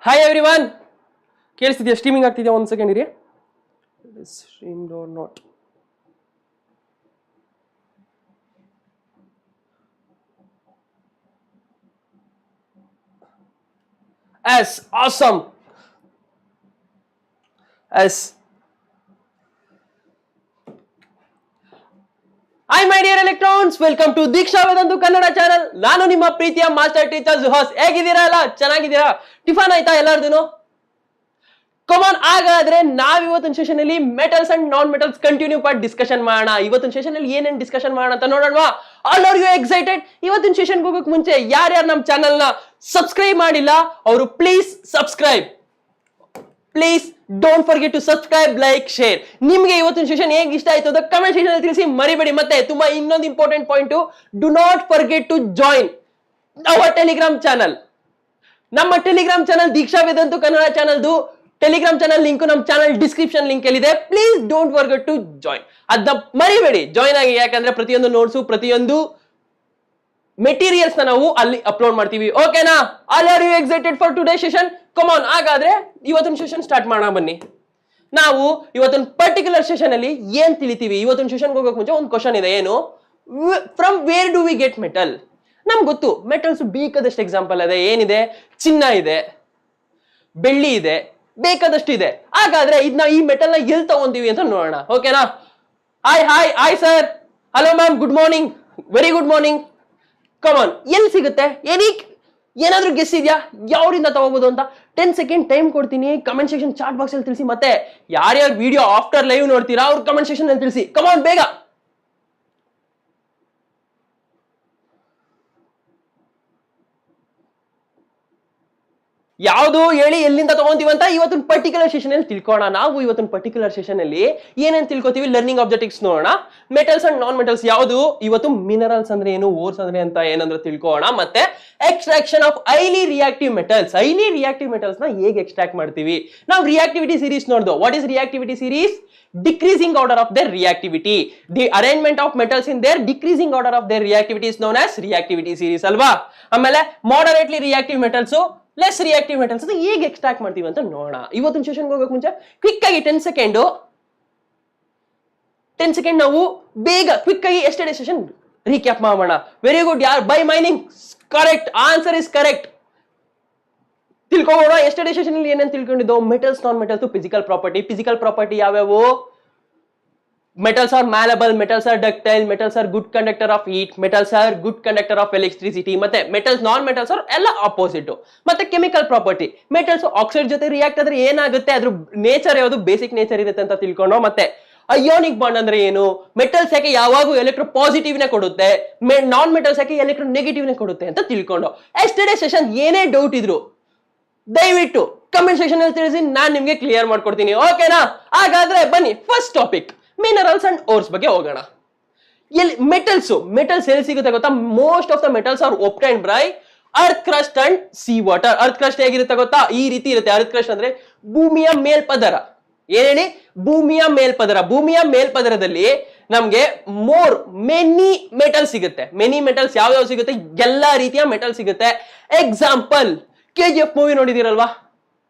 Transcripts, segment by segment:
Hi everyone. ಕೇಳಿಸ್ತಿದ್ಯಾ? Streaming ಆಗ್ತಿದ್ಯಾ? ಒಂದು ಸೆಕೆಂಡ್ ಇರಿ. Streamed or not? As awesome. As Hi my dear electrons, welcome to Deeksha Vedantu Kannada channel. ನಾನು ನಿಮ್ಮ ಪ್ರೀತಿಯ ಮಾಸ್ಟರ್ ಟೀಚರ್ ಸುಹಾಸ್. ಹೇಗಿದ್ದೀರಾ? ಎಲ್ಲ ಚೆನ್ನಾಗಿದ್ದೀರಾ? ಟಿಫನ್ ಆಯ್ತಾ ಎಲ್ಲಾರ್ದು? ಕಮಾನ್, ಹಾಗಾದ್ರೆ ನಾವ್ ಇವತ್ತಿನ ಸೆಷನ್ ಅಲ್ಲಿ metals and non metals continue part discussion ಮಾಡೋಣ. ಇವತ್ತಿನ ಸೆಷನ್ ಅಲ್ಲಿ ಏನೇನ್ ಡಿಸ್ಕಷನ್ ಮಾಡೋಣ ಅಂತ ನೋಡೋಣವಾ? All are you excited? ಇವತ್ತಿನ ಸೆಷನ್ ಹೋಗಕ್ ಮುಂಚೆ ಯಾರ್ಯಾರು ನಮ್ಮ ಚಾನೆಲ್ ನ ಸಬ್ಸ್ಕ್ರೈಬ್ ಮಾಡಿಲ್ಲ ಅವರು please subscribe. Please don't forget to subscribe, like, share. ನಿಮ್ಗೆ ಇವತ್ತಿನ ಸೆಷನ್ ಹೇಗೆ ಇಷ್ಟ ಆಯ್ತು ಅಂತ ಕಮೆಂಟ್ ಸೆಕ್ಷನ್ ಅಲ್ಲಿ ತಿಳಿಸಿ ಮರಿಬೇಡಿ. ಮತ್ತೆ ತುಂಬಾ ಇನ್ನೊಂದು important point, do not forget to join our Telegram channel. ನಮ್ಮ ಟೆಲಿಗ್ರಾಮ್ ಚಾನಲ್ ದೀಕ್ಷಾ ವೇದಂತು ಕನ್ನಡ ಚಾನಲ್ದು ಟೆಲಿಗ್ರಾಮ್ ಚಾನಲ್ ಲಿಂಕ್ ನಮ್ಮ ಚಾನಲ್ ಡಿಸ್ಕ್ರಿಪ್ಷನ್ ಲಿಂಕ್ ಅಲ್ಲಿ ಇದೆ. Please don't forget to join. ಅದನ್ನ ಮರಿಬೇಡಿ, ಜಾಯಿನ್ ಆಗಿ. ಯಾಕಂದ್ರೆ ಪ್ರತಿಯೊಂದು ನೋಟ್ಸು, ಪ್ರತಿಯೊಂದು ಮೆಟೀರಿಯಲ್ಸ್ ನಾವು ಅಲ್ಲಿ ಅಪ್ಲೋಡ್ ಮಾಡ್ತೀವಿ. ಓಕೆನಾ? All are you excited for today session? Come on, ಹಾಗಾದ್ರೆ ಇವತ್ತಿನ ಸೆಷನ್ ಸ್ಟಾರ್ಟ್ ಮಾಡೋಣ ಬನ್ನಿ. ನಾವು ಇವತ್ತಿನ ಪರ್ಟಿಕ್ಯುಲರ್ ಸೆಷನ್ ಅಲ್ಲಿ ಏನ್ ತಿಳಿತೀವಿ? ಇವತ್ತಿನ ಸೆಷನ್ ಹೋಗೋಕೆ ಮುಂಚೆ ಒಂದು ಕ್ವಶನ್ ಇದೆ. ಏನು? From where do we get metal? ನಮ್ಗೆ ಗೊತ್ತು ಮೆಟಲ್ಸ್ ಬೇಕಾದಷ್ಟು ಎಕ್ಸಾಂಪಲ್ ಇದೆ. ಏನಿದೆ? ಚಿನ್ನ ಇದೆ, ಬೆಳ್ಳಿ ಇದೆ, ಬೇಕಾದಷ್ಟು ಇದೆ. ಹಾಗಾದ್ರೆ ಇದನ್ನ ಈ ಮೆಟಲ್ ನ ಎಲ್ಲಿ ತಗೊಂತೀವಿ ಅಂತ ನೋಡೋಣ. ಓಕೆನಾ? Hi sir, hello ma'am, good morning, very good morning. Come on, ಎಲ್ಲಿ ಸಿಗುತ್ತೆ? ಏನಾದ್ರೂ ಗೆಸ್ ಇದೆಯಾ ಯಾವ್ರಿಂದ ತಗೋಬಹುದು ಅಂತ? 10 ಸೆಕೆಂಡ್ ಟೈಮ್ ಕೊಡ್ತೀನಿ. ಕಮೆಂಟ್ ಸೆಕ್ಷನ್ ಚಾಟ್ ಬಾಕ್ಸ್ ಅಲ್ಲಿ ತಿಳಿಸಿ. ಮತ್ತೆ ಯಾರ್ಯಾರು ವಿಡಿಯೋ ಆಫ್ಟರ್ ಲೈವ್ ನೋಡ್ತೀರಾ ಅವ್ರ ಕಮೆಂಟ್ ಸೆಕ್ಷನ್ ಅಲ್ಲಿ ತಿಳಿಸಿ. ಕಮಾನ್, ಬೇಗ. ಯಾವುದು ಹೇಳಿ, ಎಲ್ಲಿಂದ ತಗೊಂತೀವಂತ ಇವತ್ತಿನ ಪರ್ಟಿಕ್ಯುಲರ್ ಸೆಷನ್ ಅಲ್ಲಿ ತಿಳ್ಕೊಳ್ಳೋಣ. ನಾವು ಇವತ್ತಿನ ಪರ್ಟಿಕ್ಯುಲರ್ ಸೆಷನ್ ಅಲ್ಲಿ ಏನೇನ್ ತಿಳ್ಕೊತೀವಿ? ಲರ್ನಿಂಗ್ ಆಬ್ಜೆಕ್ಟಿವ್ಸ್ ನೋಡೋಣ. ಮೆಟಲ್ಸ್ ಅಂಡ್ ನಾನ್ ಮೆಟಲ್ಸ್ ಯಾವುದು, ಇವತ್ತು ಮಿನರಲ್ಸ್ ಅಂದ್ರೆ ಏನು, ಓರ್ಸ್ ಅಂದ್ರೆ ಅಂತ ಏನಂದ್ರೆ ತಿಳ್ಕೊಳ್ಳೋಣ. ಮತ್ತೆ extraction of highly reactive metals. Highly reactive metals ನ ಹೇಗೆ ಎಕ್ಸ್ಟ್ರಾಕ್ಟ್ ಮಾಡ್ತೀವಿ? ನಾವು ರಿಯಾಕ್ಟಿವಿಟಿ ಸೀರೀಸ್ ನೋಡ್ದು. What is reactivity series? Decreasing order of their reactivity. The arrangement of metals in their decreasing order of their reactivity is known as reactivity series ಅಲ್ವಾ? ಆಮೇಲೆ moderately reactive metals, less reactive metals ಅದು ಹೇಗೆ extract ಮಾಡ್ತೀವಿ ಅಂತ ನೋಡೋಣ. ಇವತ್ತಿನ session ಹೋಗೋಕೆ ಮುಂಚೆ ಕ್ವಿಕ್ ಆಗಿ 10 ಸೆಕೆಂಡ್ ನಾವು ಬೇಗ ಕ್ವಿಕ್ ಆಗಿ ಎಸ್ಟರ್ಡೇ ಸೆಷನ್ ರೀಕ್ಯಾಪ್ ಮಾಡೋಣ. ವೆರಿ ಗುಡ್ ಯಾರ್, by mining correct, answer is correct. ತಿಳ್ಕೊಳ್ಳೋಣ ಎಸ್ಟರ್ಡೇ ಸೆಷನ್ ಅಲ್ಲಿ ಏನೇನು ತಿಳ್ಕೊಂಡಿದ್ದು? Metals, non metals, physical property. Physical property ಯಾವ್ಯಾವು? Metals are malleable, metals are ductile, metals are good conductor of heat, metals are good conductor of electricity. ಮತ್ತೆ metals, non metals are ಎಲ್ಲ opposite. ಮತ್ತೆ chemical property, metals oxide ಜೊತೆ react ಆದ್ರೆ ಏನಾಗುತ್ತೆ, ಅದ್ರ nature ಯಾವುದು, basic nature ಇರುತ್ತೆ ಅಂತ ತಿಳ್ಕೊಂಡು. ಮತ್ತೆ ಅಯೋನಿಕ್ ಬಾಂಡ್ ಅಂದ್ರೆ ಏನು? ಮೆಟಲ್ಸ್ ಯಾಕೆ ಯಾವಾಗೂ ಎಲೆಕ್ಟ್ರೋ ಪಾಸಿಟಿವ್ ನೇ ಕೊಡುತ್ತೆ, ನಾನ್ ಮೆಟಲ್ಸ್ ಯಾಕೆ ಎಲೆಕ್ಟ್ರೋ ನೆಗೆಟಿವ್ ನೇ ಕೊಡುತ್ತೆ ಅಂತ ತಿಳ್ಕೊಂಡು. ಎಸ್ಟರ್ಡೇ ಸೆಷನ್ ಏನೇ ಡೌಟ್ ಇದ್ರು ದಯವಿಟ್ಟು ಕಮೆಂಟ್ ಸೆಕ್ಷನ್ ಅಲ್ಲಿ ತಿಳಿಸಿ, ನಾನು ನಿಮ್ಗೆ ಕ್ಲಿಯರ್ ಮಾಡ್ಕೊಡ್ತೀನಿ. ಓಕೆನಾ? ಹಾಗಾದ್ರೆ ಬನ್ನಿ, first topic minerals and ores ಬಗ್ಗೆ ಹೋಗೋಣ. ಮೆಟಲ್ಸ್ ಎಲ್ಲಿ ಸಿಗುತ್ತೆ ಗೊತ್ತಾ? Most of the metals are obtained by earth crust and sea water. Earth crust ಹೇಗಿರುತ್ತೆ ಗೊತ್ತಾ? ಈ ರೀತಿ ಇರುತ್ತೆ. ಅರ್ತ್ ಕ್ರಸ್ಟ್ ಅಂದ್ರೆ ಭೂಮಿಯ ಮೇಲ್ಪದರ. ಏನ್ ಹೇಳಿ? ಭೂಮಿಯ ಮೇಲ್ಪದರ. ಭೂಮಿಯ ಮೇಲ್ಪದರದಲ್ಲಿ ನಮ್ಗೆ ಮೆನಿ ಮೆಟಲ್ ಸಿಗುತ್ತೆ. ಮೆನಿ ಮೆಟಲ್ಸ್ ಯಾವ್ಯಾವ ಸಿಗುತ್ತೆ? ಎಲ್ಲಾ ರೀತಿಯ ಮೆಟಲ್ ಸಿಗುತ್ತೆ. ಎಕ್ಸಾಂಪಲ್, KGF ಮೂವಿ ನೋಡಿದಿರಲ್ವಾ?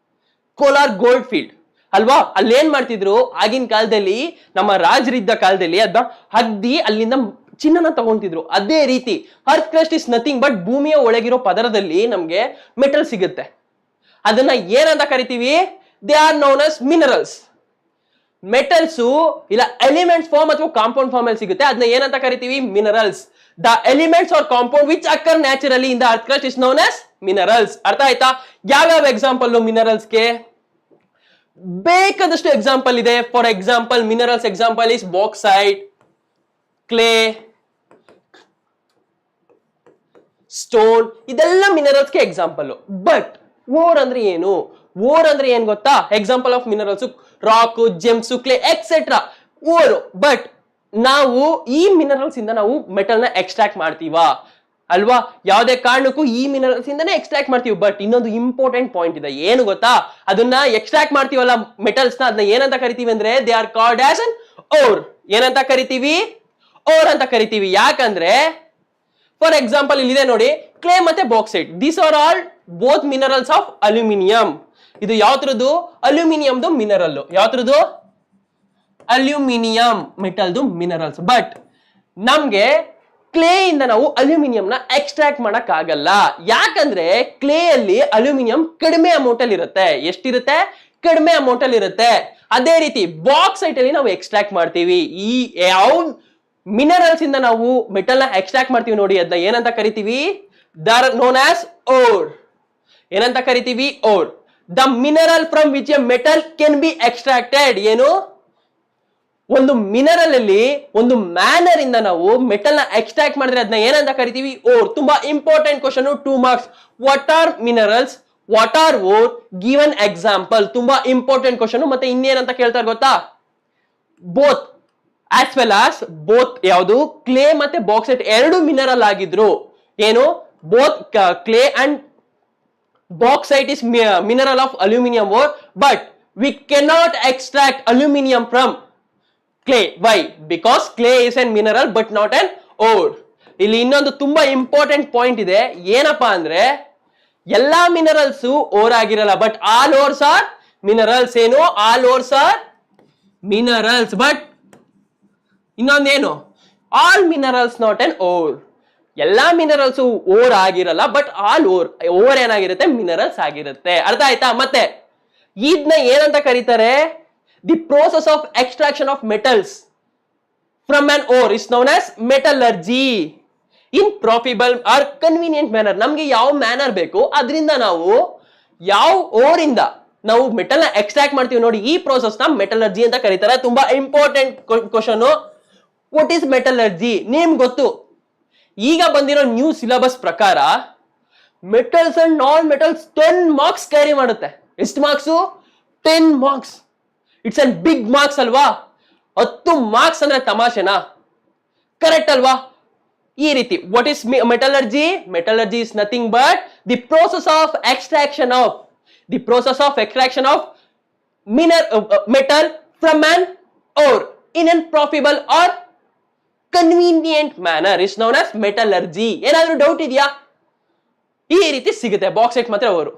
ಕೋಲಾರ್ ಗೋಲ್ಡ್ ಫೀಲ್ಡ್ ಅಲ್ವಾ? ಅಲ್ಲೇನ್ ಮಾಡ್ತಿದ್ರು ಆಗಿನ ಕಾಲದಲ್ಲಿ, ನಮ್ಮ ರಾಜರಿದ್ದ ಕಾಲದಲ್ಲಿ ಅದನ್ನ ಹದ್ದಿ ಅಲ್ಲಿಂದ ಚಿನ್ನನ ತಗೊಂತಿದ್ರು. ಅದೇ ರೀತಿ earth crust is nothing but ಭೂಮಿಯ ಒಳಗಿರೋ ಪದರದಲ್ಲಿ ನಮ್ಗೆ ಮೆಟಲ್ ಸಿಗುತ್ತೆ. ಅದನ್ನ ಏನಂತ ಕರಿತೀವಿ? They are known as minerals. Metals ಇಲ್ಲ ಎಲಿಮೆಂಟ್ಸ್ ಫಾರ್ಮ್ ಅಥವಾ ಕಾಂಪೌಂಡ್ ಫಾರ್ಮ್ ಅಲ್ಲಿ ಸಿಗುತ್ತೆ. ಅದನ್ನ ಏನಂತ ಕರಿತೀವಿ? Minerals. The elements are compound which occur naturally in the earth crust is known as minerals. ಅರ್ಥ ಆಯ್ತಾ? ಯಾವ್ಯಾವ ಎಕ್ಸಾಂಪಲ್ ಮಿನರಲ್ಸ್ಗೆ? ಬೇಕಾದಷ್ಟು ಎಕ್ಸಾಂಪಲ್ ಇದೆ. For example minerals example is bauxite, clay, stone. ಇದೆಲ್ಲ ಮಿನರಲ್ಸ್ಗೆ ಎಕ್ಸಾಂಪಲ್. ಬಟ್ ಓರ್ ಅಂದ್ರೆ ಏನು? ಓರ್ ಅಂದ್ರೆ ಏನ್ ಗೊತ್ತಾ? Example of minerals rock, gems, clay etcetera, ore. But ನಾವು ಈ ಮಿನರಲ್ಸ್ ಇಂದ ನಾವು ಮೆಟಲ್ ನ ಎಕ್ಸ್ಟ್ರಾಕ್ಟ್ ಮಾಡ್ತೀವಾ? ಅಲ್ವಾ? ಯಾವುದೇ ಕಾರಣಕ್ಕೂ ಈ ಮಿನರಲ್ಸ್ ಇಂದಾನೆ ಎಕ್ಸ್ಟ್ರಾಕ್ಟ್ ಮಾಡ್ತೀವಿ. ಬಟ್ ಇನ್ನೊಂದು ಇಂಪಾರ್ಟೆಂಟ್ ಪಾಯಿಂಟ್ ಇದೆ. ಏನು ಗೊತ್ತಾ? ಅದನ್ನ ಎಕ್ಸ್ಟ್ರಾಕ್ಟ್ ಮಾಡ್ತೀವಲ್ಲ ಮೆಟಲ್ಸ್ ನ, ಅದನ್ನ ಏನಂತ ಕರಿತೀವಿ ಅಂದ್ರೆ they are called as an ore. ಏನಂತ ಕರಿತೀವಿ? ಓರ್ ಅಂತ ಕರಿತೀವಿ. ಯಾಕಂದ್ರೆ ಫಾರ್ ಎಕ್ಸಾಂಪಲ್ ಇಲ್ಲಿದೆ ನೋಡಿ, ಕ್ಲೇ ಮತ್ತೆ bauxite. These are all both minerals of aluminium. ಇದು ಯಾವ್ದ್ರದ್ದು? ಅಲ್ಯೂಮಿನಿಯಂದು ಮಿನರಲ್. ಯಾವ್ದ್ರದ್ದು? ಅಲ್ಯೂಮಿನಿಯಂ ಮೆಟಲ್ದು ಮಿನರಲ್ಸ್. ಬಟ್ ನಮ್ಗೆ ಕ್ಲೇ ಇಂದ ನಾವು ಅಲ್ಯೂಮಿನಿಯಂ ನ ಎಕ್ಸ್ಟ್ರಾಕ್ಟ್ ಮಾಡಕ್ ಆಗಲ್ಲ. ಯಾಕಂದ್ರೆ ಕ್ಲೇ ಅಲ್ಲಿ ಅಲ್ಯೂಮಿನಿಯಂ ಕಡಿಮೆ ಅಮೌಂಟ್ ಅಲ್ಲಿ ಇರುತ್ತೆ. ಎಷ್ಟಿರುತ್ತೆ? ಕಡಿಮೆ ಅಮೌಂಟ್ ಅಲ್ಲಿ ಇರುತ್ತೆ. ಅದೇ ರೀತಿ ಬಾಕ್ಸೈಟ್ ಅಲ್ಲಿ ನಾವು ಎಕ್ಸ್ಟ್ರಾಕ್ಟ್ ಮಾಡ್ತೀವಿ. ಈ ಯಾವ ಮಿನರಲ್ಸ್ ಇಂದ ನಾವು ಮೆಟಲ್ ನ ಎಕ್ಸ್ಟ್ರಾಕ್ಟ್ ಮಾಡ್ತೀವಿ ನೋಡಿ, ಅದನ್ನ ಏನಂತ ಕರಿತೀವಿ? They're known as ore. ಏನಂತ ಕರಿತೀವಿ? Ore. The mineral from which a metal can be extracted. ಏನು? ಒಂದು ಮಿನರಲ್ ಅಲ್ಲಿ ಒಂದು ಮ್ಯಾನರ್ ಇಂದ ನಾವು ಮೆಟಲ್ ನ ಎಕ್ಸ್ಟ್ರಾಕ್ಟ್ ಮಾಡಿದ್ರೆ ಅದನ್ನ ಏನಂತ ಕರಿತೀವಿ? ಓರ್. ತುಂಬಾ important question, 2 marks. What are minerals? What are ore? Give an example. ತುಂಬಾ ಇಂಪಾರ್ಟೆಂಟ್ ಕ್ವಶನ್. ಮತ್ತೆ ಇನ್ನೇನಂತ ಕೇಳ್ತಾರೆ ಗೊತ್ತಾ? Both as well as both ಯಾವುದು ಕ್ಲೇ ಮತ್ತೆ ಬಾಕ್ಸೈಟ್ ಎರಡು ಮಿನರಲ್ ಆಗಿದ್ರು. ಏನು? Both clay and bauxite is mineral of aluminium ore, but we cannot extract aluminium from clay. Why? Because clay is a mineral but not an ore. ಇಲ್ಲಿ ಇನ್ನೊಂದು ತುಂಬಾ important point ಇದೆ. ಏನಪ್ಪಾ ಅಂದ್ರೆ ಎಲ್ಲಾ ಮಿನರಲ್ಸ್ ಓರ್ ಆಗಿರಲ್ಲ, but all ores are minerals. ಏನು? All ores are minerals. But ಇನ್ನೊಂದೇನು? All minerals not an ore. ಎಲ್ಲಾ ಮಿನರಲ್ಸ್ ಓರ್ ಆಗಿರಲ್ಲ, ಬಟ್ ಆಲ್ ಓರ್ ಏನಾಗಿರುತ್ತೆ? ಮಿನರಲ್ಸ್ ಆಗಿರುತ್ತೆ. ಅರ್ಥ ಆಯ್ತಾ? ಮತ್ತೆ ಇದನ್ನ ಏನಂತ ಕರೀತಾರೆ? The process of extraction of metals from an ore is known as metallurgy in profitable or convenient manner. ನಮ್ಗೆ ಯಾವ ಮ್ಯಾನರ್ ಬೇಕು ಅದರಿಂದ ನಾವು ಯಾವ ಓರ್ ಇಂದ ನಾವು ಮೆಟಲ್ ನ ಎಕ್ಸ್ಟ್ರಾಕ್ಟ್ ಮಾಡ್ತೀವಿ ನೋಡಿ, ಈ ಪ್ರೋಸೆಸ್ ನ ಮೆಟಲರ್ಜಿ ಅಂತ ಕರೀತಾರೆ. ತುಂಬಾ important question. What is metallurgy? ನಿಮ್ಗೆ ಗೊತ್ತು. ಈಗ ಬಂದಿರೋ ನ್ಯೂ ಸಿಲೆಬಸ್ ಪ್ರಕಾರ metals and non metals 10 marks carry ಮಾಡುತ್ತೆ. ಎಷ್ಟು marks? 10 marks. It's an big marks ಅಲ್ವಾ? 10 ಮಾರ್ಕ್ಸ್ ಅಂದ್ರೆ ತಮಾಷೆನಾ? ಕರೆಕ್ಟ್ ಅಲ್ವಾ? ಈ ರೀತಿ what is metallurgy? Metallurgy is nothing but the process of extraction of metal from an ore in an profitable or convenient manner is known as metallurgy. ಏನಾದ್ರೂ doubt ಇದೆಯಾ? ಈ ರೀತಿ ಸಿಗುತ್ತೆ ಬಾಕ್ಸೈಟ್ ಮಾತ್ರ ಅವರು.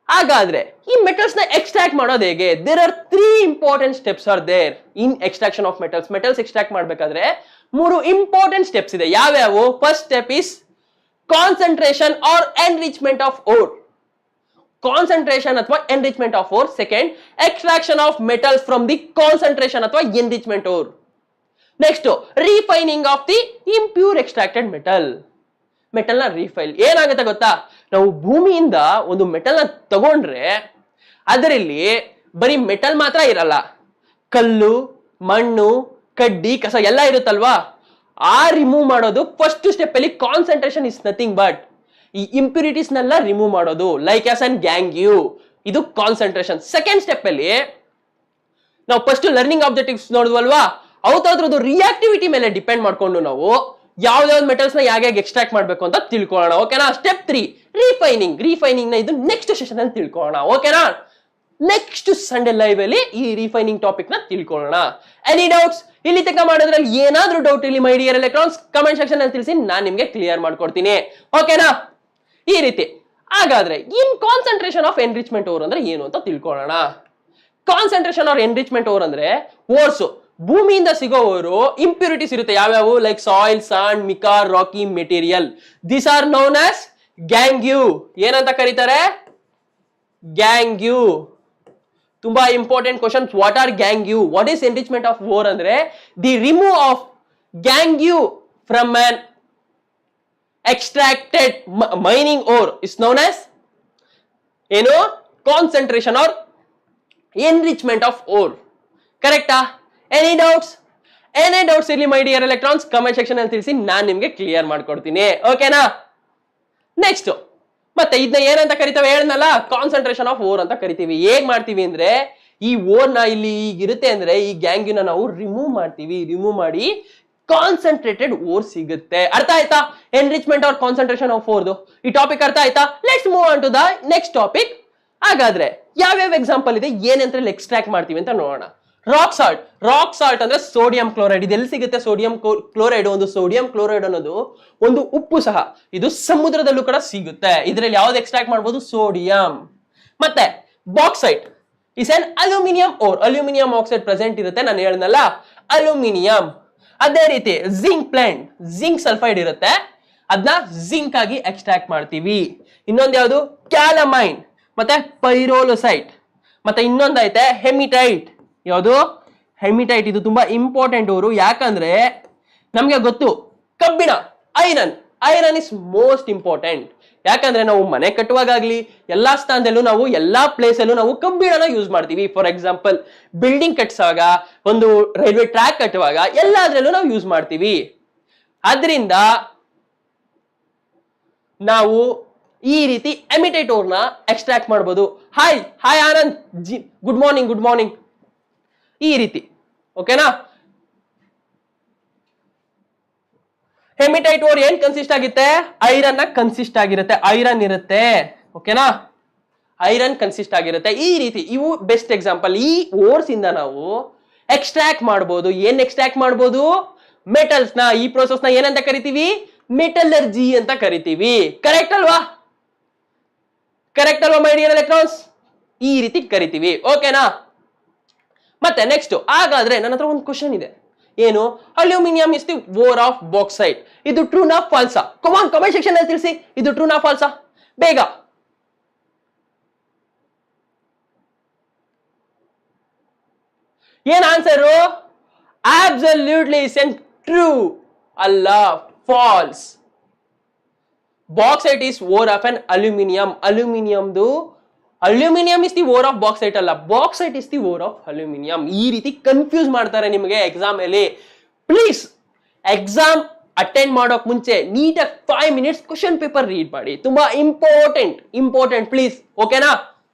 ಹಾಗಾದ್ರೆ ಈ ಮೆಟಲ್ಸ್ ನ ಎಕ್ಸ್ಟ್ರಾಕ್ಟ್ ಮಾಡೋದು ಹೇಗೆ? There are 3 important steps are there in extraction of metals. Metals extract ಮಾಡಬೇಕಾದ್ರೆ 3 ಇಂಪಾರ್ಟೆಂಟ್ ಸ್ಟೆಪ್ಸ್ ಇದೆ. ಯಾವ್ಯಾವು? First step is concentration or enrichment of ore. Concentration ಅಥವಾ enrichment of ore. Second, extraction of metals from the concentration ಅಥವಾ enrichment ore. Next, refining of the impure extracted metal. Metal ನ refine ಏನಾಗುತ್ತೆ ಗೊತ್ತಾ? ನಾವು ಭೂಮಿಯಿಂದ ಒಂದು ಮೆಟಲ್ ನ ತಗೊಂಡ್ರೆ ಅದರಲ್ಲಿ ಬರೀ ಮೆಟಲ್ ಮಾತ್ರ ಇರಲ್ಲ, ಕಲ್ಲು, ಮಣ್ಣು, ಕಡ್ಡಿ, ಕಸ ಎಲ್ಲ ಇರುತ್ತಲ್ವಾ? ಆ ರಿಮೂವ್ ಮಾಡೋದು ಫಸ್ಟ್ ಸ್ಟೆಪ್ ಅಲ್ಲಿ. ಕಾನ್ಸಂಟ್ರೇಷನ್ ಇಸ್ ನಥಿಂಗ್ ಬಟ್ ಈ ಇಂಪ್ಯೂರಿಟೀಸ್ ನೆಲ್ಲ ರಿಮೂವ್ ಮಾಡೋದು, ಲೈಕ್ ಆಸ್ ಅಂಡ್ ಗ್ಯಾಂಗ್ಯೂ. ಇದು ಕಾನ್ಸಂಟ್ರೇಷನ್. ಸೆಕೆಂಡ್ ಸ್ಟೆಪ್ ಅಲ್ಲಿ ನಾವು ಫಸ್ಟ್ ಲರ್ನಿಂಗ್ ಆಬ್ಜೆಕ್ಟಿವ್ಸ್ ನೋಡಿದ್ವಲ್ವಾ? ಅವತ್ತದ್ರದ್ದು ರಿಯಾಕ್ಟಿವಿಟಿ ಮೇಲೆ ಡಿಪೆಂಡ್ ಮಾಡ್ಕೊಂಡು ನಾವು ಯಾವ್ದಾವ್ದು ಮೆಟಲ್ಸ್ ನ ಹೇಗೆ ಎಕ್ಸ್ಟ್ರಾಕ್ಟ್ ಮಾಡ್ಬೇಕು ಅಂತ ತಿಳ್ಕೊಳ್ಳೋಣ. ಓಕೆನಾ? Step 3 refining. ರಿಫೈನಿಂಗ್ ನ ಇದು ನೆಕ್ಸ್ಟ್ ಸೆಷನ್ ಅಲ್ಲಿ ತಿಳ್ಕೊಳ್ಳೋಣ. ಓಕೆನಾ? ನೆಕ್ಸ್ಟ್ ಸಂಡೇ ಲೈವ್ ಅಲ್ಲಿ ಈ ರಿಫೈನಿಂಗ್ ಟಾಪಿಕ್ ನ ತಿಳ್ಕೊಳ್ಳೋಣ. Any doubts? ಇಲ್ಲಿ ತನಕ ಮಾಡೋದ್ರಲ್ಲಿ ಏನಾದ್ರೂ ಡೌಟ್ ಇಲ್ಲಿ ಮೈ ಡಿಯರ್ ಎಲೆಕ್ಟ್ರಾನ್ಸ್ ಕಮೆಂಟ್ ಸೆಕ್ಷನ್ ಅಲ್ಲಿ ತಿಳಿಸಿ, ನಾನು ನಿಮ್ಗೆ ಕ್ಲಿಯರ್ ಮಾಡ್ಕೊಡ್ತೀನಿ. ಓಕೆನಾ? ಈ ರೀತಿ. ಹಾಗಾದ್ರೆ ಇನ್ ಕಾನ್ಸಂಟ್ರೇಷನ್ ಆಫ್ ಎನ್ರಿಚ್ಮೆಂಟ್ ಓರ್ ಅಂದ್ರೆ ಏನು ಅಂತ ತಿಳ್ಕೊಳ್ಳೋಣ. ಕಾನ್ಸಂಟ್ರೇಷನ್ ಆರ್ ಎನ್ರಿಚ್ಮೆಂಟ್ ಓರ್ ಅಂದ್ರೆ ಓರ್ಸ್, ಭೂಮಿಯಿಂದ ಸಿಗೋವರು ಇಂಪ್ಯೂರಿಟೀಸ್ ಇರುತ್ತೆ. ಯಾವ್ಯಾವು? Like soil, sand, mica, rocky material. This are known as gangue. ಏನಂತ ಕರೀತಾರೆ? ಗ್ಯಾಂಗ್ಯೂ. ತುಂಬಾ important question. What are gangue? What is enrichment of ore ಅಂದ್ರೆ the remove of gangue from an extracted mining ore is known as ಏನು? Concentration or enrichment of ore. ಕರೆಕ್ಟಾ? Any doubts? Any doubts ಇರ್ಲಿ my dear electrons comment section ಅಲ್ಲಿ ತಿಳಿಸಿ, ನಾನು ನಿಮ್ಗೆ clear ಮಾಡ್ಕೊಡ್ತೀನಿ. ಓಕೆನಾ? ನೆಕ್ಸ್ಟ್ ಮತ್ತೆ ಇದನ್ನ ಏನಂತ ಕರಿತೇವೆ ಹೇಳನಲ್ಲ? ಕಾನ್ಸಂಟ್ರೇಷನ್ ಆಫ್ ಓರ್ ಅಂತ ಕರಿತೀವಿ. ಹೇಗ್ ಮಾಡ್ತೀವಿ ಅಂದ್ರೆ ಈ ಓರ್ ನ ಇಲ್ಲಿ ಇರುತ್ತೆ ಅಂದ್ರೆ ಈ ಗ್ಯಾಂಗ್ಯೂನ ನಾವು ರಿಮೂವ್ ಮಾಡ್ತೀವಿ. ರಿಮೂವ್ ಮಾಡಿ ಕಾನ್ಸಂಟ್ರೇಟೆಡ್ ಓರ್ ಸಿಗುತ್ತೆ. ಅರ್ಥ ಆಯ್ತಾ? ಎನ್ರಿಚ್ಮೆಂಟ್ ಆರ್ ಕಾನ್ಸಂಟ್ರೇಷನ್ ಆಫ್ ಓರ್ದು ಈ ಟಾಪಿಕ್ ಅರ್ಥ ಆಯ್ತಾ? Let's move on to the next topic. ಹಾಗಾದ್ರೆ ಯಾವ್ಯಾವ ಎಕ್ಸಾಂಪಲ್ ಇದೆ, ಏನಂತ ಎಕ್ಸ್ಟ್ರಾಕ್ಟ್ ಮಾಡ್ತೀವಿ ಅಂತ ನೋಡೋಣ. ರಾಕ್ ಸಾಲ್ಟ್ ಅಂದ್ರೆ ಸೋಡಿಯಂ ಕ್ಲೋರೈಡ್. ಇದೆಲ್ಲಿ ಸಿಗುತ್ತೆ ಸೋಡಿಯಂ ಕ್ಲೋರೈಡ್? ಒಂದು ಸೋಡಿಯಂ ಕ್ಲೋರೈಡ್ ಅನ್ನೋದು ಒಂದು ಉಪ್ಪು ಸಹ, ಇದು ಸಮುದ್ರದಲ್ಲೂ ಕೂಡ ಸಿಗುತ್ತೆ. ಇದರಲ್ಲಿ ಯಾವ್ದು ಎಕ್ಸ್ಟ್ರಾಕ್ಟ್ ಮಾಡ್ಬೋದು? ಸೋಡಿಯಂ. ಮತ್ತೆ bauxite is an aluminium ore. Aluminium oxide present ಇರುತ್ತೆ, ನಾನು ಹೇಳ್ದಲ್ಲ ಅಲ್ಯೂಮಿನಿಯಂ. ಅದೇ ರೀತಿ ಜಿಂಕ್ ಪ್ಲಾಂಟ್, ಜಿಂಕ್ ಸಲ್ಫೈಡ್ ಇರುತ್ತೆ, ಅದನ್ನ ಜಿಂಕ್ ಆಗಿ ಎಕ್ಸ್ಟ್ರಾಕ್ಟ್ ಮಾಡ್ತೀವಿ. ಇನ್ನೊಂದು ಯಾವುದು? ಕ್ಯಾಲಮೈನ್, ಮತ್ತೆ ಪೈರೋಲೋಸೈಟ್, ಮತ್ತೆ ಇನ್ನೊಂದೈತೆ ಹೆಮಿಟೈಟ್. ಯಾವುದು? ಹೆಮಿಟೈಟ್. ಇದು ತುಂಬಾ ಇಂಪಾರ್ಟೆಂಟ್ ಅವರು, ಯಾಕಂದ್ರೆ ನಮ್ಗೆ ಗೊತ್ತು ಕಬ್ಬಿಣ, ಐರನ್ ಇಸ್ ಮೋಸ್ಟ್ ಇಂಪಾರ್ಟೆಂಟ್. ಯಾಕಂದ್ರೆ ನಾವು ಮನೆ ಕಟ್ಟುವಾಗಲಿ ಎಲ್ಲಾ ಸ್ಥಾನದಲ್ಲೂ ನಾವು ಎಲ್ಲಾ ಪ್ಲೇಸ್ ಅಲ್ಲೂ ನಾವು ಕಬ್ಬಿಣನ ಯೂಸ್ ಮಾಡ್ತೀವಿ. ಫಾರ್ ಎಕ್ಸಾಂಪಲ್ ಬಿಲ್ಡಿಂಗ್ ಕಟ್ಟಿಸುವಾಗ, ಒಂದು ರೈಲ್ವೆ ಟ್ರ್ಯಾಕ್ ಕಟ್ಟುವಾಗ ಎಲ್ಲಾದ್ರಲ್ಲೂ ನಾವು ಯೂಸ್ ಮಾಡ್ತೀವಿ. ಆದ್ರಿಂದ ನಾವು ಈ ರೀತಿ ಎಮಿಟೈಟ್ ಓರ್ನ ಎಕ್ಸ್ಟ್ರಾಕ್ಟ್ ಮಾಡ್ಬೋದು. ಹಾಯ್ ಆನಂದ್, ಗುಡ್ ಮಾರ್ನಿಂಗ್ ಈ ರೀತಿ. ಓಕೆನಾ? ಹೆಮಿಟೈಟ್ ಓರ್ ಏನ್ ಕನ್ಸಿಸ್ಟ್ ಆಗುತ್ತೆ? ಐರನ್ ನ ಕನ್ಸಿಸ್ಟ್ ಆಗಿರುತ್ತೆ, ಐರನ್ ಇರುತ್ತೆ. ಓಕೆನಾ? ಐರನ್ ಕನ್ಸಿಸ್ಟ್ ಆಗಿರುತ್ತೆ. ಈ ರೀತಿ ಇವು ಬೆಸ್ಟ್ ಎಕ್ಸಾಂಪಲ್. ಈ ಓರ್ಸ್ ಇಂದ ನಾವು ಎಕ್ಸ್ಟ್ರಾಕ್ಟ್ ಮಾಡ್ಬೋದು. ಏನ್ ಎಕ್ಸ್ಟ್ರಾಕ್ಟ್ ಮಾಡ್ಬೋದು? ಮೆಟಲ್ಸ್ ನ. ಈ ಪ್ರೋಸೆಸ್ ನ ಏನಂತ ಕರಿತೀವಿ? ಮೆಟಲರ್ಜಿ ಅಂತ ಕರಿತೀವಿ. ಕರೆಕ್ಟ್ ಅಲ್ವಾ ಮೈ ಡಿಯರ್ ಎಲೆಕ್ಟ್ರಾನ್ಸ್? ಈ ರೀತಿ ಕರಿತೀವಿ. ಓಕೆನಾ? ಮತ್ತೆ ನೆಕ್ಸ್ಟ್, ಹಾಗಾದ್ರೆ ನನ್ನ ಹತ್ರ ಒಂದು ಕ್ವಶನ್ ಇದೆ. ಏನು? Aluminium is the ore of bauxite. ಇದು ಟ್ರೂನಾ ಫಾಲ್ಸಾ? ಕಮೆಂಟ್ ಸೆಕ್ಷನ್ ಅಲ್ಲಿ ತಿಳಿಸಿ. ಇದು ಟ್ರೂನಾ ಫಾಲ್ಸಾ? ಬೇಗ. ಏನ್ ಆನ್ಸರು? ಅಬ್ಸಲ್ಯೂಟ್ಲಿ ಟ್ರೂ ಅಲ್ಲ, false. Bauxite is ore of an aluminium. Aluminium is the ore of bauxite ಅಲ್ಲ, bauxite is the ore of aluminium. ಈ ರೀತಿ ಕನ್ಫ್ಯೂಸ್ ಮಾಡ್ತಾರೆ ನಿಮಗೆ ಎಕ್ಸಾಮ್ ಅಲ್ಲಿ. ಪ್ಲೀಸ್ ಎಕ್ಸಾಮ್ ಅಟೆಂಡ್ ಮಾಡೋಕ್ ಮುಂಚೆ ನೀಟಾಗಿ 5 minutes ಕ್ವಶನ್ ಪೇಪರ್ ರೀಡ್ ಮಾಡಿ. ತುಂಬಾ ಇಂಪಾರ್ಟೆಂಟ್ ಪ್ಲೀಸ್. ಓಕೆನಾ?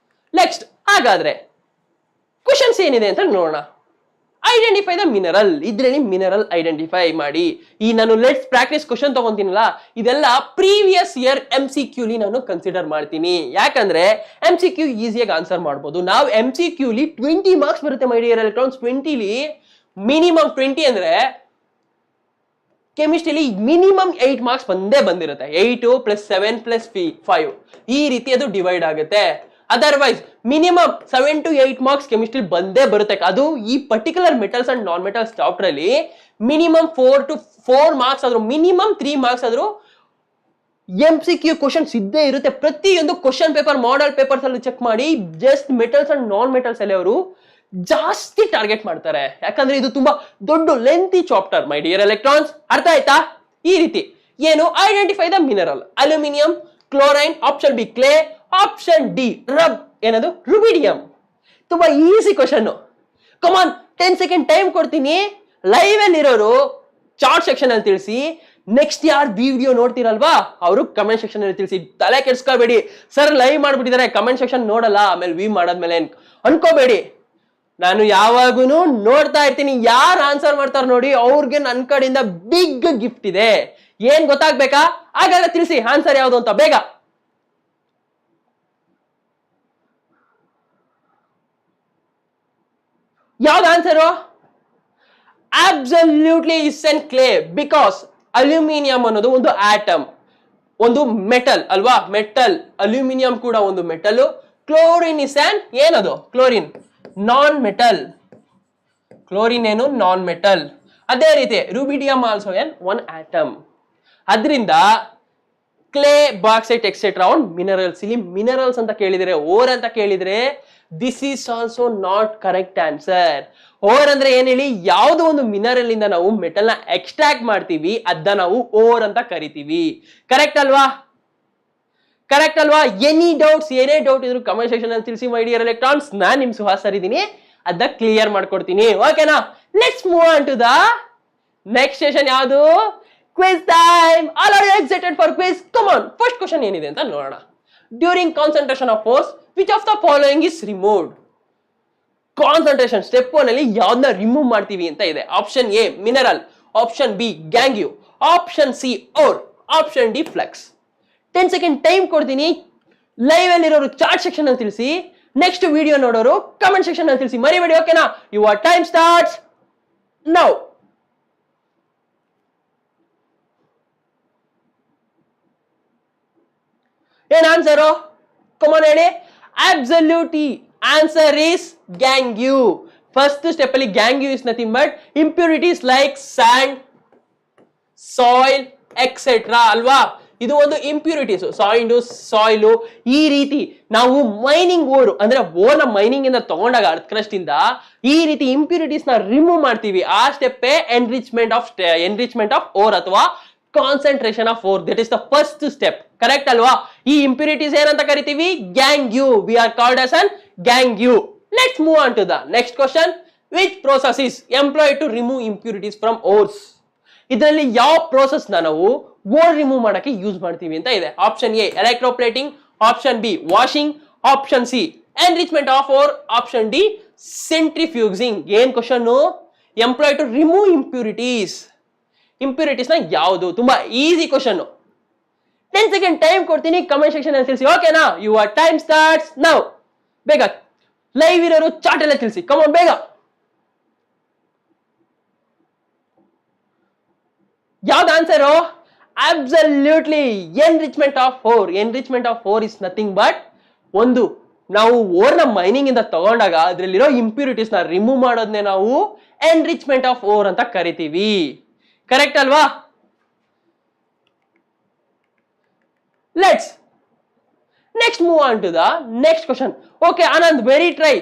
ನೆಕ್ಸ್ಟ್, ಹಾಗಾದ್ರೆ ಕ್ವಶನ್ಸ್ ಏನಿದೆ ಅಂತ ನೋಡೋಣ. Identify the mineral. ಇದ್ರಲ್ಲಿ ಮಿನರಲ್ ಐಡೆಂಟಿಫೈ ಮಾಡಿ. ಈ ನಾನು ಲೆಟ್ಸ್ ಪ್ರಾಕ್ಟೀಸ್ ಕ್ವಶನ್ ತಗೊಂತೀನಲ್ಲ, ಇದೆಲ್ಲ ಪ್ರೀವಿಯಸ್ ಇಯರ್ MCQ ನಾನು ಕನ್ಸಿಡರ್ ಮಾಡ್ತೀನಿ. ಯಾಕಂದ್ರೆ MCQ ಈಸಿಯಾಗಿ ಆನ್ಸರ್ ಮಾಡ್ಬೋದು. ನಾವು MCQ 20 ಮಾರ್ಕ್ಸ್ ಬರುತ್ತೆ ಮೈ ಡಿಯರ್ ಎಲೆಕ್ಟ್ರಾನ್ಸ್. 20 ಮಿನಿಮಮ್ 20 ಅಂದ್ರೆ ಕೆಮಿಸ್ಟ್ರಿಲಿ ಮಿನಿಮಮ್ 8 ಮಾರ್ಕ್ಸ್ ಬಂದಿರುತ್ತೆ. 8 + 7 + 5 ಈ ರೀತಿ ಅದು ಡಿವೈಡ್ ಆಗುತ್ತೆ. Otherwise minimum 7 to 8 marks chemistry ಬಂದೇ ಬರುತ್ತೆ. ಅದು ಈ particular metals and non metals chapter ಅಲ್ಲಿ ಮಿನಿಮಮ್ 4 ಮಾರ್ಕ್ಸ್ ಆದ್ರೂ, ಮಿನಿಮಮ್ 3 ಮಾರ್ಕ್ಸ್ ಆದ್ರೂ MCQ ಕ್ವಶನ್ಸ್ ಇದ್ದೇ ಇರುತ್ತೆ. ಪ್ರತಿಯೊಂದು ಕ್ವಶನ್ ಪೇಪರ್, ಮಾಡೆಲ್ ಪೇಪರ್ಸ್ ಅಲ್ಲಿ ಚೆಕ್ ಮಾಡಿ. Just metals and non metals ಅಲ್ಲಿ ಅವರು ಜಾಸ್ತಿ ಟಾರ್ಗೆಟ್ ಮಾಡ್ತಾರೆ. ಯಾಕಂದ್ರೆ ಇದು ತುಂಬಾ ದೊಡ್ಡ ಲೆಂತಿ ಚಾಪ್ಟರ್ ಮೈ ಡಿಯರ್ ಎಲೆಕ್ಟ್ರಾನ್ಸ್. ಅರ್ಥ ಆಯ್ತಾ? ಈ ರೀತಿ ಏನು? Identify the mineral. Aluminium, ಕ್ಲೋರೈನ್, option B clay, option D ಏನದು? ರುಬಿಡಿಯಂ. ತುಂಬಾ easy question. Come on, 10 seconds time ಕೊಡ್ತೀನಿ. ಲೈವ್ ಅಲ್ಲಿ ಇರೋರು ಚಾರ್ಟ್ ಸೆಕ್ಷನ್ ಅಲ್ಲಿ ತಿಳಿಸಿ. ನೆಕ್ಸ್ಟ್ ಯಾರು ವಿಡಿಯೋ ನೋಡ್ತೀರಲ್ವಾ ಅವರು ಕಮೆಂಟ್ ಸೆಕ್ಷನ್ ಅಲ್ಲಿ ತಿಳಿಸಿ. ತಲೆ ಕೆಡ್ಸ್ಕೋಬೇಡಿ, ಸರ್ ಲೈವ್ ಮಾಡ್ಬಿಟ್ಟಿದ್ದಾರೆ ಕಮೆಂಟ್ ಸೆಕ್ಷನ್ ನೋಡಲ್ಲ ಆಮೇಲೆ ವ್ಯೂ ಮಾಡಾದ್ಮೇಲೆ ಅನ್ಕೋಬೇಡಿ. ನಾನು ಯಾವಾಗೂ ನೋಡ್ತಾ ಇರ್ತೀನಿ. ಯಾರು ಆನ್ಸರ್ ಮಾಡ್ತಾರ ನೋಡಿ ಅವ್ರಿಗೆ ನನ್ನ ಕಡೆಯಿಂದ ಬಿಗ್ ಗಿಫ್ಟ್ ಇದೆ. ಏನ್ ಗೊತ್ತಾಗ್ಬೇಕಾ? ಹಾಗಾದ್ರೆ ತಿಳಿಸಿ ಆನ್ಸರ್ ಯಾವುದು ಅಂತ ಬೇಗ. ಯಾವ್ದು answer? Absolutely is N clay. Because aluminium ಅನ್ನೋದು ಒಂದು ಆಟಮ್, ಒಂದು ಮೆಟಲ್ ಅಲ್ವಾ? ಮೆಟಲ್. ಅಲ್ಯೂಮಿನಿಯಂ ಕೂಡ ಒಂದು ಮೆಟಲ್. ಕ್ಲೋರಿನ್ ಇಸ್ ಆನ್ ಏನದು? Chlorine non metal. ಕ್ಲೋರಿನ್ ಏನು? Non metal. ಅದೇ ರೀತಿ ರುಬಿಡಿಯಂ ಆಲ್ಸೋ ಒನ್ ಆಟಮ್. ಅದರಿಂದ clay, bauxite etcetera an minerals. ಇಲ್ಲಿ ಮಿನರಲ್ಸ್ ಅಂತ ಕೇಳಿದ್ರೆ, ಓರ್ ಅಂತ ಕೇಳಿದ್ರೆ this is also not correct answer. Ore ಅಂದ್ರೆ ಏನ್ ಹೇಳಿ? ಯಾವ್ದೋ ಒಂದು ಮಿನರಲ್ ಇಂದ ನಾವು ಮೆಟಲ್ ನ ಎಕ್ಸ್ಟ್ರಾಕ್ಟ್ ಮಾಡ್ತೀವಿ, ಅದನ್ನ ನಾವು ಓರ್ ಅಂತ ಕರಿತೀವಿ. ಕರೆಕ್ಟ್ ಅಲ್ವಾ? ಏನೇ ಡೌಟ್ ಇದ್ರು ಕಮೆಂಟ್ ಸೆಕ್ಷನ್ ಅಲ್ಲಿ ತಿಳಿಸಿ ಮೈ ಡಿಯರ್ ಎಲೆಕ್ಟ್ರಾನ್ಸ್. ನಾನ್ ನಿಮ್ ಸುಹಾಸ್ ಸರ್ ಇದ್ದೀನಿ, ಅದನ್ನ ಕ್ಲಿಯರ್ ಮಾಡ್ಕೊಡ್ತೀನಿ. ಓಕೆನಾ? Let's move on to the next session. ಯಾವುದು? Quiz time. All are you excited for quiz? Come on, first question ಏನಿದೆ ಅಂತ ನೋಡೋಣ. During concentration of ores which of the following is removed? Concentration step 1 ಅಲ್ಲಿ ಯಾವ್ದನ್ನ remove ಮಾಡ್ತೀವಿ ಅಂತ ಇದೆ. Option A mineral, option B gangue, option C ore, option D flux. 10 seconds time ಕೊಡ್ತೀನಿ. Live ಅಲ್ಲಿ ಇರೋರು ಚಾರ್ಟ್ ಸೆಕ್ಷನ್ ಅಲ್ಲಿ ತಿಳಿಸಿ. ನೆಕ್ಸ್ಟ್ ವಿಡಿಯೋ ನೋಡೋರು ಕಮೆಂಟ್ ಸೆಕ್ಷನ್ ಅಲ್ಲಿ ತಿಳಿಸಿ ಮರಿಬೇಡಿ. ಓಕೆನಾ? Your time starts now. ಏನ್ ಆನ್ಸರು? ಕಮಾನ್ ಹೇಳಿ. Absolutely answer is gangue. First step ಅಲ್ಲಿ gangue is nothing but impurities like sand, soil etcetera ಅಲ್ವಾ. ಇದು ಒಂದು ಇಂಪ್ಯೂರಿಟೀಸ್, ಸಾಯಿಲು ಈ ರೀತಿ ನಾವು ಮೈನಿಂಗ್ ಓರ್ ಅಂದ್ರೆ ಓರ್ನ ಮೈನಿಂಗ್ ಇಂದ ತಗೊಂಡಾಗ ಅರ್ತ್ ಇಂದ ಈ ರೀತಿ ಇಂಪ್ಯೂರಿಟೀಸ್ ನ ರಿಮೂವ್ ಮಾಡ್ತೀವಿ. ಆ ಸ್ಟೆಪ್ ಎನ್ರಿಚ್ಮೆಂಟ್ ಆಫ್ ಓರ್ ಅಥವಾ concentration of ore. That is the first step. Correct ಅಲ್ವಾ? ಈ ಇಂಪ್ಯೂರಿಟೀಸ್ ಏನಂತ ಕರಿತೀವಿ? Gangue. We are called as an gangue. Let's move on to the next question. Which process is employed to remove impurities from ores? ಇದರಲ್ಲಿ ಯಾವ process ನಾವು or remove ಮಾಡಕ್ಕೆ use ಮಾಡ್ತೀವಿ ಅಂತ ಇದೆ. Option A electroplating, option B washing, option C enrichment of ore, option D centrifuging. ಏನ್ question? Employ to remove impurities. Impurities ನ ಯಾವುದು? ತುಂಬಾ ಈಸಿ ಕ್ವಶನ್. 10 ಸೆಕೆಂಡ್ ಟೈಮ್ ಕೊಡ್ತೀನಿ, ಕಮೆಂಟ್ ಸೆಕ್ಷನ್ ಅಲ್ಲಿ ತಿಳಿಸಿ. ಓಕೆನಾ? Your time starts now. ಬೇಗ ಲೈವ್ ಇರೋರು ಚಾಟ್ ಎಲ್ಲ ತಿಳಿಸಿ. ಕಮಾನ್ ಬೇಗ. ಯಾವ್ದು answer? Absolutely enrichment of ore. Enrichment of ore is nothing but ಒಂದು ನಾವು ಓರ್ನ ಮೈನಿಂಗ್ ಇಂದ ತಗೊಂಡಾಗ ಅದ್ರಲ್ಲಿರೋ ಇಂಪ್ಯೂರಿಟೀಸ್ ನ ರಿಮೂವ್ ಮಾಡೋದನ್ನೇ ನಾವು ಎನ್ರಿಚ್ಮೆಂಟ್ ಆಫ್ ಓರ್ ಅಂತ ಕರಿತೀವಿ. ಕರೆಕ್ಟ್ ಅಲ್ವಾ? Let's next move on to the next question. Okay Anand, very try,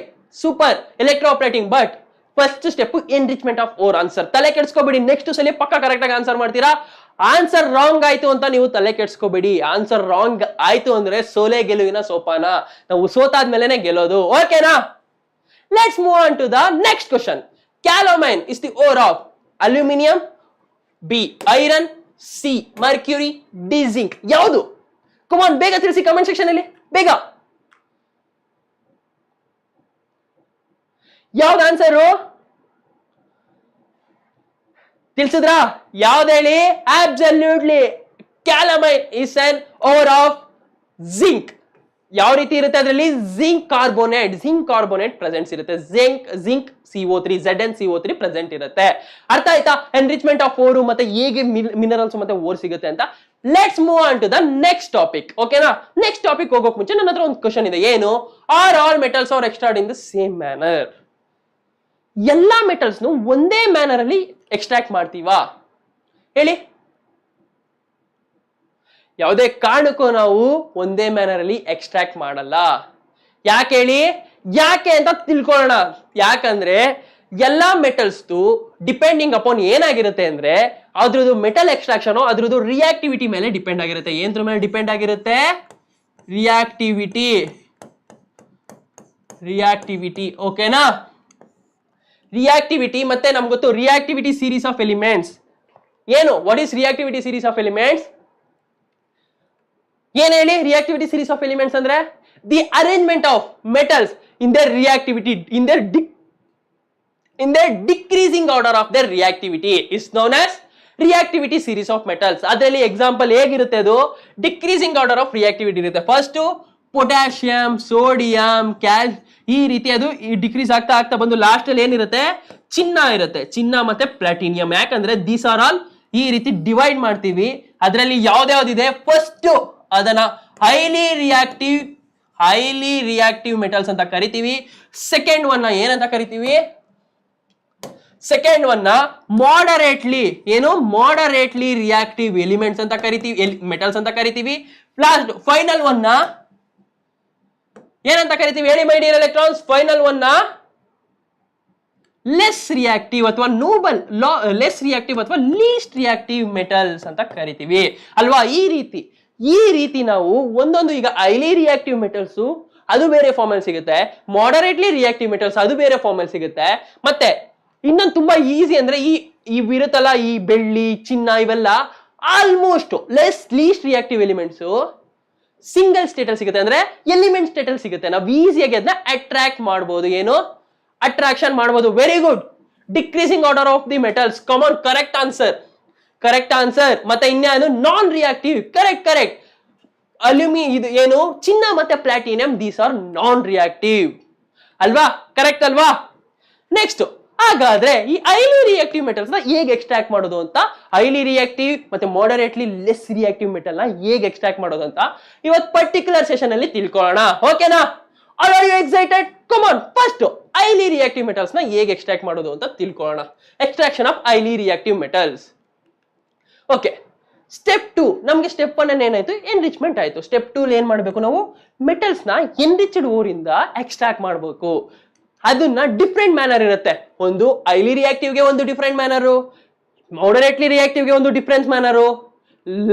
super. Electroplating but first step enrichment of ore. Answer ತಲೆ ಕೆಡ್ಸ್ಕೋಬೇಡಿ, ನೆಕ್ಸ್ಟ್ ಸಲ ಪಕ್ಕ ಕರೆಕ್ಟ್ ಆಗಿ ಆನ್ಸರ್ ಮಾಡ್ತೀರಾ. ಆನ್ಸರ್ ರಾಂಗ್ ಆಯ್ತು ಅಂತ ನೀವು ತಲೆ ಕೆಡ್ಸ್ಕೋಬೇಡಿ. ಆನ್ಸರ್ ರಾಂಗ್ ಆಯ್ತು ಅಂದ್ರೆ ಸೋಲೆ ಗೆಲುವಿನ ಸೋಪಾನ. ನಾವು ಸೋತಾದ್ಮೇಲೆ ಗೆಲ್ಲೋದು. ಓಕೆನಾ? Let's move on to the next question. Calamine is the ore of aluminium, B iron, C mercury, D zinc. ಯಾವುದು? ಕಮಾನ್ ಬೇಗ ತಿಳಿಸಿ ಕಮೆಂಟ್ ಸೆಕ್ಷನ್ ಅಲ್ಲಿ ಬೇಗ. ಯಾವ್ದು ಆನ್ಸರು? ತಿಳಿಸಿದ್ರಾ? ಯಾವ್ದು ಹೇಳಿ? Absolutely calamine is an ore of zinc. ಯಾವ ರೀತಿ ಇರುತ್ತೆ ಅದರಲ್ಲಿ? ಜಿಂಕ್ ಕಾರ್ಬೋನೇಟ್ ಪ್ರೆಸೆಂಟ್ಸ್ ಇರುತ್ತೆ. ಜಿಂಕ್ CO3 ZnCO3 ಪ್ರೆಸೆಂಟ್ ಇರುತ್ತೆ. ಅರ್ಥ ಆಯ್ತಾ? ಎನ್ರಿಚ್ಮೆಂಟ್ ಆಫ್ ಓರ್ ಮತ್ತೆ ಹೇಗೆ ಮಿನರಲ್ಸ್ ಮತ್ತೆ ಓರ್ ಸಿಗುತ್ತೆ ಅಂತ. Let's move on to the next topic. ಓಕೆನಾ? ನೆಕ್ಸ್ಟ್ ಟಾಪಿಕ್ ಹೋಗೋಕ್ ಮುಂಚೆ ನನ್ನ ಹತ್ರ ಒಂದು ಕ್ವಶನ್ ಇದೆ. ಏನು? Are all metals are extracted in the same manner? ಎಲ್ಲಾ ಮೆಟಲ್ಸ್ ಒಂದೇ ಮ್ಯಾನರ್ ಅಲ್ಲಿ ಎಕ್ಸ್ಟ್ರಾಕ್ಟ್ ಮಾಡ್ತೀವಾ? ಹೇಳಿ. ಯಾವುದೇ ಕಾರಣಕ್ಕೂ ನಾವು ಒಂದೇ ಮ್ಯಾನರ್ ಅಲ್ಲಿ ಎಕ್ಸ್ಟ್ರಾಕ್ಟ್ ಮಾಡಲ್ಲ. ಯಾಕೆ ಹೇಳಿ? ಯಾಕೆ ಅಂತ ತಿಳ್ಕೊಳ್ಳೋಣ. ಯಾಕಂದ್ರೆ ಎಲ್ಲಾ ಮೆಟಲ್ಸ್ ಡಿಪೆಂಡಿಂಗ್ ಅಪಾನ್ ಏನಾಗಿರುತ್ತೆ ಅಂದ್ರೆ ಅದ್ರದ್ದು ಮೆಟಲ್ ಎಕ್ಸ್ಟ್ರಾಕ್ಷನ್ ಅದ್ರದ್ದು ರಿಯಾಕ್ಟಿವಿಟಿ ಮೇಲೆ ಡಿಪೆಂಡ್ ಆಗಿರುತ್ತೆ. ಏನ್ರ ಮೇಲೆ ಡಿಪೆಂಡ್ ಆಗಿರುತ್ತೆ? ರಿಯಾಕ್ಟಿವಿಟಿ. ಓಕೆನಾ? ರಿಯಾಕ್ಟಿವಿಟಿ ಮತ್ತೆ ನಮ್ಗೆ ಗೊತ್ತು ರಿಯಾಕ್ಟಿವಿಟಿ ಸೀರೀಸ್ ಆಫ್ ಎಲಿಮೆಂಟ್ಸ್. ಏನು? What is reactivity series of elements? ಏನ್ ಹೇಳಿ? ರಿಯಾಕ್ಟಿವಿಟಿ ಸೀರೀಸ್ ಆಫ್ ಎಲಿಮೆಂಟ್ಸ್ ಅಂದ್ರೆ the arrangement of metals in their reactivity in their decreasing order of their reactivity is known as reactivity series of metals. ಅದರಲ್ಲಿ example ಹೇಗಿರುತ್ತೆ? ಅದು decreasing order of reactivity ಇರುತ್ತೆ. First potassium, sodium, ಈ ರೀತಿ ಅದು decrease ಆಗ್ತಾ ಆಗ್ತಾ ಬಂದು ಲಾಸ್ಟ್ ಅಲ್ಲಿ ಏನಿರುತ್ತೆ? ಚಿನ್ನ ಇರುತ್ತೆ. ಚಿನ್ನ ಮತ್ತೆ ಪ್ಲಾಟಿನಿಯಂ. ಯಾಕಂದ್ರೆ ದೀಸ್ ಆರ್ ಆಲ್ ಈ ರೀತಿ ಡಿವೈಡ್ ಮಾಡ್ತೀವಿ. ಅದರಲ್ಲಿ ಯಾವ್ದ್ಯಾವ್ದಿದೆ? ಫಸ್ಟ್ ಅದನ್ನ ಹೈಲಿ ರಿಯಾಕ್ಟಿವ್ ಮೆಟಲ್ಸ್ ಅಂತ ಕರಿತೀವಿ. ಸೆಕೆಂಡ್ ಒನ್ ಏನಂತ ಕರಿತೀವಿ? ಸೆಕೆಂಡ್ ಒನ್ ಮಾಡರೇಟ್ಲಿ ರಿಯಾಕ್ಟಿವ್ ಎಲಿಮೆಂಟ್ಸ್ ಅಂತ ಕರಿತೀವಿ, ಮೆಟಲ್ಸ್ ಅಂತ ಕರಿತೀವಿ. ಲಾಸ್ಟ್ ಫೈನಲ್ ಒನ್ ಏನಂತ ಕರಿತೀವಿ? ಹೇಳಿ ಮೈ dear electrons. Final one less reactive ಅಥವಾ ಲೀಸ್ಟ್ ರಿಯಾಕ್ಟಿವ್ ಮೆಟಲ್ಸ್ ಅಂತ ಕರಿತೀವಿ ಅಲ್ವಾ? ಈ ರೀತಿ ನಾವು ಒಂದೊಂದು, ಈಗ ಹೈಲಿ ರಿಯಾಕ್ಟಿವ್ ಮೆಟಲ್ಸ್ ಅದು ಬೇರೆ ಫಾರ್ಮ್ ಅಲ್ಲಿ ಸಿಗುತ್ತೆ, ಮಾಡರೇಟ್ಲಿ ರಿಯಾಕ್ಟಿವ್ ಮೆಟಲ್ಸ್ ಅದು ಬೇರೆ ಫಾರ್ಮ್ ಅಲ್ಲಿ ಸಿಗುತ್ತೆ. ಮತ್ತೆ ಇನ್ನೊಂದು ತುಂಬಾ ಈಸಿ ಅಂದ್ರೆ ಈ ಇರುತ್ತಲ್ಲ, ಈ ಬೆಳ್ಳಿ, ಚಿನ್ನ ಇವೆಲ್ಲ almost list reactive elements single state ಅಲ್ಲಿ ಸಿಗುತ್ತೆ, ಅಂದ್ರೆ ಎಲಿಮೆಂಟ್ ಸ್ಟೇಟ್ ಅಲ್ಲಿ ಸಿಗುತ್ತೆ. ನಾವು ಈಸಿಯಾಗಿ ಅದನ್ನ ಅಟ್ರಾಕ್ಟ್ ಮಾಡಬಹುದು. ಏನು? ಅಟ್ರಾಕ್ಷನ್ ಮಾಡಬಹುದು. Very good. Decreasing order of the metals. Common correct answer. ಮತ್ತೆ ಇನ್ಯಾನು ನಾನ್ ರಿಯಾಕ್ಟಿವ್. ಕರೆಕ್ಟ್. ಇದು ಏನು ಚಿನ್ನ ಮತ್ತೆ platinum these are non reactive ಅಲ್ವಾ, ಕರೆಕ್ಟ್ ಅಲ್ವಾ. ನೆಕ್ಸ್ಟ್ ಹಾಗಾದ್ರೆ ಈ ಹೈಲಿ ರಿಯಾಕ್ಟಿವ್ ಮೆಟಲ್ಸ್ ನ ಹೇಗೆ ಎಕ್ಸ್ಟ್ರಾಕ್ಟ್ ಮಾಡೋದು ಅಂತ, ಹೈಲಿ ರಿಯಾಕ್ಟಿವ್ ಮತ್ತೆ ಮಾಡರೇಟ್ಲಿ ಲೆಸ್ ರಿಯಾಕ್ಟಿವ್ ಮೆಟಲ್ ನ ಹೇಗೆ ಎಕ್ಸ್ಟ್ರಾಕ್ಟ್ ಮಾಡೋದು ಅಂತ ಇವತ್ತು ಪರ್ಟಿಕ್ಯುಲರ್ ಸೆಷನ್ ಅಲ್ಲಿ ತಿಳ್ಕೊಳ್ಳೋಣ. ಓಕೆನಾ? Are you excited? Come on, first highly reactive metals ನ ಹೇಗೆ ಎಕ್ಸ್ಟ್ರಾಕ್ಟ್ ಮಾಡೋದು ಅಂತ ತಿಳ್ಕೊಳ್ಳೋಣ. Extraction of highly reactive metals. Okay, step 2 ನಮಗೆ ಸ್ಟೆಪ್ 1 ಏನಾಯ್ತು, ಎನ್ರಿಚ್ಮೆಂಟ್ ಆಯ್ತು. ಸ್ಟೆಪ್ 2 ಏನ್ ಮಾಡಬೇಕು ನಾವು, ಮೆಟಲ್ಸ್ ನ ಎನ್ರಿಚ್ಡ್ ಓರ್ ಇಂದ ಎಕ್ಸ್ಟ್ರಾಕ್ಟ್ ಮಾಡಬೇಕು. ಅದನ್ನ ಡಿಫ್ರೆಂಟ್ ಮ್ಯಾನರ್ ಇರುತ್ತೆ. ಒಂದು ಹೈಲಿ ರಿಯಾಕ್ಟಿವ್ ಗೆ ಒಂದು ಡಿಫ್ರೆಂಟ್ ಮ್ಯಾನರು, ಮಾಡರೇಟ್ಲಿ ರಿಯಾಕ್ಟಿವ್ ಗೆ ಒಂದು different manner,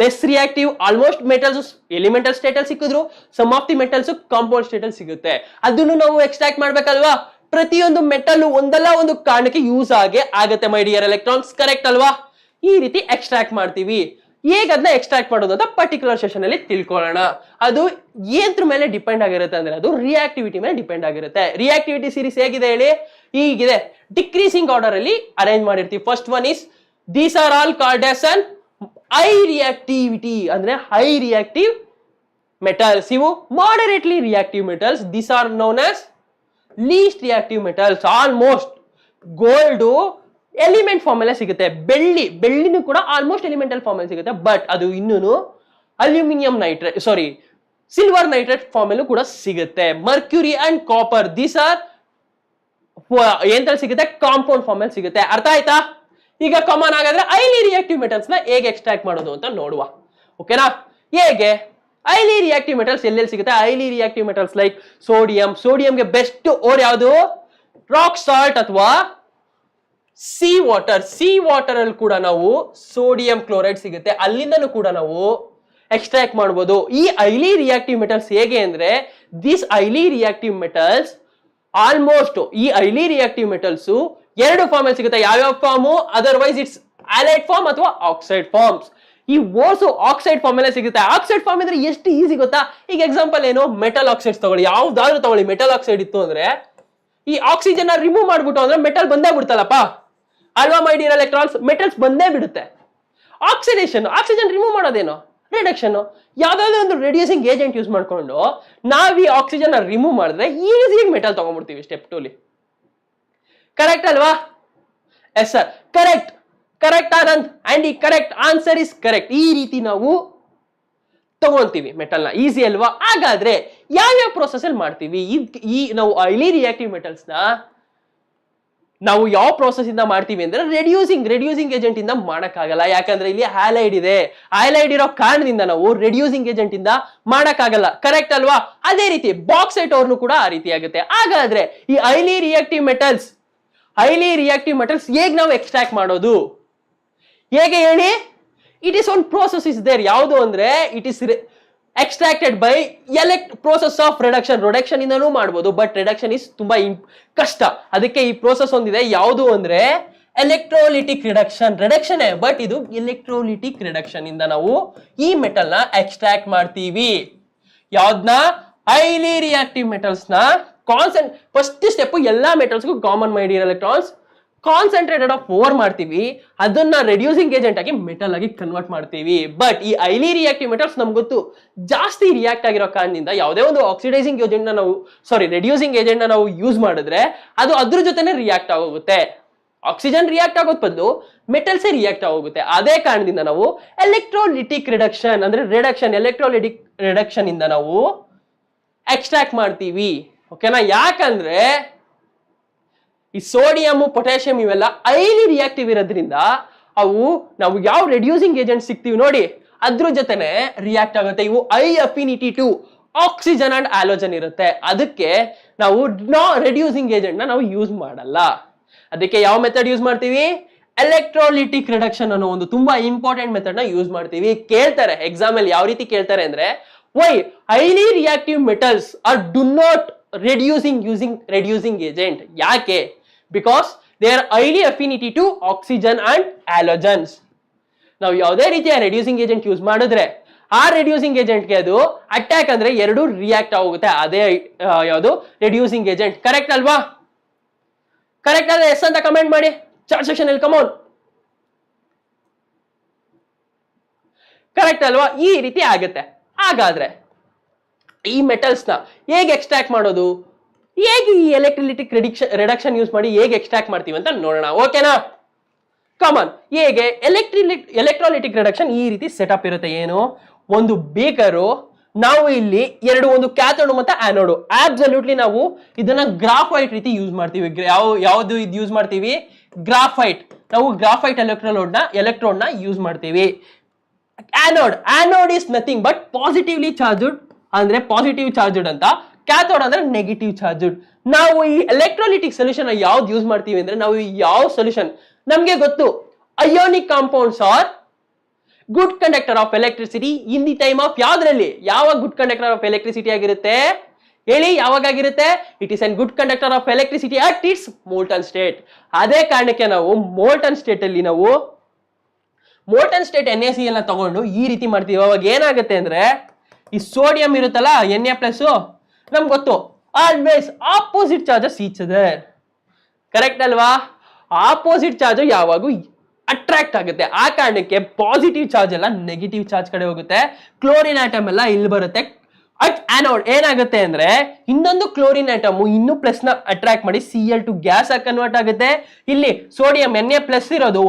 less reactive almost metals elemental state ಅಲ್ಲಿ ಸಿಕ್ಕಿದ್ರು, some of the metals compound state ಅಲ್ಲಿ ಸಿಗುತ್ತೆ. ಅದನ್ನು ನಾವು ಎಕ್ಸ್ಟ್ರಾಕ್ಟ್ ಮಾಡ್ಬೇಕಲ್ವಾ. ಪ್ರತಿಯೊಂದು ಮೆಟಲ್ ಒಂದಲ್ಲ ಒಂದು ಕಾರಣಕ್ಕೆ ಯೂಸ್ ಆಗತ್ತೆ ಮೈ ಡಿಯರ್ ಎಲೆಕ್ಟ್ರಾನ್ಸ್, ಕರೆಕ್ಟ್ ಅಲ್ವಾ. ಈ ರೀತಿ ಎಕ್ಸ್ಟ್ರಾಕ್ಟ್ ಮಾಡ್ತೀವಿ. ಹೇಗೆ ಅದನ್ನ ಎಕ್ಸ್ಟ್ರಾಕ್ಟ್ ಮಾಡೋದು ಅಂತ ಪರ್ಟಿಕ್ಯುಲರ್ ಸೆಷನ್ ಅಲ್ಲಿ ತಿಳ್ಕೊಳ್ಳೋಣ. ಅದು ಏನ್ರ ಮೇಲೆ ಡಿಪೆಂಡ್ ಆಗಿರುತ್ತೆ ಅಂದ್ರೆ ಅದು ರಿಯಾಕ್ಟಿವಿಟಿ ಮೇಲೆ ಡಿಪೆಂಡ್ ಆಗಿರುತ್ತೆ. ರಿಯಾಕ್ಟಿವಿಟಿ ಸೀರೀಸ್ ಹೇಗಿದೆ ಹೇಳಿ, ಹೀಗಿದೆ. ಡಿಕ್ರೀಸಿಂಗ್ ಆರ್ಡರ್ ಅಲ್ಲಿ ಅರೇಂಜ್ ಮಾಡಿರ್ತೀವಿ. First one is these are all called as an high reactivity ಅಂದ್ರೆ ಹೈ ರಿಯಾಕ್ಟಿವ್ ಮೆಟಲ್ಸ್. ಇವು moderately reactive metals, these are known as least reactive metals. Almost gold element form ಅಲ್ಲೇ ಸಿಗುತ್ತೆ. ಬೆಳ್ಳಿನೂ ಕೂಡ almost elemental form ಅಲ್ಲಿ ಸಿಗುತ್ತೆ. But ಅದು ಇನ್ನೂ aluminium nitrate silver nitrate form ಅಲ್ಲೂ ಕೂಡ ಸಿಗುತ್ತೆ. Mercury and copper these are ಎಂತಲ್ಲಿ ಸಿಗುತ್ತೆ, ಕಾಂಪೌಂಡ್ ಫಾರ್ಮ್ ಅಲ್ಲಿ ಸಿಗುತ್ತೆ. ಅರ್ಥ ಆಯ್ತಾ? ಈಗ ಕಾಮನ್ ಆಗಾದ್ರೆ ಹೈಲಿ ರಿಯಾಕ್ಟಿವ್ ಮೆಟಲ್ಸ್ ನ ಹೇಗೆ ಎಕ್ಸ್ಟ್ರಾಕ್ಟ್ ಮಾಡೋದು ಅಂತ ನೋಡುವ. ಓಕೆನಾ? ಹೇಗೆ ಹೈಲಿ ರಿಯಾಕ್ಟಿವ್ ಮೆಟಲ್ಸ್ ಎಲ್ಲೆಲ್ಲಿ ಸಿಗುತ್ತೆ? ಹೈಲಿ ರಿಯಾಕ್ಟಿವ್ ಮೆಟಲ್ಸ್ ಲೈಕ್ ಸೋಡಿಯಂಗೆ ಬೆಸ್ಟ್ ಓರ್ ಯಾವುದು, ರಾಕ್ ಸಾಲ್ಟ್ ಅಥವಾ ಸಿ ವಾಟರ್ ಅಲ್ಲಿ ಕೂಡ ನಾವು ಸೋಡಿಯಂ ಕ್ಲೋರೈಡ್ ಸಿಗುತ್ತೆ, ಅಲ್ಲಿಂದನೂ ಕೂಡ ನಾವು ಎಕ್ಸ್ಟ್ರಾಕ್ಟ್ ಮಾಡಬಹುದು. ಈ ಹೈಲಿ ರಿಯಾಕ್ಟಿವ್ ಮೆಟಲ್ಸ್ ಹೇಗೆ ಅಂದ್ರೆ this highly reactive metals almost ಈ ಹೈಲಿ ರಿಯಾಕ್ಟಿವ್ ಮೆಟಲ್ಸ್ ಎರಡು ಫಾರ್ಮ್ ಅಲ್ಲಿ ಸಿಗುತ್ತೆ. ಯಾವ್ಯಾವ ಫಾರ್ಮು? ಅದರ್ವೈಸ್ ಇಟ್ಸ್ ಆಲೈಡ್ ಫಾರ್ಮ್ ಅಥವಾ ಆಕ್ಸೈಡ್ ಫಾರ್ಮ್ಸ್. ಈ ಓರ್ಸು ಆಕ್ಸೈಡ್ ಫಾರ್ಮ್ ಅಲ್ಲೇ ಸಿಗುತ್ತೆ. ಆಕ್ಸೈಡ್ ಫಾರ್ಮ್ ಅಂದ್ರೆ ಎಷ್ಟು ಈಸಿ ಗೊತ್ತಾ? ಈಗ ಎಕ್ಸಾಂಪಲ್ ಏನು, ಮೆಟಲ್ ಆಕ್ಸೈಡ್ಸ್ ತಗೊಳ್ಳಿ, ಯಾವ್ದಾದ್ರು ತಗೊಳ್ಳಿ. ಮೆಟಲ್ ಆಕ್ಸೈಡ್ ಇತ್ತು ಅಂದ್ರೆ ಈ ಆಕ್ಸಿಜನ್ ರಿಮೂವ್ ಮಾಡ್ಬಿಟ್ಟು ಅಂದ್ರೆ ಮೆಟಲ್ ಬಂದೇ ಬಿಡ್ತಲ್ಲಪ್ಪ ಅಲ್ವಾ ಮೈ ಡಿಯರ್ ಎಲೆಕ್ಟ್ರಾನ್ಸ್. ಮೆಟಲ್ಸ್ ಬಂದೇ ಬಿಡುತ್ತೆ. ಆಕ್ಸಿಜನ್ ರಿಮೂವ್ ಮಾಡೋದೇನು, ರಿಡಕ್ಷನ್. ಯಾವ್ದಾದ್ರು ಒಂದು ರೆಡ್ಯೂಸಿಂಗ್ ಏಜೆಂಟ್ ಯೂಸ್ ಮಾಡ್ಕೊಂಡು ನಾವ್ ಈ ಆಕ್ಸಿಜನ್ ರಿಮೂವ್ ಮಾಡಿದ್ರೆ ಈಸಿಯಾಗಿ ಮೆಟಲ್ ತಗೊಂಡ್ಬಿಡ್ತೀವಿ ಸ್ಟೆಪ್ 2 ಅಲ್ಲಿ. ಕರೆಕ್ಟ್ ಅಲ್ವಾ? ಎಸ್ ಸರ್, ಕರೆಕ್ಟ್ ಆದಂತ ಅಂಡ್ ಈ ಕರೆಕ್ಟ್ ಆನ್ಸರ್ ಇಸ್ ಕರೆಕ್ಟ್. ಈ ರೀತಿ ನಾವು ತಗೊಂತೀವಿ ಮೆಟಲ್ ನ, ಈಸಿ ಅಲ್ವಾ? ಹಾಗಾದ್ರೆ ಯಾವ್ಯಾವ ಪ್ರೊಸೆಸ್ ಅಲ್ಲಿ ಮಾಡ್ತೀವಿ ಈ ನಾವು ಹೈಲಿ ರಿಯಾಕ್ಟಿವ್ ಮೆಟಲ್ಸ್ ನ ನಾವು ಯಾವ ಪ್ರೋಸೆಸ್ ಇಂದ ಮಾಡ್ತೀವಿ ಅಂದ್ರೆ ರೆಡ್ಯೂಸಿಂಗ್ ಏಜೆಂಟ್ ಇಂದ ಮಾಡಕ್ಕಾಗಲ್ಲ. ಯಾಕಂದ್ರೆ ಇಲ್ಲಿ ಹ್ಯಾಲೈಡ್ ಇದೆ. ಹ್ಯಾಲೈಡ್ ಇರೋ ಕಾರಣದಿಂದ ನಾವು ರೆಡ್ಯೂಸಿಂಗ್ ಏಜೆಂಟ್ ಇಂದ ಮಾಡಕ್ಕಾಗಲ್ಲ. ಕರೆಕ್ಟ್ ಅಲ್ವಾ? ಅದೇ ರೀತಿ ಬಾಕ್ಸೈಟ್ ಅವ್ರನ್ನು ಕೂಡ ಆ ರೀತಿ ಆಗುತ್ತೆ. ಹಾಗಾದ್ರೆ ಈ ಹೈಲಿ ರಿಯಾಕ್ಟಿವ್ ಮೆಟಲ್ಸ್ ಹೇಗೆ ನಾವು ಎಕ್ಸ್ಟ್ರಾಕ್ಟ್ ಮಾಡೋದು, ಹೇಗೆ ಹೇಳಿ? It is one process is there. ಯಾವುದು ಅಂದ್ರೆ it is extracted by process of reduction ಇಂದನೂ ಮಾಡಬಹುದು. ಬಟ್ ರಿಡಕ್ಷನ್ ಇಸ್ ತುಂಬಾ ಕಷ್ಟ. ಅದಕ್ಕೆ ಈ ಪ್ರೋಸೆಸ್ ಒಂದಿದೆ. ಯಾವುದು ಅಂದ್ರೆ ಎಲೆಕ್ಟ್ರೋಲಿಟಿಕ್ ರಿಡಕ್ಷನ್ ಬಟ್ ಇದು ಎಲೆಕ್ಟ್ರೋಲಿಟಿಕ್ ರಿಡಕ್ಷನ್ ಇಂದ ನಾವು ಈ ಮೆಟಲ್ ನ ಎಕ್ಸ್ಟ್ರಾಕ್ಟ್ ಮಾಡ್ತೀವಿ. ಯಾವ್ದನ್ನ? ಹೈಲಿ ರಿಯಾಕ್ಟಿವ್ ಮೆಟಲ್ಸ್ ನ ಫಸ್ಟ್ ಸ್ಟೆಪ್ ಎಲ್ಲಾ ಮೆಟಲ್ಸ್ಗೂ common my dear electrons. Concentrated of over ಮಾಡ್ತೀವಿ, ಅದನ್ನ ರೆಡ್ಯೂಸಿಂಗ್ ಏಜೆಂಟ್ ಆಗಿ ಮೆಟಲ್ ಆಗಿ ಕನ್ವರ್ಟ್ ಮಾಡ್ತೀವಿ. ಬಟ್ ಈ ಹೈಲಿ ರಿಯಾಕ್ಟಿವ್ ಮೆಟಲ್ಸ್ ನಮ್ಗೆ ಗೊತ್ತು ಜಾಸ್ತಿ ರಿಯಾಕ್ಟ್ ಆಗಿರೋ ಕಾರಣದಿಂದ ಯಾವುದೇ ಒಂದು ಆಕ್ಸಿಡೈಸಿಂಗ್ ಏಜೆಂಟ್ ನ ನಾವು ರೆಡ್ಯೂಸಿಂಗ್ ಏಜೆಂಟ್ ನ ನಾವು ಯೂಸ್ ಮಾಡಿದ್ರೆ ಅದು ಅದ್ರ ಜೊತೆನೆ ರಿಯಾಕ್ಟ್ ಆಗೋಗುತ್ತೆ. ಆಕ್ಸಿಜನ್ ರಿಯಾಕ್ಟ್ ಆಗೋದ್ ಬದಲು ಮೆಟಲ್ಸೇ ರಿಯಾಕ್ಟ್ ಆಗೋಗುತ್ತೆ. ಅದೇ ಕಾರಣದಿಂದ ನಾವು ಎಲೆಕ್ಟ್ರೋಲಿಟಿಕ್ ರಿಡಕ್ಷನ್ ಅಂದ್ರೆ ಎಲೆಕ್ಟ್ರೋಲಿಟಿಕ್ ರಿಡಕ್ಷನ್ ಇಂದ ನಾವು ಎಕ್ಸ್ಟ್ರಾಕ್ಟ್ ಮಾಡ್ತೀವಿ. ಓಕೆನಾ? ಯಾಕಂದ್ರೆ ಈ ಸೋಡಿಯಂ ಪೊಟ್ಯಾಷಿಯಂ ಇವೆಲ್ಲ ಹೈಲಿ ರಿಯಾಕ್ಟಿವ್ ಇರೋದ್ರಿಂದ ಅವು ನಾವು ಯಾವ ರೆಡ್ಯೂಸಿಂಗ್ ಏಜೆಂಟ್ ಸಿಗ್ತೀವಿ ನೋಡಿ ಅದ್ರ ಜೊತೆನೆ ರಿಯಾಕ್ಟ್ ಆಗುತ್ತೆ. ಇವು high affinity to oxygen and halogen ಇರುತ್ತೆ. ಅದಕ್ಕೆ ನಾವು ರೆಡ್ಯೂಸಿಂಗ್ ಏಜೆಂಟ್ ನ ನಾವು ಯೂಸ್ ಮಾಡಲ್ಲ. ಅದಕ್ಕೆ ಯಾವ ಮೆಥಡ್ ಯೂಸ್ ಮಾಡ್ತೀವಿ? ಎಲೆಕ್ಟ್ರೋಲಿಟಿಕ್ ರಿಡಕ್ಷನ್ ಅನ್ನೋ ಒಂದು ತುಂಬಾ ಇಂಪಾರ್ಟೆಂಟ್ ಮೆಥಡ್ ನ ಯೂಸ್ ಮಾಡ್ತೀವಿ. ಕೇಳ್ತಾರೆ ಎಕ್ಸಾಮ್ ಅಲ್ಲಿ ಯಾವ ರೀತಿ ಕೇಳ್ತಾರೆ ಅಂದ್ರೆ why highly reactive metals are do not reducing agent. ಯಾಕೆ? Because they are highly affinity to oxygen and halogens. ನಾವು ಯಾವುದೇ ರೀತಿಯ ರೆಡ್ಯೂಸಿಂಗ್ ಏಜೆಂಟ್ ಯೂಸ್ ಮಾಡಿದ್ರೆ ಆ ರೆಡ್ಯೂಸಿಂಗ್ ಏಜೆಂಟ್ಗೆ ಅದು ಅಟ್ಯಾಕ್ ಅಂದ್ರೆ ಎರಡು ರಿಯಾಕ್ಟ್ ಆಗೋಗುತ್ತೆ. ಅದೇ ಯಾವುದು ರೆಡ್ಯೂಸಿಂಗ್ ಏಜೆಂಟ್. ಕರೆಕ್ಟ್ ಅಲ್ವಾ? ಕರೆಕ್ಟ್ ಆದ್ರೆ ಎಸ್ ಅಂತ ಕಮೆಂಟ್ ಮಾಡಿ ಚಾಟ್ ಸೆಕ್ಷನ್ ಅಲ್ಲಿ. ಕಮ್ ಆನ್, ಕರೆಕ್ಟ್ ಅಲ್ವಾ? ಈ ರೀತಿ ಆಗುತ್ತೆ. ಹಾಗಾದ್ರೆ ಈ ಮೆಟಲ್ಸ್ ನ ಹೇಗೆ ಎಕ್ಸ್ಟ್ರಾಕ್ಟ್ ಮಾಡೋದು, ಹೇಗೆ ಈ ಎಲೆಕ್ಟ್ರೋಲಿಟಿಕ್ ರಿಡಕ್ಷನ್ ಯೂಸ್ ಮಾಡಿ ಹೇಗೆ ಎಕ್ಸ್ಟ್ರಾಕ್ಟ್ ಮಾಡ್ತೀವಿ ಅಂತ ನೋಡೋಣ. ಓಕೆನಾ? ಕಾಮನ್. ಹೇಗೆ ಎಲೆಕ್ಟ್ರೋಲಿಟಿಕ್ ರಿಡಕ್ಷನ್ ಈ ರೀತಿ ಸೆಟಪ್ ಇರುತ್ತೆ. ಏನು, ಒಂದು ಬೇಕರು, ನಾವು ಇಲ್ಲಿ ಒಂದು ಕ್ಯಾಥೋಡ್ ಮತ್ತೆ ಆನೋಡ್, ಅಬ್ಸಲ್ಯೂಟ್ಲಿ ನಾವು ಇದನ್ನ ಗ್ರಾಫೈಟ್ ರೀತಿ ಯೂಸ್ ಮಾಡ್ತೀವಿ. ಯಾವ್ದು ಇದು ಯೂಸ್ ಮಾಡ್ತೀವಿ? ಗ್ರಾಫೈಟ್. ನಾವು ಗ್ರಾಫೈಟ್ ಎಲೆಕ್ಟ್ರೋಡ್ ನ ಯೂಸ್ ಮಾಡ್ತೀವಿ. Anode is nothing but positively charged, ಅಂದ್ರೆ ಪಾಸಿಟಿವ್ ಚಾರ್ಜ್ಡ್ ಅಂತ. ಕ್ಯಾಥೋಡ್ ಅಂದ್ರೆ ನೆಗೆಟಿವ್ ಚಾರ್ಜ್ಡ್. ನಾವು ಈ ಎಲೆಕ್ಟ್ರೋಲಿಟಿಕ್ ಸೊಲ್ಯೂಷನ್ ಯಾವ್ದು ಯೂಸ್ ಮಾಡ್ತೀವಿ ಅಂದ್ರೆ, ನಾವು ಯಾವ ಸೊಲ್ಯೂಷನ್ ನಮ್ಗೆ ಗೊತ್ತು, ionic compounds are good conductor of electricity in the time of ಯಾವ್ದ್ರಲ್ಲಿ, ಯಾವಾಗ ಗುಡ್ ಕಂಡಕ್ಟರ್ ಆಫ್ ಎಲೆಕ್ಟ್ರಿಸಿಟಿ ಆಗಿರುತ್ತೆ ಹೇಳಿ, ಯಾವಾಗ ಆಗಿರುತ್ತೆ? It is an good conductor of electricity at it's molten state. ಅದೇ ಕಾರಣಕ್ಕೆ ನಾವು ಮೋಲ್ಟನ್ ಸ್ಟೇಟ್ ಅಲ್ಲಿ ನಾವು ಮೋಲ್ಟನ್ ಸ್ಟೇಟ್ NaCl ನ ತಗೊಂಡು ಈ ರೀತಿ ಮಾಡ್ತೀವಿ. ಅವಾಗ ಏನಾಗುತ್ತೆ ಅಂದ್ರೆ, ಈ ಸೋಡಿಯಂ ಇರುತ್ತಲ್ಲ Na+, ನಮ್ಗೆ ಗೊತ್ತು always opposite charges each other. Correct ಅಲ್ವಾ? ಆಪೋಸಿಟ್ ಚಾರ್ಜ್ ಯಾವಾಗೂ ಅಟ್ರಾಕ್ಟ್ ಆಗುತ್ತೆ. ಆ ಕಾರಣಕ್ಕೆ ಪಾಸಿಟಿವ್ ಚಾರ್ಜ್ ಎಲ್ಲ ನೆಗೆಟಿವ್ ಚಾರ್ಜ್ ಕಡೆ ಹೋಗುತ್ತೆ. ಕ್ಲೋರಿನ್ ಆಟಮ್ ಎಲ್ಲ ಇಲ್ಲಿ ಬರುತ್ತೆ. ಅಟ್ ಆನೋಡ್ ಏನಾಗುತ್ತೆ ಅಂದ್ರೆ, ಇನ್ನೊಂದು ಕ್ಲೋರಿನ್ ಆಟಮ್ ಇನ್ನು ಪ್ಲಸ್ ನ ಅಟ್ರಾಕ್ಟ್ ಮಾಡಿ Cl2 ಗ್ಯಾಸ್ ಆಗಿ ಕನ್ವರ್ಟ್ ಆಗುತ್ತೆ. ಇಲ್ಲಿ ಸೋಡಿಯಂ Na+ ಇರೋದು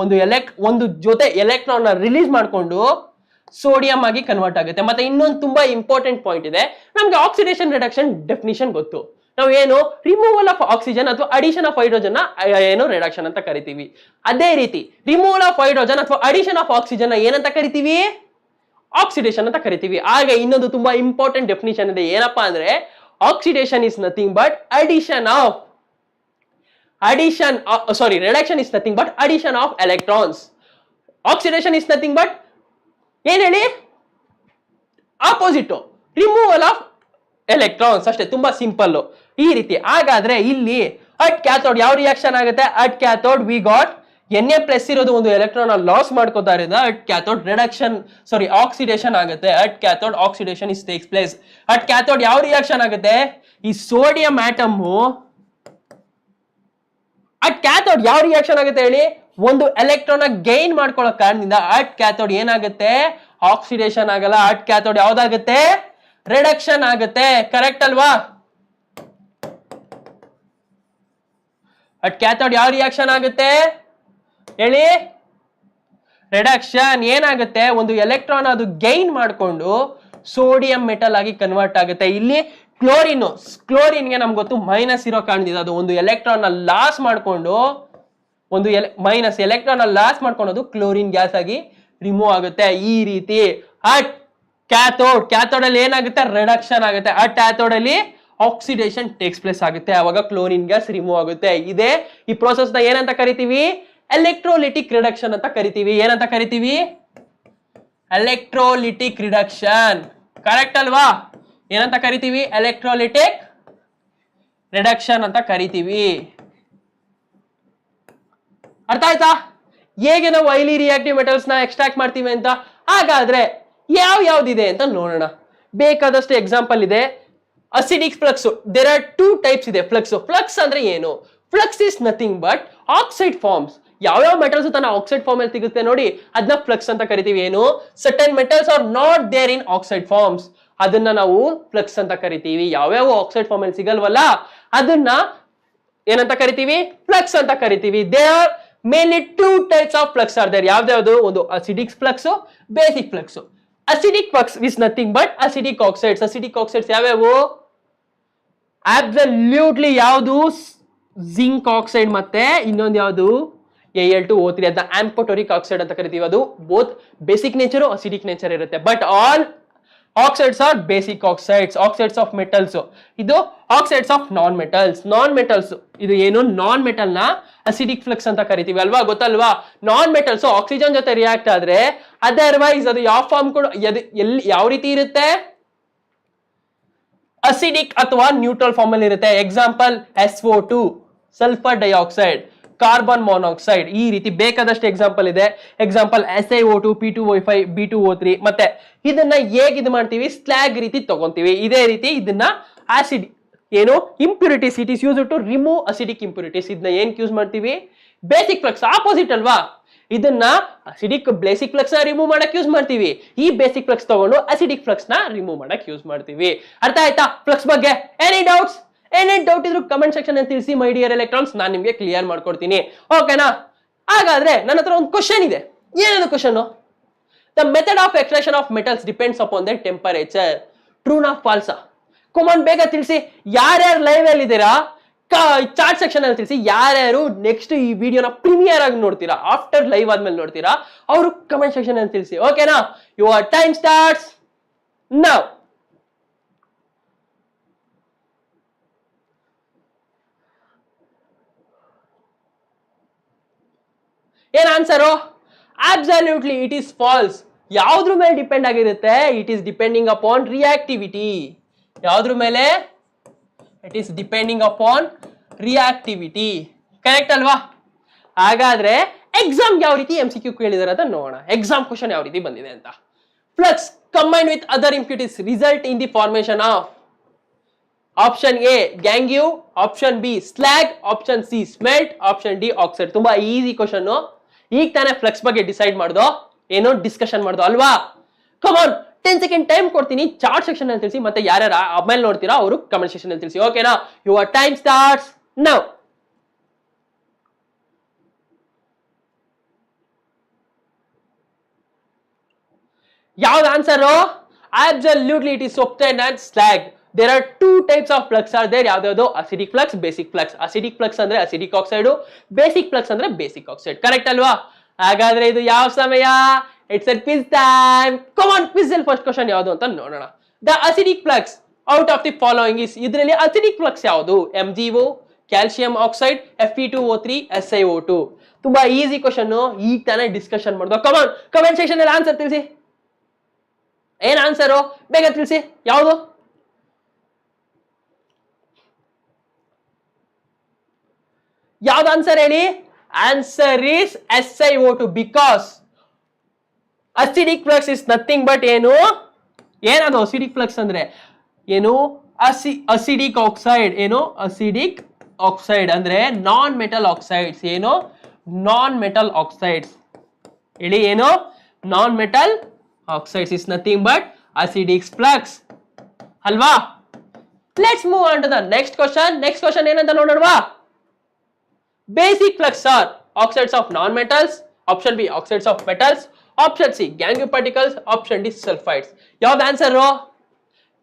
ಒಂದು ಜೊತೆ ಎಲೆಕ್ಟ್ರಾನ್ ನ ರಿಲೀಸ್ ಮಾಡ್ಕೊಂಡು ಸೋಡಿಯಂ ಆಗಿ ಕನ್ವರ್ಟ್ ಆಗುತ್ತೆ. ಮತ್ತೆ ಇನ್ನೊಂದು ತುಂಬಾ ಇಂಪಾರ್ಟೆಂಟ್ ಪಾಯಿಂಟ್ ಇದೆ, ನಮ್ಗೆ ಆಕ್ಸಿಡೇಷನ್ ರಿಡಕ್ಷನ್ ಡೆಫಿನಿಷನ್ ಗೊತ್ತು. ನಾವು ಏನು ರಿಮೂವಲ್ ಆಫ್ ಆಕ್ಸಿಜನ್ ಅಥವಾ ಅಡಿಷನ್ ಆಫ್ ಹೈಡ್ರೋಜನ್ ಏನು ರಿಡಕ್ಷನ್ ಅಂತ ಕರಿತೀವಿ. ಅದೇ ರೀತಿ ರಿಮೂವಲ್ ಆಫ್ ಹೈಡ್ರೋಜನ್ ಅಥವಾ ಅಡಿಷನ್ ಆಫ್ ಆಕ್ಸಿಜನ್ ಏನಂತ ಕರಿತೀವಿ? ಆಕ್ಸಿಡೇಷನ್ ಅಂತ ಕರಿತೀವಿ. ಹಾಗೆ ಇನ್ನೊಂದು ತುಂಬಾ ಇಂಪಾರ್ಟೆಂಟ್ ಡೆಫಿನಿಷನ್ ಇದೆ. ಏನಪ್ಪಾ ಅಂದ್ರೆ, oxidation is nothing but reduction is nothing but addition of electrons. Oxidation is nothing but ಏನ್ ಹೇಳಿ? Opposite, removal of electrons. ಅಷ್ಟೇ, ತುಂಬಾ ಸಿಂಪಲ್ ಈ ರೀತಿ. ಹಾಗಾದ್ರೆ ಇಲ್ಲಿ ಅಟ್ ಕ್ಯಾಥೋಡ್ ಯಾವ ರಿಯಾಕ್ಷನ್ ಆಗುತ್ತೆ? At cathode we got Na+ ಇರೋದು ಒಂದು ಎಲೆಕ್ಟ್ರಾನ್ ಲಾಸ್ ಮಾಡ್ಕೋತಾ ಇರೋದ ಅಟ್ ಕ್ಯಾಥೋಡ್ ಆಕ್ಸಿಡೇಷನ್ ಆಗುತ್ತೆ. At cathode oxidation is takes place. At cathode ಯಾವ ರಿಯಾಕ್ಷನ್ ಆಗುತ್ತೆ? ಈ ಸೋಡಿಯಂ ಆಟಮ್ ಅಟ್ ಕ್ಯಾಥೋಡ್ ಯಾವ ರಿಯಾಕ್ಷನ್ ಆಗುತ್ತೆ ಹೇಳಿ? ಒಂದು ಎಲೆಕ್ಟ್ರಾನ್ ಗೈನ್ ಮಾಡ್ಕೊಳ್ಳೋ ಕಾರಣದಿಂದ ಅಟ್ ಕ್ಯಾಥೋಡ್ ಏನಾಗುತ್ತೆ? ಆಕ್ಸಿಡೇಷನ್ ಆಗಲ್ಲ. ಅಟ್ ಕ್ಯಾಥೋಡ್ ಯಾವ್ದಾಗುತ್ತೆ? ರಿಡಕ್ಷನ್ ಆಗುತ್ತೆ. ಕರೆಕ್ಟ್ ಅಲ್ವಾ? ಅಟ್ ಕ್ಯಾಥೋಡ್ ಯಾವ ರಿಯಾಕ್ಷನ್ ಆಗುತ್ತೆ ಹೇಳಿ? ರಿಡಕ್ಷನ್. ಏನಾಗುತ್ತೆ? ಒಂದು ಎಲೆಕ್ಟ್ರಾನ್ ಅದು ಗೈನ್ ಮಾಡಿಕೊಂಡು ಸೋಡಿಯಂ ಮೆಟಲ್ ಆಗಿ ಕನ್ವರ್ಟ್ ಆಗುತ್ತೆ. ಇಲ್ಲಿ ಕ್ಲೋರಿನ್ಗೆ ನಮ್ಗೆ ಗೊತ್ತು ಮೈನಸ್ ಇರೋ ಕಾರಣದಿಂದ ಅದು ಒಂದು ಎಲೆಕ್ಟ್ರಾನ್ ಲಾಸ್ ಮಾಡ್ಕೊಂಡು ಅದು ಕ್ಲೋರಿನ್ ಗ್ಯಾಸ್ ಆಗಿ ರಿಮೂವ್ ಆಗುತ್ತೆ. ಈ ರೀತಿ ಅಟ್ ಕ್ಯಾಥೋಡ್ ಅಲ್ಲಿ ಏನಾಗುತ್ತೆ? ರಿಡಕ್ಷನ್ ಆಗುತ್ತೆ. ಅಟ್ ಆಥೋಡ್ ಅಲ್ಲಿ ಆಕ್ಸಿಡೇಷನ್ ಟೇಕ್ಸ್ ಪ್ಲೇಸ್ ಆಗುತ್ತೆ. ಅವಾಗ ಕ್ಲೋರಿನ್ ಗ್ಯಾಸ್ ರಿಮೂವ್ ಆಗುತ್ತೆ. ಇದೇ ಈ ಪ್ರೋಸೆಸ್ ನ ಏನಂತ ಕರಿತೀವಿ? ಎಲೆಕ್ಟ್ರೋಲಿಟಿಕ್ ರಿಡಕ್ಷನ್ ಅಂತ ಕರಿತೀವಿ. ಏನಂತ ಕರಿತೀವಿ? Electrolytic reduction. ಕರೆಕ್ಟ್ ಅಲ್ವಾ? ಏನಂತ ಕರಿತೀವಿ? ಎಲೆಕ್ಟ್ರೋಲಿಟಿಕ್ ರಿಡಕ್ಷನ್ ಅಂತ ಕರಿತೀವಿ. ಅರ್ಥ ಆಯ್ತಾ? ಹೇಗೆ ನಾವು ಹೈಲಿ ರಿಯಾಕ್ಟಿವ್ ಮೆಟಲ್ಸ್ ನ ಎಕ್ಸ್ಟ್ರಾಕ್ಟ್ ಮಾಡ್ತೀವಿ ಅಂತ. ಹಾಗಾದ್ರೆ ಯಾವ್ದಿದೆ ಅಂತ ನೋಡೋಣ. ಬೇಕಾದಷ್ಟು ಎಕ್ಸಾಂಪಲ್ ಇದೆ. Acidic flux, there are 2 types ಇದೆ. ಫ್ಲಕ್ಸ್ ಅಂದ್ರೆ ಏನು? Flux is nothing but oxide forms. ಯಾವ್ಯಾವ ಮೆಟಲ್ಸ್ ತನ್ನ ಆಕ್ಸೈಡ್ ಫಾರ್ಮ್ ಅಲ್ಲಿ ಸಿಗುತ್ತೆ ನೋಡಿ, ಅದನ್ನ ಫ್ಲಕ್ಸ್ ಅಂತ ಕರಿತೀವಿ. ಏನು? Certain metals are not there in oxide forms, ಅದನ್ನ ನಾವು ಫ್ಲಕ್ಸ್ ಅಂತ ಕರಿತೀವಿ. ಯಾವ್ಯಾವ ಆಕ್ಸೈಡ್ ಫಾರ್ಮ್ ಅಲ್ಲಿ ಸಿಗಲ್ವಲ್ಲ ಅದನ್ನ ಏನಂತ ಕರಿತೀವಿ? ಫ್ಲಕ್ಸ್ ಅಂತ ಕರಿತೀವಿ. They are mainly 2 types of flux are there. ಯಾವ್ದು? ಒಂದು acidic flux, basic flux. Acidic flux is nothing but acidic oxides. Acidic oxides ಯಾವ್ಯಾವು? ಅಬ್ಸಲ್ಯೂಟ್ಲಿ ಯಾವುದು? ಜಿಂಕ್ ಆಕ್ಸೈಡ್ ಮತ್ತೆ ಇನ್ನೊಂದು ಯಾವುದು? Al2O3. ಅದನ್ನ ಆಂಫೋಟೋರಿಕ್ ಆಕ್ಸೈಡ್ ಅಂತ ಕರಿತೀವಿ. ಅದು both basic nature acidic nature ಇರುತ್ತೆ. But all oxides are basic oxides of metals. ಇದು ಆಕ್ಸೈಡ್ಸ್ ಆಫ್ ನಾನ್ ಮೆಟಲ್ಸ್. ಇದು ಏನು? ನಾನ್ ಮೆಟಲ್ ನ ಅಸಿಡಿಕ್ ಫ್ಲಕ್ಸ್ ಅಂತ ಕರಿತೀವಿ ಅಲ್ವಾ? ಗೊತ್ತಲ್ವಾ? ನಾನ್ ಮೆಟಲ್ಸ್ ಆಕ್ಸಿಜನ್ ಜೊತೆ ರಿಯಾಕ್ಟ್ ಆದ್ರೆ ಅದರ್ವೈಸ್ ಅದು ಯಾವ ಫಾರ್ಮ್ ಕೂಡ ಯಾವ ರೀತಿ ಇರುತ್ತೆ? ಅಸಿಡಿಕ್ ಅಥವಾ ನ್ಯೂಟ್ರಲ್ ಫಾರ್ಮ್ ಅಲ್ಲಿ ಇರುತ್ತೆ. Example SO2, sulphur dioxide, carbon monoxide. ಈ ರೀತಿ ಬೇಕಾದಷ್ಟು ಎಕ್ಸಾಂಪಲ್ ಇದೆ. Example SiO2, P2O5, B2O3. ಮತ್ತೆ ಇದನ್ನ ಹೇಗೆ ಇದು ಮಾಡ್ತೀವಿ? ಸ್ಲ್ಯಾಗ್ ರೀತಿ ತಗೊಂತೀವಿ. ಇದೇ ರೀತಿ ಇದನ್ನ ಆಸಿಡ್ ಏನು impurities, it is use to remove acidic impurities. ಇದನ್ನ ಏನ್ ಯೂಸ್ ಮಾಡ್ತೀವಿ? Basic flux. ಆಪೋಸಿಟ್ ಅಲ್ವಾ? ಇದನ್ನ ಅಸಿಡಿಕ್ ಬೇಸಿಕ್ ಫ್ಲಕ್ಸ್ ನ ರಿಮೂವ್ ಮಾಡಕ್ ಯೂಸ್ ಮಾಡ್ತೀವಿ. ಈ ಬೇಸಿಕ್ ಫ್ಲಕ್ಸ್ ತಗೊಂಡು ಅಸಿಡಿಕ್ ಫ್ಲಕ್ಸ್ ನ ರಿಮೂವ್ ಮಾಡಕ್ ಯೂಸ್ ಮಾಡ್ತೀವಿ. ಅರ್ಥ ಆಯ್ತಾ ಫ್ಲಕ್ಸ್ ಬಗ್ಗೆ? Any doubts? ಏನೇ ಡೌಟ್ ಇದ್ರು ಕಮೆಂಟ್ ಸೆಕ್ಷನ್ ಅಲ್ಲಿ ತಿಳಿಸಿ ಮೈ ಡಿಯರ್ ಎಲೆಕ್ಟ್ರಾನ್ಸ್, ನಾನು ನಿಮ್ಗೆ ಕ್ಲಿಯರ್ ಮಾಡ್ಕೊಡ್ತೀನಿ. ಓಕೆನಾ? ಹಾಗಾದ್ರೆ ನನ್ನ ಹತ್ರ ಒಂದು ಕ್ವಶನ್ ಇದೆ. ಏನದು question? The method of extraction of metals depends upon the temperature. ಟ್ರೂನಾ ಫಾಲ್ಸಾ? ಕಮಾನ್ ಬೇಗ ತಿಳಿಸಿ. ಯಾರ್ಯಾರು ಲೈವ್ ಅಲ್ಲಿ ಇದ್ದೀರಾ ಚಾರ್ಟ್ ಸೆಕ್ಷನ್ ಅಲ್ಲಿ ತಿಳಿಸಿ. ಯಾರ್ಯಾರು ನೆಕ್ಸ್ಟ್ ಈ ವಿಡಿಯೋನ ಪ್ರೀಮಿಯರ್ ಆಗಿ ನೋಡ್ತೀರಾ, ಆಫ್ಟರ್ ಲೈವ್ ಆದ್ಮೇಲೆ ನೋಡ್ತೀರಾ, ಅವರು ಕಮೆಂಟ್ ಸೆಕ್ಷನ್ ಅಲ್ಲಿ ತಿಳಿಸಿ. ಓಕೆನಾ? Your time starts now. ಏನ್ answer? Absolutely it is false. ಯಾವ್ದ್ರ ಮೇಲೆ ಡಿಪೆಂಡ್ ಆಗಿರುತ್ತೆ? It is depending upon reactivity. ಯಾವ್ದ್ರ ಮೇಲೆ? It is depending upon reactivity. Correct ಅಲ್ವಾ? ಹಾಗಾದ್ರೆ ಎಕ್ಸಾಮ್ ಯಾವ ರೀತಿ MCQ ಕೇಳಿದಾರೆ ಅಂತ ನೋಡೋಣ. ಎಕ್ಸಾಮ್ ಕ್ವಶನ್ ಯಾವ ರೀತಿ ಬಂದಿದೆ ಅಂತ. Flux combine with other impurities result in the formation of option A gangue, option B slag, option C smelt, option D oxide. ತುಂಬಾ ಈಸಿ ಕ್ವಶನ್. ಈಗ ತಾನೇ ಫ್ಲಕ್ಸ್ ಬಗ್ಗೆ ಡಿಸೈಡ್ ಮಾಡ್ದೋ, ಏನೋ ಡಿಸ್ಕಷನ್ ಮಾಡ್ದೋ ಅಲ್ವಾ? ಕಮಾನ್ 10 ಸೆಕೆಂಡ್ ಟೈಮ್ ಕೊಡ್ತೀನಿ. ಚಾರ್ಟ್ ಸೆಕ್ಷನ್ ಅಲ್ಲಿ ತಿಳಿಸಿ, ಮತ್ತೆ ಯಾರ್ಯಾರು ಆಮೇಲೆ ನೋಡ್ತೀರಾ ಅವರು ಕಮೆಂಟ್ ಸೆಕ್ಷನ್ ಅಲ್ಲಿ ತಿಳಿಸಿ. ಓಕೆನಾ? Your time starts now. ಯಾವ್ದು answer? Absolutely it is option and slag. There are 2 types of flux are there. ಯಾವ್ದು? Acidic flux, basic flux. Acidic flux ಅಂದ್ರೆ ಅಸಿಡಿಕ್ ಆಕ್ಸೈಡ್, ಬೇಸಿಕ್ ಫ್ಲಕ್ಸ್ ಅಂದ್ರೆ ಬೇಸಿಕ್ ಆಕ್ಸೈಡ್. ಕರೆಕ್ಟ್ ಅಲ್ವಾ? ಹಾಗಾದ್ರೆ ಇದು ಯಾವ ಸಮಯ? It's a quiz time. Come on, quiz ಅಲ್ಲಿ first question ಯಾವುದು ಅಂತ ನೋಡೋಣ. The acidic flux out of the following is. ಇದರಲ್ಲಿ ಅಸಿಡಿಕ್ ಫ್ಲಕ್ಸ್ ಯಾವುದು? MgO, calcium oxide, Fe2O3, SiO2. ತುಂಬಾ ಈಸಿ ಕ್ವಶನ್. ಈಗ ತಾನೇ ಡಿಸ್ಕಷನ್ ಮಾಡ್ದೋ. ಕಮ್ ಆನ್, ಕಮೆಂಟ್ ಸೆಕ್ಷನ್ ಅಲ್ಲಿ ಆನ್ಸರ್ ತಿಳಿಸಿ. ಏನ್ ಆನ್ಸರು? ಬೇಗ ತಿಳಿಸಿ. ಯಾವುದು? ಯಾವ್ದು ಆನ್ಸರ್ ಹೇಳಿ? Answer is SiO2 because acidic flux is nothing but ಏನು? ಏನದು ಅಸಿಡಿಕ್ ಫ್ಲಕ್ಸ್ ಅಂದ್ರೆ? ಏನು? Acidic oxide. ಏನು? ಅಸಿಡಿಕ್ ಆಕ್ಸೈಡ್ ಅಂದ್ರೆ ನಾನ್ ಮೆಟಲ್ ಆಕ್ಸೈಡ್ಸ್. ಏನು? Non metal oxides. ಹೇಳಿ ಏನು? Non metal oxides is nothing but acidic flux ಅಲ್ವಾ? Let's move on to the next question. Next question ಏನಂತ ನೋಡೋಣವಾ? Basic flux are oxides of non-metals, option B oxides of metals, option C gangue particles, option D sulfides. ಯಾವ್ದು answer?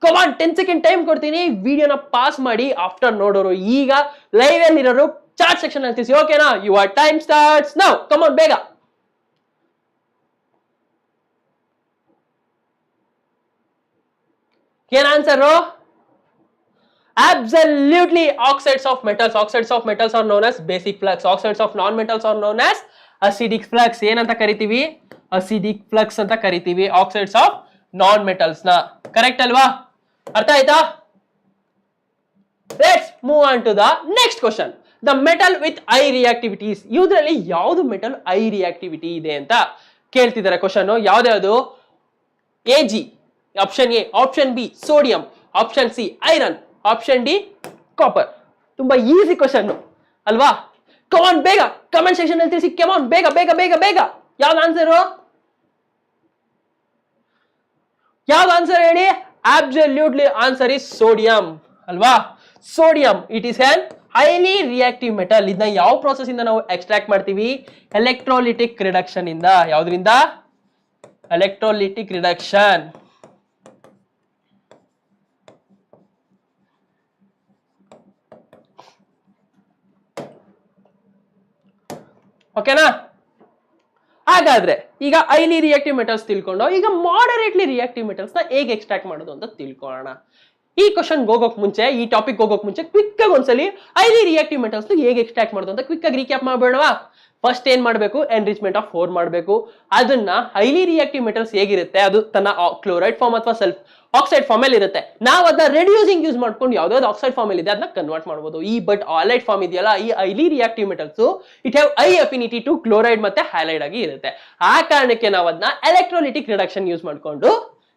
Come on 10 second time ಕೊಡ್ತೀನಿ. ವಿಡಿಯೋನ pass ಮಾಡಿ after ನೋಡೋರು ಈಗ live ಅಲ್ಲಿ ಇರೋರು chat section ಅಲ್ಲಿ ತಿಳಿಸಿ. ಓಕೆನಾ? Your time starts now. Come on ಬೇಗ. ಏನ್ answer? Absolutely oxides of metals. Oxides of metals are known as basic flux. Oxides of non-metals are known as acidic flux. ಏನಂತ ಕರಿತೀವಿ? acidic flux ಅಂತ ಕರಿತೀವಿ oxides of non-metals ನ. Correct ಅಲ್ವಾ? ಅರ್ಥ ಆಯ್ತಾ? Let's move on to the next question. The metal with high reactivities. ಇದರಲ್ಲಿ ಯಾವುದು ಮೆಟಲ್ ಹೈ ರಿಯಾಕ್ಟಿವಿಟಿ ಇದೆ ಅಂತ ಕೇಳ್ತಿದ್ದಾರೆ ಕ್ವಶನ್. ಯಾವ್ದು? Ag, option A, option B sodium, option C iron, option D copper. ತುಂಬಾ ಈಸಿ ಕ್ವಶನ್ ಅಲ್ವಾ? ಕಮಾನ್ ಬೇಗ ಕಮೆಂಟ್ ಸೆಕ್ಷನ್ ಅಲ್ಲಿ ತಿಳಿಸಿ. ಕಮಾನ್ ಬೇಗ ಬೇಗ ಬೇಗ ಬೇಗ. ಯಾವ್ದು ಆನ್ಸರ್? ಯಾವ್ದು ಆನ್ಸರ್ ಹೇಳಿ? ಅಬ್ಸಲ್ಯೂಟ್ಲಿ ಆನ್ಸರ್ ಇಸ್ ಸೋಡಿಯಂ ಅಲ್ವಾ? Sodium it is on highly reactive metal. ಇದನ್ನ ಯಾವ ಪ್ರೋಸೆಸ್ ಇಂದ ನಾವು ಎಕ್ಸ್ಟ್ರಾಕ್ಟ್ ಮಾಡ್ತೀವಿ? ಎಲೆಕ್ಟ್ರೋಲಿಟಿಕ್ ರಿಡಕ್ಷನ್ ಇಂದ. ಯಾವ್ದ್ರಿಂದ? Electrolytic reduction. ಓಕೆನಾ? ಹಾಗಾದ್ರೆ ಈಗ ಹೈಲಿ ರಿಯಾಕ್ಟಿವ್ ಮೆಟಲ್ಸ್ ತಿಳ್ಕೊಂಡು ಈಗ ಮಾಡರೇಟ್ಲಿ ರಿಯಾಕ್ಟಿವ್ ಮೆಟಲ್ಸ್ ನ ಹೇಗೆ ಎಕ್ಸ್ಟ್ರಾಕ್ಟ್ ಮಾಡೋದು ಅಂತ ತಿಳ್ಕೊಳ್ಳೋಣ. ಈ ಕ್ವಶನ್ ಹೋಗೋಕ್ ಮುಂಚೆ, ಈ ಟಾಪಿಕ್ ಹೋಗೋಕ್ ಮುಂಚೆ ಕ್ವಿಕ್ ಆಗಿ ಒಂದ್ಸಲಿ ಹೈಲಿ ರಿಯಾಕ್ಟಿವ್ ಮೆಟಲ್ಸ್ ಹೇಗೆ ಎಕ್ಸ್ಟ್ರಾಕ್ಟ್ ಮಾಡೋದು ಅಂತ ಕ್ವಿಕ್ ಆಗಿ ರೀಕ್ಯಾಪ್ ಮಾಡ್ಬೇಡವಾ? ಫಸ್ಟ್ ಏನ್ ಮಾಡಬೇಕು? ಎನ್ರಿಚ್ಮೆಂಟ್ ಆಫ್ 4 ಮಾಡಬೇಕು. ಅದನ್ನ ಹೈಲಿ ರಿಯಾಕ್ಟಿವ್ ಮೆಟಲ್ಸ್ ಹೇಗಿರುತ್ತೆ, ಅದು ತನ್ನ ಕ್ಲೋರೈಡ್ ಫಾರ್ಮ್ ಅಥವಾ ಸೆಲ್ಫ್ ಆಕ್ಸೈಡ್ ಫಾರ್ಮ್ ಅಲ್ಲಿ ಇರುತ್ತೆ. ನಾವು ಅದನ್ನ ರೆಡ್ಯೂಸಿಂಗ್ ಯೂಸ್ ಮಾಡ್ಕೊಂಡು ಯಾವ್ದಾವ್ದು ಆಕ್ಸೈಡ್ ಫಾರ್ಮ್ ಅಲ್ಲಿ ಇದೆ ಅದನ್ನ ಕನ್ವರ್ಟ್ ಮಾಡಬಹುದು. ಈ ಬಟ್ ಆಲೈಡ್ ಫಾರ್ಮ್ ಇದೆಯಲ್ಲ, ಈ highly reactive metals it have high affinity to chloride ಮತ್ತೆ ಹ್ಯಾಲೈಡ್ ಆಗಿ ಇರುತ್ತೆ. ಆ ಕಾರಣಕ್ಕೆ ನಾವು ಅದನ್ನ ಎಲೆಕ್ಟ್ರೋಲಿಟಿಕ್ ರಿಡಕ್ಷನ್ ಯೂಸ್ ಮಾಡ್ಕೊಂಡು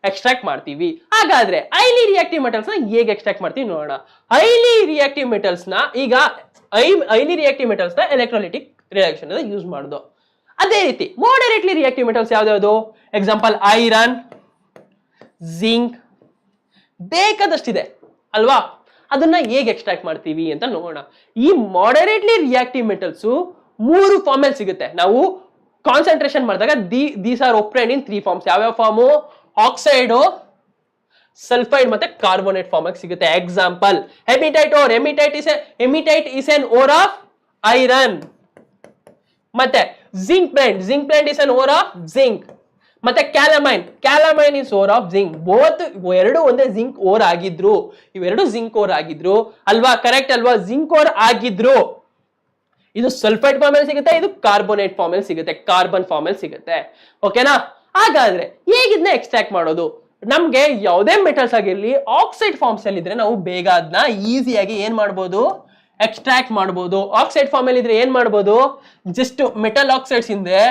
ಎಕ್ಸ್ಟ್ರಾಕ್ಟ್ ಮಾಡ್ತೀವಿ. ಹಾಗಾದ್ರೆ ಹೈಲಿ ರಿಯಾಕ್ಟಿವ್ ಮೆಟಲ್ಸ್ ನ ಹೇಗೆ ಎಕ್ಸ್ಟ್ರಾಕ್ಟ್ ಮಾಡ್ತೀವಿ ನೋಡೋಣ. ಹೈಲಿ ರಿಯಾಕ್ಟಿವ್ ಮೆಟಲ್ಸ್ ನ ಈಗ ಹೈಲಿ ರಿಯಾಕ್ಟಿವ್ ಮೆಟಲ್ಸ್ ನ ಎಲೆಕ್ಟ್ರೋಲಿಟಿಕ್ ರಿಡಕ್ಷನ್ ಯೂಸ್ ಮಾಡೋದು. ಅದೇ ರೀತಿ ಮಾಡರೇಟ್ಲಿ ರಿಯಾಕ್ಟಿವ್ ಮೆಟಲ್ಸ್ ಯಾವ್ದು? ಎಕ್ಸಾಂಪಲ್ ಐರನ್, ಜಿಂಕ್, ಬೇಕಾದಷ್ಟಿದೆ ಅಲ್ವಾ? ಅದನ್ನ ಹೇಗೆ ಎಕ್ಸ್ಟ್ರಾಕ್ಟ್ ಮಾಡ್ತೀವಿ ಅಂತ ನೋಡೋಣ. ಈ ಮಾಡರೇಟ್ಲಿ ರಿಯಾಕ್ಟಿವ್ ಮೆಟಲ್ಸ್ 3 ಫಾರ್ಮ್ ಅಲ್ಲಿ ಸಿಗುತ್ತೆ. ನಾವು ಕಾನ್ಸಂಟ್ರೇಷನ್ ಮಾಡಿದಾಗ these are obtained in 3 forms. ಯಾವ್ಯಾವ ಫಾರ್ಮು? ಆಕ್ಸೈಡ್, ಸಲ್ಫೈಡ್ ಮತ್ತೆ ಕಾರ್ಬೋನೇಟ್ ಫಾರ್ಮ್ ಆಗಿ ಸಿಗುತ್ತೆ. Example haematite ore. Haematite is an ore of iron. ಮತ್ತೆ zinc blende is an ore of zinc. ಮತ್ತೆ calamine is ore of zinc. Both ಎರಡು ಒಂದೇ zinc or ಆಗಿದ್ರು, ಇವೆರಡು ಜಿಂಕ್ ಓರ್ ಆಗಿದ್ರು ಅಲ್ವಾ? ಕರೆಕ್ಟ್ ಅಲ್ವಾ? ಜಿಂಕ್ ಓರ್ ಆಗಿದ್ರು. ಇದು ಸಲ್ಫೈಡ್ ಫಾರ್ಮ್ ಅಲ್ಲಿ ಸಿಗುತ್ತೆ, ಇದು ಕಾರ್ಬೋನೇಟ್ ಫಾರ್ಮ್ ಅಲ್ಲಿ ಸಿಗುತ್ತೆ, ಕಾರ್ಬನ್ ಫಾರ್ಮ್ ಅಲ್ಲಿ ಸಿಗುತ್ತೆ. ಓಕೆನಾ? ಹಾಗಾದ್ರೆ ಹೇಗಿದ್ನ ಎಕ್ಸ್ಟ್ರಾಕ್ಟ್ ಮಾಡೋದು? ನಮ್ಗೆ ಯಾವುದೇ ಮೆಟಲ್ಸ್ ಆಗಿರ್ಲಿ ಆಕ್ಸೈಡ್ ಫಾರ್ಮ್ಸ್ ಅಲ್ಲಿ ಇದ್ರೆ ನಾವು ಬೇಗ ಅದನ್ನ ಈಸಿಯಾಗಿ ಏನ್ ಮಾಡ್ಬೋದು? ಎಕ್ಸ್ಟ್ರಾಕ್ಟ್ ಮಾಡ್ಬೋದು. ಆಕ್ಸೈಡ್ ಫಾರ್ಮ್ ಅಲ್ಲಿ ಇದ್ರೆ ಏನ್ ಮಾಡ್ಬೋದು? ಜಸ್ಟ್ ಮೆಟಲ್ ಆಕ್ಸೈಡ್ಸ್ ಹಿಂದೆ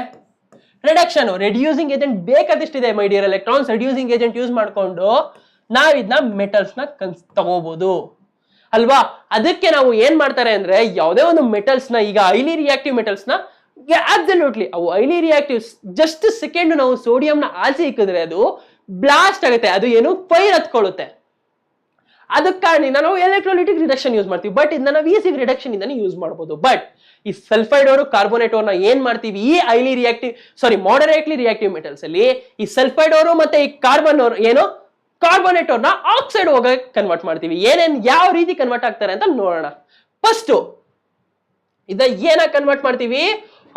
ರಿಡಕ್ಷನ್, ರೆಡ್ಯೂಸಿಂಗ್ ಏಜೆಂಟ್ ಬೇಕಾದಷ್ಟಿದೆ my dear electrons. Reducing agent use ಮಾಡ್ಕೊಂಡು ನಾವ್ ಇದನ್ನ ಮೆಟಲ್ಸ್ ನ ತಗೋಬಹುದು ಅಲ್ವಾ? ಅದಕ್ಕೆ ನಾವು ಏನ್ ಮಾಡ್ತಾರೆ ಅಂದ್ರೆ ಯಾವುದೇ ಒಂದು ಮೆಟಲ್ಸ್ ನ, ಈಗ ಹೈಲಿ ರಿಯಾಕ್ಟಿವ್ ಮೆಟಲ್ಸ್ ನ ಅಬ್ಸಲ್ಯೂಟ್ಲಿ ಅವು ಹೈಲಿ ರಿಯಾಕ್ಟಿವ್, ಜಸ್ಟ್ ಸೆಕೆಂಡ್ ನಾವು ಸೋಡಿಯಂ ನ ಆಚೆ ಇಕ್ಕಿದ್ರೆ ಅದು ಬ್ಲಾಸ್ಟ್ ಆಗುತ್ತೆ, ಅದು ಏನು ಫೈರ್ ಹತ್ಕೊಳ್ಳುತ್ತೆ. ಅದಕ್ಕೆ ಕಾರಣ ನಾವು ಎಲೆಕ್ಟ್ರೋಲೈಟಿಕ್ ರಿಡಕ್ಷನ್ ಯೂಸ್ ಮಾಡ್ತೀವಿ. ಬಟ್ ಇದನ್ನ ನಾವು ಈಸಿ ರಿಡಕ್ಷನ್ ಇಂದಾನೆ ಯೂಸ್ ಮಾಡಬಹುದು. ಬಟ್ ಈ ಸಲ್ಫೈಡ್ ಅವರು ಕಾರ್ಬೋನೇಟ್ ಅವ್ರನ್ನ ಏನ್ ಮಾಡ್ತೀವಿ? ಈ ಹೈಲಿ ರಿಯಾಕ್ಟಿವ್ ಮಾಡರೇಟ್ಲಿ ರಿಯಾಕ್ಟಿವ್ ಮೆಟಲ್ಸ್ ಅಲ್ಲಿ ಈ ಸಲ್ಫೈಡ್ ಅವರು ಮತ್ತೆ ಈ ಕಾರ್ಬನ್ ಅವರು ಏನು ಕಾರ್ಬೋನೇಟ್ ಅವ್ರನ್ನ ಆಕ್ಸೈಡ್ ಹೋಗಕ್ಕೆ ಕನ್ವರ್ಟ್ ಮಾಡ್ತೀವಿ. ಯಾವ ರೀತಿ ಕನ್ವರ್ಟ್ ಆಗ್ತಾರೆ ಅಂತ ನೋಡೋಣ. ಫಸ್ಟ್ ಏನಾಗಿ ಕನ್ವರ್ಟ್ ಮಾಡ್ತೀವಿ?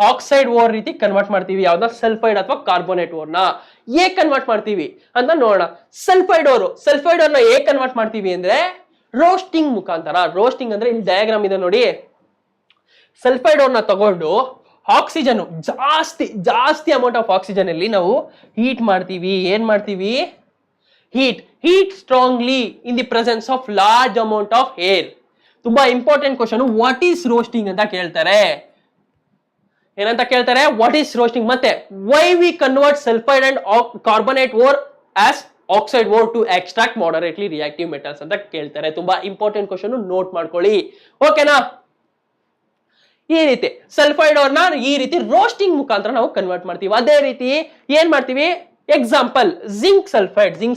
ಆಕ್ಸೈಡ್ ಓರ್ ರೀತಿ ಕನ್ವರ್ಟ್ ಮಾಡ್ತೀವಿ. ಯಾವ್ದ? ಸಲ್ಫೈಡ್ ಅಥವಾ ಕಾರ್ಬೋನೇಟ್ ಓರ್ನ ಹೇಗ್ ಕನ್ವರ್ಟ್ ಮಾಡ್ತೀವಿ ಅಂತ ನೋಡೋಣ. ಸಲ್ಫೈಡ್ ಅವ್ರನ್ನ ಹೇಗ್ ಕನ್ವರ್ಟ್ ಮಾಡ್ತೀವಿ ಅಂದ್ರೆ ರೋಸ್ಟಿಂಗ್ ಮುಖಾಂತರ. ರೋಸ್ಟಿಂಗ್ ಅಂದ್ರೆ ಇಲ್ಲಿ ಡಯಾಗ್ರಾಮ್ ಇದೆ ನೋಡಿ. ಸಲ್ಫೈಡ್ ಅವ್ರನ್ನ ತಗೊಂಡು ಆಕ್ಸಿಜನ್ ಜಾಸ್ತಿ ಅಮೌಂಟ್ ಆಫ್ ಆಕ್ಸಿಜನ್ ಅಲ್ಲಿ ನಾವು ಹೀಟ್ ಮಾಡ್ತೀವಿ. ಏನ್ ಮಾಡ್ತೀವಿ? Heat strongly in the presence of large amount of air. ತುಂಬಾ important question. What is roasting ಅಂತ ಕೇಳ್ತಾರೆ. ಏನಂತ ಕೇಳ್ತಾರೆ? What is roasting. ಮತ್ತೆ why we convert sulphide and carbonate ore as oxide ore to extract moderately reactive metals ಅಂತ ಕೇಳ್ತಾರೆ. ತುಂಬಾ important question, note ಮಾಡ್ಕೊಳ್ಳಿ. ಓಕೆನಾ? ಈ ರೀತಿ ಸಲ್ಫೈಡ್ ಅವ್ರನ್ನ ಈ ರೀತಿ ರೋಸ್ಟಿಂಗ್ ಮುಖಾಂತರ ನಾವು ಕನ್ವರ್ಟ್ ಮಾಡ್ತೀವಿ. ಅದೇ ರೀತಿ ಏನ್ ಮಾಡ್ತೀವಿ? ಎಕ್ಸಾಂಪಲ್ ಜಿಂಕ್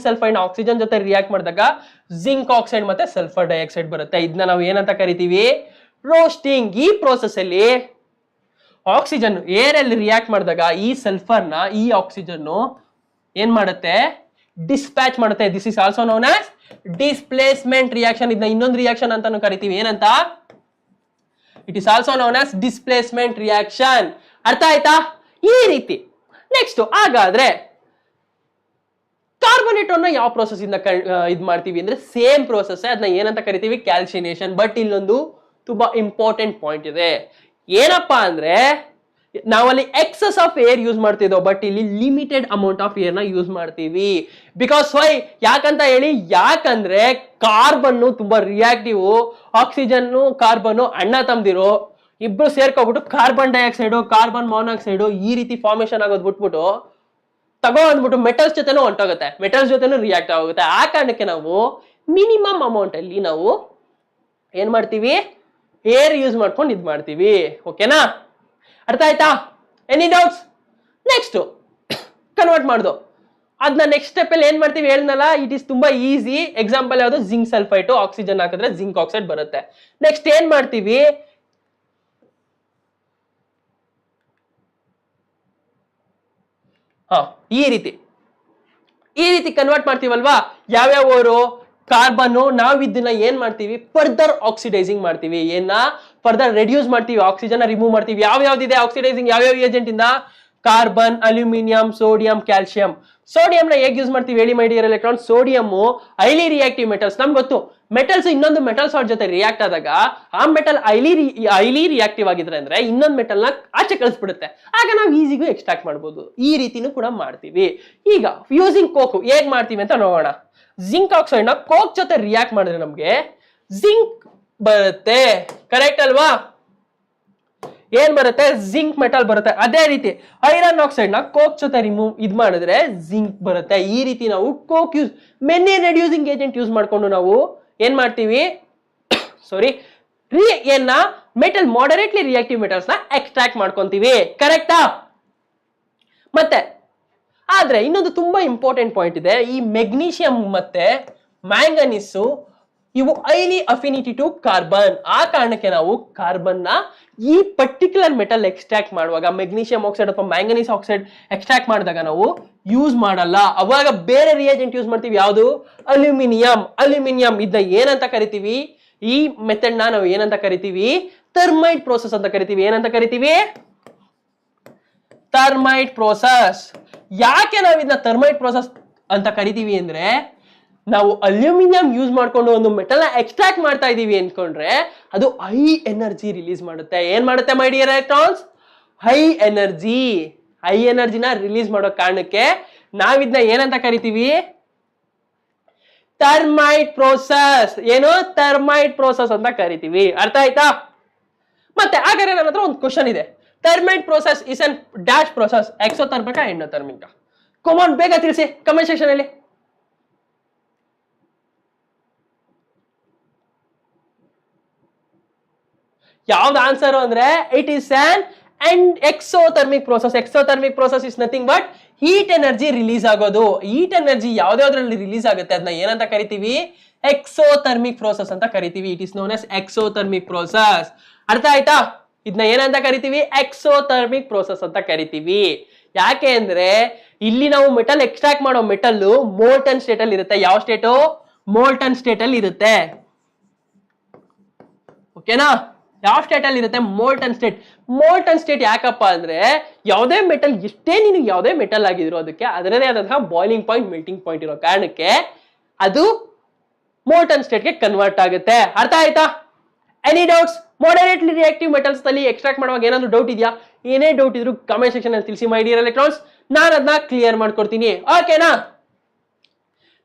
ಸಲ್ಫೈಡ್ ಆಕ್ಸಿಜನ್ ಜೊತೆ ರಿಯಾಕ್ಟ್ ಮಾಡಿದಾಗ ಜಿಂಕ್ ಆಕ್ಸೈಡ್ ಮತ್ತೆ ಸಲ್ಫರ್ ಡೈಆಕ್ಸೈಡ್ ಬರುತ್ತೆ. ಇದನ್ನ ನಾವು ಏನಂತ ಕರಿತೀವಿ? ರೋಸ್ಟಿಂಗ್. ಈ ಪ್ರೋಸೆಸ್ ಅಲ್ಲಿ ಆಕ್ಸಿಜನ್ ಏರ್ ಅಲ್ಲಿ ರಿಯಾಕ್ಟ್ ಮಾಡಿದಾಗ ಈ ಸಲ್ಫರ್ನ ಈ ಆಕ್ಸಿಜನ್ ಏನ್ ಮಾಡುತ್ತೆ? ಡಿಸ್ಪ್ಯಾಚ್ ಮಾಡುತ್ತೆ. This is also known as displacement reaction. ಇದನ್ನ ಇನ್ನೊಂದು ರಿಯಾಕ್ಷನ್ ಅಂತಾನು ಕರಿತೀವಿ. ಏನಂತ? It is also known as displacement reaction. ಅರ್ಥ ಆಯ್ತಾ? ಈ ರೀತಿ. ನೆಕ್ಸ್ಟ್ ಹಾಗಾದ್ರೆ ಕಾರ್ಬೋನೇಟ್ ಅನ್ನ ಯಾವ ಪ್ರೋಸೆಸ್ ಇಂದ ಇದ್ ಮಾಡ್ತೀವಿ ಅಂದ್ರೆ ಸೇಮ್ ಪ್ರೋಸೆಸ್. ಅದನ್ನ ಏನಂತ ಕರಿತೀವಿ? ಕ್ಯಾಲ್ಸಿನೇಷನ್. ಬಟ್ ಇಲ್ಲೊಂದು ತುಂಬಾ ಇಂಪಾರ್ಟೆಂಟ್ ಪಾಯಿಂಟ್ ಇದೆ. ಏನಪ್ಪಾ ಅಂದ್ರೆ ನಾವಲ್ಲಿ ಎಕ್ಸಸ್ ಆಫ್ ಏರ್ ಯೂಸ್ ಮಾಡ್ತಿದ್ದೋ, ಬಟ್ ಇಲ್ಲಿ ಲಿಮಿಟೆಡ್ ಅಮೌಂಟ್ ಆಫ್ ಏರ್ ನ ಯೂಸ್ ಮಾಡ್ತೀವಿ. Because why? ಯಾಕಂತ ಹೇಳಿ, ಯಾಕಂದ್ರೆ ಕಾರ್ಬನ್ ತುಂಬಾ ರಿಯಾಕ್ಟಿವ್, ಆಕ್ಸಿಜನ್ ಕಾರ್ಬನ್ ಅಣ್ಣ ತಮ್ದಿರೋ ಇಬ್ರು ಸೇರ್ಕೊಬಿಟ್ಟು ಕಾರ್ಬನ್ ಡೈಆಕ್ಸೈಡ್, ಕಾರ್ಬನ್ ಮಾನಾಕ್ಸೈಡ್ ಈ ರೀತಿ ಫಾರ್ಮೇಶನ್ ಆಗೋದು ಬಿಟ್ಬಿಟ್ಟು ತಗೊಂಡ್ಬಿಟ್ಟು ಮೆಟಲ್ಸ್ ಜೊತೆನೂ ಹೊಂಟೋಗುತ್ತೆ, ಮೆಟಲ್ಸ್ ಜೊತೆನೂ ರಿಯಾಕ್ಟ್ ಆಗುತ್ತೆ. ಆ ಕಾರಣಕ್ಕೆ ನಾವು ಮಿನಿಮಮ್ ಅಮೌಂಟ್ ಅಲ್ಲಿ ನಾವು ಏನ್ ಮಾಡ್ತೀವಿ? ಏರ್ ಯೂಸ್ ಮಾಡ್ಕೊಂಡು ಇದ್ ಮಾಡ್ತೀವಿ. ಓಕೆನಾ? ಅರ್ಥ ಆಯ್ತಾ? Any doubts? ನೆಕ್ಸ್ಟ್ ಕನ್ವರ್ಟ್ ಮಾಡ್ದು ಅದನ್ನ ನೆಕ್ಸ್ಟ್ ಸ್ಟೆಪ್ ಅಲ್ಲಿ ಏನ್ ಮಾಡ್ತೀವಿ ಹೇಳ್ನಲ್ಲ, ಇಟ್ ಇಸ್ ತುಂಬಾ ಈಸಿ. ಎಕ್ಸಾಂಪಲ್ ಯಾವುದು? ಜಿಂಕ್ ಸಲ್ಫೈಟ್, ಆಕ್ಸಿಜನ್ ಹಾಕಿದ್ರೆ ಜಿಂಕ್ ಆಕ್ಸೈಡ್ ಬರುತ್ತೆ. ನೆಕ್ಸ್ಟ್ ಏನ್ ಮಾಡ್ತೀವಿ? ಈ ರೀತಿ ಕನ್ವರ್ಟ್ ಮಾಡ್ತೀವಲ್ವಾ? ಯಾವ್ಯಾವರು? ಕಾರ್ಬನ್. ನಾವು ಇದನ್ನ ಏನ್ ಮಾಡ್ತೀವಿ? ಫರ್ದರ್ ಆಕ್ಸಿಡೈಸಿಂಗ್ ಮಾಡ್ತೀವಿ. ಏನ? ಫರ್ದರ್ ರೆಡ್ಯೂಸ್ ಮಾಡ್ತೀವಿ, ಆಕ್ಸಿಜನ್ ರಿಮೂವ್ ಮಾಡ್ತೀವಿ. ಯಾವ್ಯಾವ್ದಿದೆ ಆಕ್ಸಿಡೈಸಿಂಗ್? ಯಾವ್ಯಾವ ಏಜೆಂಟ್ ಇಂದ? Carbon, aluminium, sodium, calcium. Sodium ನ ಹೇಗೆ ಯೂಸ್ ಮಾಡ್ತೀವಿ ಹೇಳಿ my dear electron? Sodium highly reactive metals. ನಮ್ಗೆ ಗೊತ್ತು, ಮೆಟಲ್ಸ್ ಇನ್ನೊಂದು ಮೆಟಲ್ಸ್ ಅವ್ರ ಜೊತೆ ರಿಯಾಕ್ಟ್ ಆದಾಗ ಆ ಮೆಟಲ್ ಹೈಲಿ ರಿಯಾಕ್ಟಿವ್ ಆಗಿದ್ರೆ ಅಂದ್ರೆ ಇನ್ನೊಂದು ಮೆಟಲ್ ನ ಆಚೆ ಕಳಿಸ್ಬಿಡುತ್ತೆ. ಆಗ ನಾವು ಈಸಿಗೂ ಎಕ್ಸ್ಟ್ರಾಕ್ಟ್ ಮಾಡ್ಬೋದು. ಈ ರೀತಿನೂ ಕೂಡ ಮಾಡ್ತೀವಿ. ಈಗ ಯೂಸಿಂಗ್ ಕೋಕ್ ಹೇಗ್ ಮಾಡ್ತೀವಿ ಅಂತ ನೋಡೋಣ. ಜಿಂಕ್ ಆಕ್ಸೈಡ್ ನ ಕೋಕ್ ಜೊತೆ ರಿಯಾಕ್ಟ್ ಮಾಡಿದ್ರೆ ನಮ್ಗೆ ಜಿಂಕ್ ಬರುತ್ತೆ. ಕರೆಕ್ಟ್ ಅಲ್ವಾ? ಏನ್ ಬರುತ್ತೆ? ಜಿಂಕ್ ಮೆಟಲ್ ಬರುತ್ತೆ. ಅದೇ ರೀತಿ ಐರನ್ ಆಕ್ಸೈಡ್ ನ ಕೋಕ್ ಜೊತೆ ಇದ್ ಮಾಡಿದ್ರೆ ಜಿಂಕ್ ಬರುತ್ತೆ. ಈ ರೀತಿ ನಾವು coke use many reducing agent use ಮಾಡ್ಕೊಂಡು ನಾವು ಏನ್ ಮಾಡ್ತೀವಿ? ಮೆಟಲ್ ಮಾಡರೇಟ್ಲಿ ರಿಯಾಕ್ಟಿವ್ ಮೆಟಲ್ಸ್ ನ ಎಕ್ಸ್ಟ್ರಾಕ್ಟ್ ಮಾಡ್ಕೊಂತೀವಿ. ಕರೆಕ್ಟಾ? ಮತ್ತೆ ಆದ್ರೆ ಇನ್ನೊಂದು ತುಂಬಾ ಇಂಪಾರ್ಟೆಂಟ್ ಪಾಯಿಂಟ್ ಇದೆ. ಈ ಮೆಗ್ನೀಷಿಯಂ ಮತ್ತೆ ಮ್ಯಾಂಗನೀಸು ಇವು ಹೈಲಿ ಅಫಿನಿಟಿ ಟು ಕಾರ್ಬನ್. ಆ ಕಾರಣಕ್ಕೆ ನಾವು ಕಾರ್ಬನ್ ನ ಈ ಪರ್ಟಿಕ್ಯುಲರ್ ಮೆಟಲ್ ಎಕ್ಸ್ಟ್ರಾಕ್ಟ್ ಮಾಡುವಾಗ, ಮೆಗ್ನೀಷಿಯಂ ಆಕ್ಸೈಡ್ ಅಥವಾ ಮ್ಯಾಂಗನೀಸ್ ಆಕ್ಸೈಡ್ ಎಕ್ಸ್ಟ್ರಾಕ್ಟ್ ಮಾಡಿದಾಗ ನಾವು ಯೂಸ್ ಮಾಡಲ್ಲ. ಅವಾಗ ಬೇರೆ ರಿಯೇಜೆಂಟ್ ಯೂಸ್ ಮಾಡ್ತೀವಿ. ಯಾವುದು? ಅಲ್ಯೂಮಿನಿಯಂ. ಅಲ್ಯೂಮಿನಿಯಂ ಇದನ್ನ ಏನಂತ ಕರಿತೀವಿ? ಈ ಮೆಥಡ್ ನ ನಾವು ಏನಂತ ಕರಿತೀವಿ? ಥರ್ಮೈಟ್ ಪ್ರೋಸೆಸ್ ಅಂತ ಕರಿತೀವಿ. ಏನಂತ ಕರಿತೀವಿ? Thermite process. ಯಾಕೆ ನಾವು ಇದನ್ನ ಥರ್ಮೈಟ್ ಪ್ರೋಸೆಸ್ ಅಂತ ಕರಿತೀವಿ ಅಂದ್ರೆ, ನಾವು ಅಲ್ಯೂಮಿನಿಯಂ ಯೂಸ್ ಮಾಡ್ಕೊಂಡು ಒಂದು ಮೆಟಲ್ ನ ಎಕ್ಸ್ಟ್ರಾಕ್ಟ್ ಮಾಡ್ತಾ ಇದೀವಿ ಅನ್ಕೊಂಡ್ರೆ ಅದು ಹೈ ಎನರ್ಜಿ ರಿಲೀಸ್ ಮಾಡುತ್ತೆ. ಏನ್ ಮಾಡುತ್ತೆ ಮೈ ಡಿಯರ್ ಎಲೆಕ್ಟ್ರಾನ್ಸ್? ಹೈ ಎನರ್ಜಿನ ರಿಲೀಸ್ ಮಾಡೋ ಕಾರಣಕ್ಕೆ ನಾವಿದ್ನ ಏನಂತ ಕರಿತೀವಿ? Thermite process. ಏನು? ಥರ್ಮೈಟ್ ಪ್ರೋಸೆಸ್ ಅಂತ ಕರಿತೀವಿ. ಅರ್ಥ ಆಯ್ತಾ? ಮತ್ತೆ ಹಾಗಾದ್ರೆ ನನ್ನ ಹತ್ರ ಒಂದು ಕ್ವಶನ್ ಇದೆ. Thermite process is an dash process, ಎಕ್ಸೋಥರ್ಮಿಕ ಎಂಡೋಥರ್ಮಿಕ? ಕಮಾನ್ ಬೇಗ ತಿಳಿಸಿ ಕಮೆಂಟ್ ಸೆಕ್ಷನ್ ಅಲ್ಲಿ. ಯಾವ್ದು ಆನ್ಸರ್ ಅಂದ್ರೆ it is an exothermic process. Exothermic process is nothing but heat energy release ಆಗೋದು. ಹೀಟ್ ಎನರ್ಜಿ ಯಾವ್ದಾವ್ದ್ರಲ್ಲಿ ರಿಲೀಸ್ ಆಗುತ್ತೆ ಅದನ್ನ ಏನಂತ ಕರಿತೀವಿ? ಎಕ್ಸೋಥರ್ಮಿಕ್ ಪ್ರೋಸೆಸ್ ಅಂತ ಕರಿತೀವಿ. It is known as exothermic process. ಅರ್ಥ ಆಯ್ತಾ? ಇದನ್ನ ಏನಂತ ಕರಿತೀವಿ? ಎಕ್ಸೋಥರ್ಮಿಕ್ ಪ್ರೋಸೆಸ್ ಅಂತ ಕರಿತೀವಿ. ಯಾಕೆ ಅಂದ್ರೆ ಇಲ್ಲಿ ನಾವು ಮೆಟಲ್ ಎಕ್ಸ್ಟ್ರಾಕ್ಟ್ ಮಾಡೋ ಮೆಟಲ್ ಮೋಲ್ಟನ್ ಸ್ಟೇಟ್ ಅಲ್ಲಿ ಇರುತ್ತೆ. ಯಾವ ಸ್ಟೇಟು? ಮೋಲ್ಟನ್ ಸ್ಟೇಟ್ ಅಲ್ಲಿ ಇರುತ್ತೆ. ಓಕೆನಾ? ಯಾವ ಸ್ಟೇಟ್ ಅಲ್ಲಿ ಇರುತ್ತೆ? Molten state. ಮೋಲ್ಟನ್ ಸ್ಟೇಟ್ ಯಾಕಪ್ಪ ಅಂದ್ರೆ ಯಾವುದೇ ಮೆಟಲ್, ಎಷ್ಟೇ ನೀನು ಯಾವುದೇ ಮೆಟಲ್ ಆಗಿದ್ರು ಅದಕ್ಕೆ ಅದರದೇ ಆದಂತಹ ಬಾಯ್ಲಿಂಗ್ ಪಾಯಿಂಟ್, ಮೆಲ್ಟಿಂಗ್ ಪಾಯಿಂಟ್ ಇರೋ ಕಾರಣಕ್ಕೆ ಅದು ಮೋಲ್ಟನ್ ಸ್ಟೇಟ್ಗೆ ಕನ್ವರ್ಟ್ ಆಗುತ್ತೆ. ಅರ್ಥ ಆಯ್ತಾ? Any doubts? ಮಾಡರೇಟ್ಲಿ ರಿಯಾಕ್ಟಿವ್ ಮೆಟಲ್ಸ್ ಅಲ್ಲಿ ಎಕ್ಸ್ಟ್ರಾಕ್ಟ್ ಮಾಡುವಾಗ ಏನಾದ್ರು ಡೌಟ್ ಇದೆಯಾ? ಏನೇ ಡೌಟ್ ಇದ್ರು ಕಮೆಂಟ್ ಸೆಕ್ಷನ್ ಅಲ್ಲಿ ತಿಳಿಸಿ ಮೈ ಡಿಯರ್ ಎಲೆಕ್ಟ್ರಾನ್ಸ್. ನಾನು ಅದನ್ನ ಕ್ಲಿಯರ್ ಮಾಡ್ಕೊಡ್ತೀನಿ. ಓಕೆನಾ?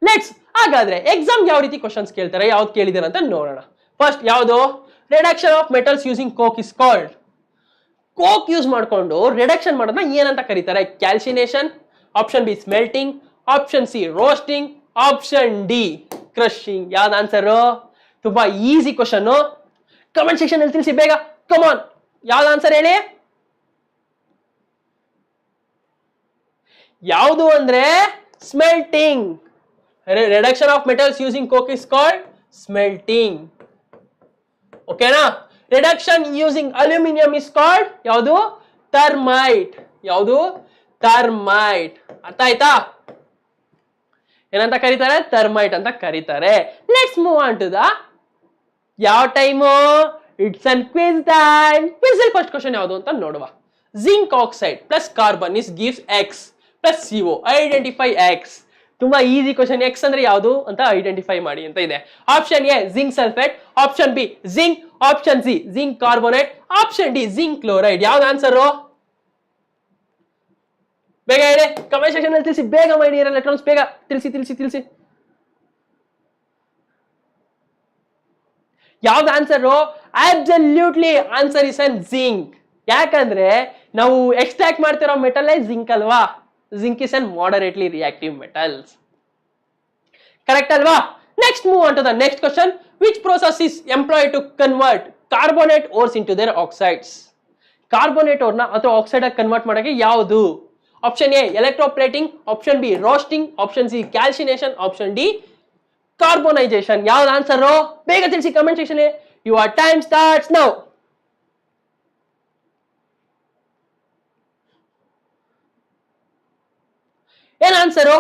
ನೆಕ್ಸ್ಟ್, ಹಾಗಾದ್ರೆ ಎಕ್ಸಾಮ್ ಯಾವ ರೀತಿ ಕ್ವಶನ್ಸ್ ಕೇಳ್ತಾರೆ, ಯಾವ್ದು ಕೇಳಿದಾರೆ ಅಂತ ನೋಡೋಣ. ಫಸ್ಟ್ ಯಾವುದು? Reduction of metals using coke is called. Coke use ಮಾಡ್ಕೊಂಡು ರಿಡಕ್ಷನ್ ಮಾಡೋದನ್ನ ಏನಂತ ಕರೀತಾರೆ? Calcination, option B smelting, option C roasting, option D crushing. ಯಾವ್ದು ಆನ್ಸರ್? ತುಂಬಾ ಈಸಿ ಕ್ವಶನ್. ಕಮೆಂಟ್ ಸೆಕ್ಷನ್ ಅಲ್ಲಿ ತಿಳಿಸಿ ಬೇಗ. ಕಮಾನ್, ಯಾವ್ದು ಆನ್ಸರ್ ಹೇಳಿ? ಯಾವುದು ಅಂದ್ರೆ smelting. Reduction of metals using coke is called smelting. ಓಕೆನಾ? Reduction using aluminium is called ಯಾವುದು? ಥರ್ಮೈಟ್. ಯಾವುದು? ಥರ್ಮೈಟ್. ಅರ್ಥ ಆಯ್ತಾ? ಏನಂತ ಕರೀತಾರೆ? ಥರ್ಮೈಟ್ ಅಂತ ಕರೀತಾರೆ. Let's move on to the ಯಾವ time? It's an quiz time. Quiz ಅಲ್ಲಿ ಫಸ್ಟ್ ಕ್ವಶನ್ ಯಾವುದು ಅಂತ ನೋಡುವ. Zinc oxide plus carbon is gives X plus CO. Identify X. ತುಂಬಾ ಈಸಿ ಕ್ವಶನ್. ಎಕ್ಸ್ ಅಂದ್ರೆ ಯಾವುದು ಅಂತ ಐಡೆಂಟಿಫೈ ಮಾಡಿ ಅಂತ ಇದೆ. Option A zinc sulphate, option B zinc, option C zinc carbonate, option D zinc chloride. ಯಾವ್ದು ಆನ್ಸರ್? ಬೇಗ ಹೇಳಿ ಕಮೆಂಟ್ ಸೆಕ್ಷನ್ ಅಲ್ಲಿ ತಿಳಿಸಿ ಬೇಗ ಮೈ ಡಿಯರ್ ಎಲೆಕ್ಟ್ರಾನ್ಸ್. ಬೇಗ ತಿಳಿಸಿ ತಿಳಿಸಿ ತಿಳಿಸಿ. ಯಾವ್ದು answer? Absolutely answer is an zinc. ಯಾಕಂದ್ರೆ ನಾವು ಎಕ್ಸ್ಟ್ರಾಕ್ಟ್ ಮಾಡ್ತಿರೋ ಮೆಟಲ್ ಜಿಂಕ್ ಅಲ್ವಾ? Zinc is an moderately reactive metals. Correct ಅಲ್ವಾ? Next move on to the next question. Which process is employed to convert carbonate ores into their oxides? Carbonate ಓರ್ನ ಅಥವಾ oxide ಆಗಿ convert ಮಾಡಕ್ಕೆ ಯಾವುದು? Option A electroplating, option B roasting, option C calcination, option D carbonisation. ಯಾವ್ದು answer? ಬೇಗ ತಿಳಿಸಿ comment section. Your time starts now. ಏನ್ answer?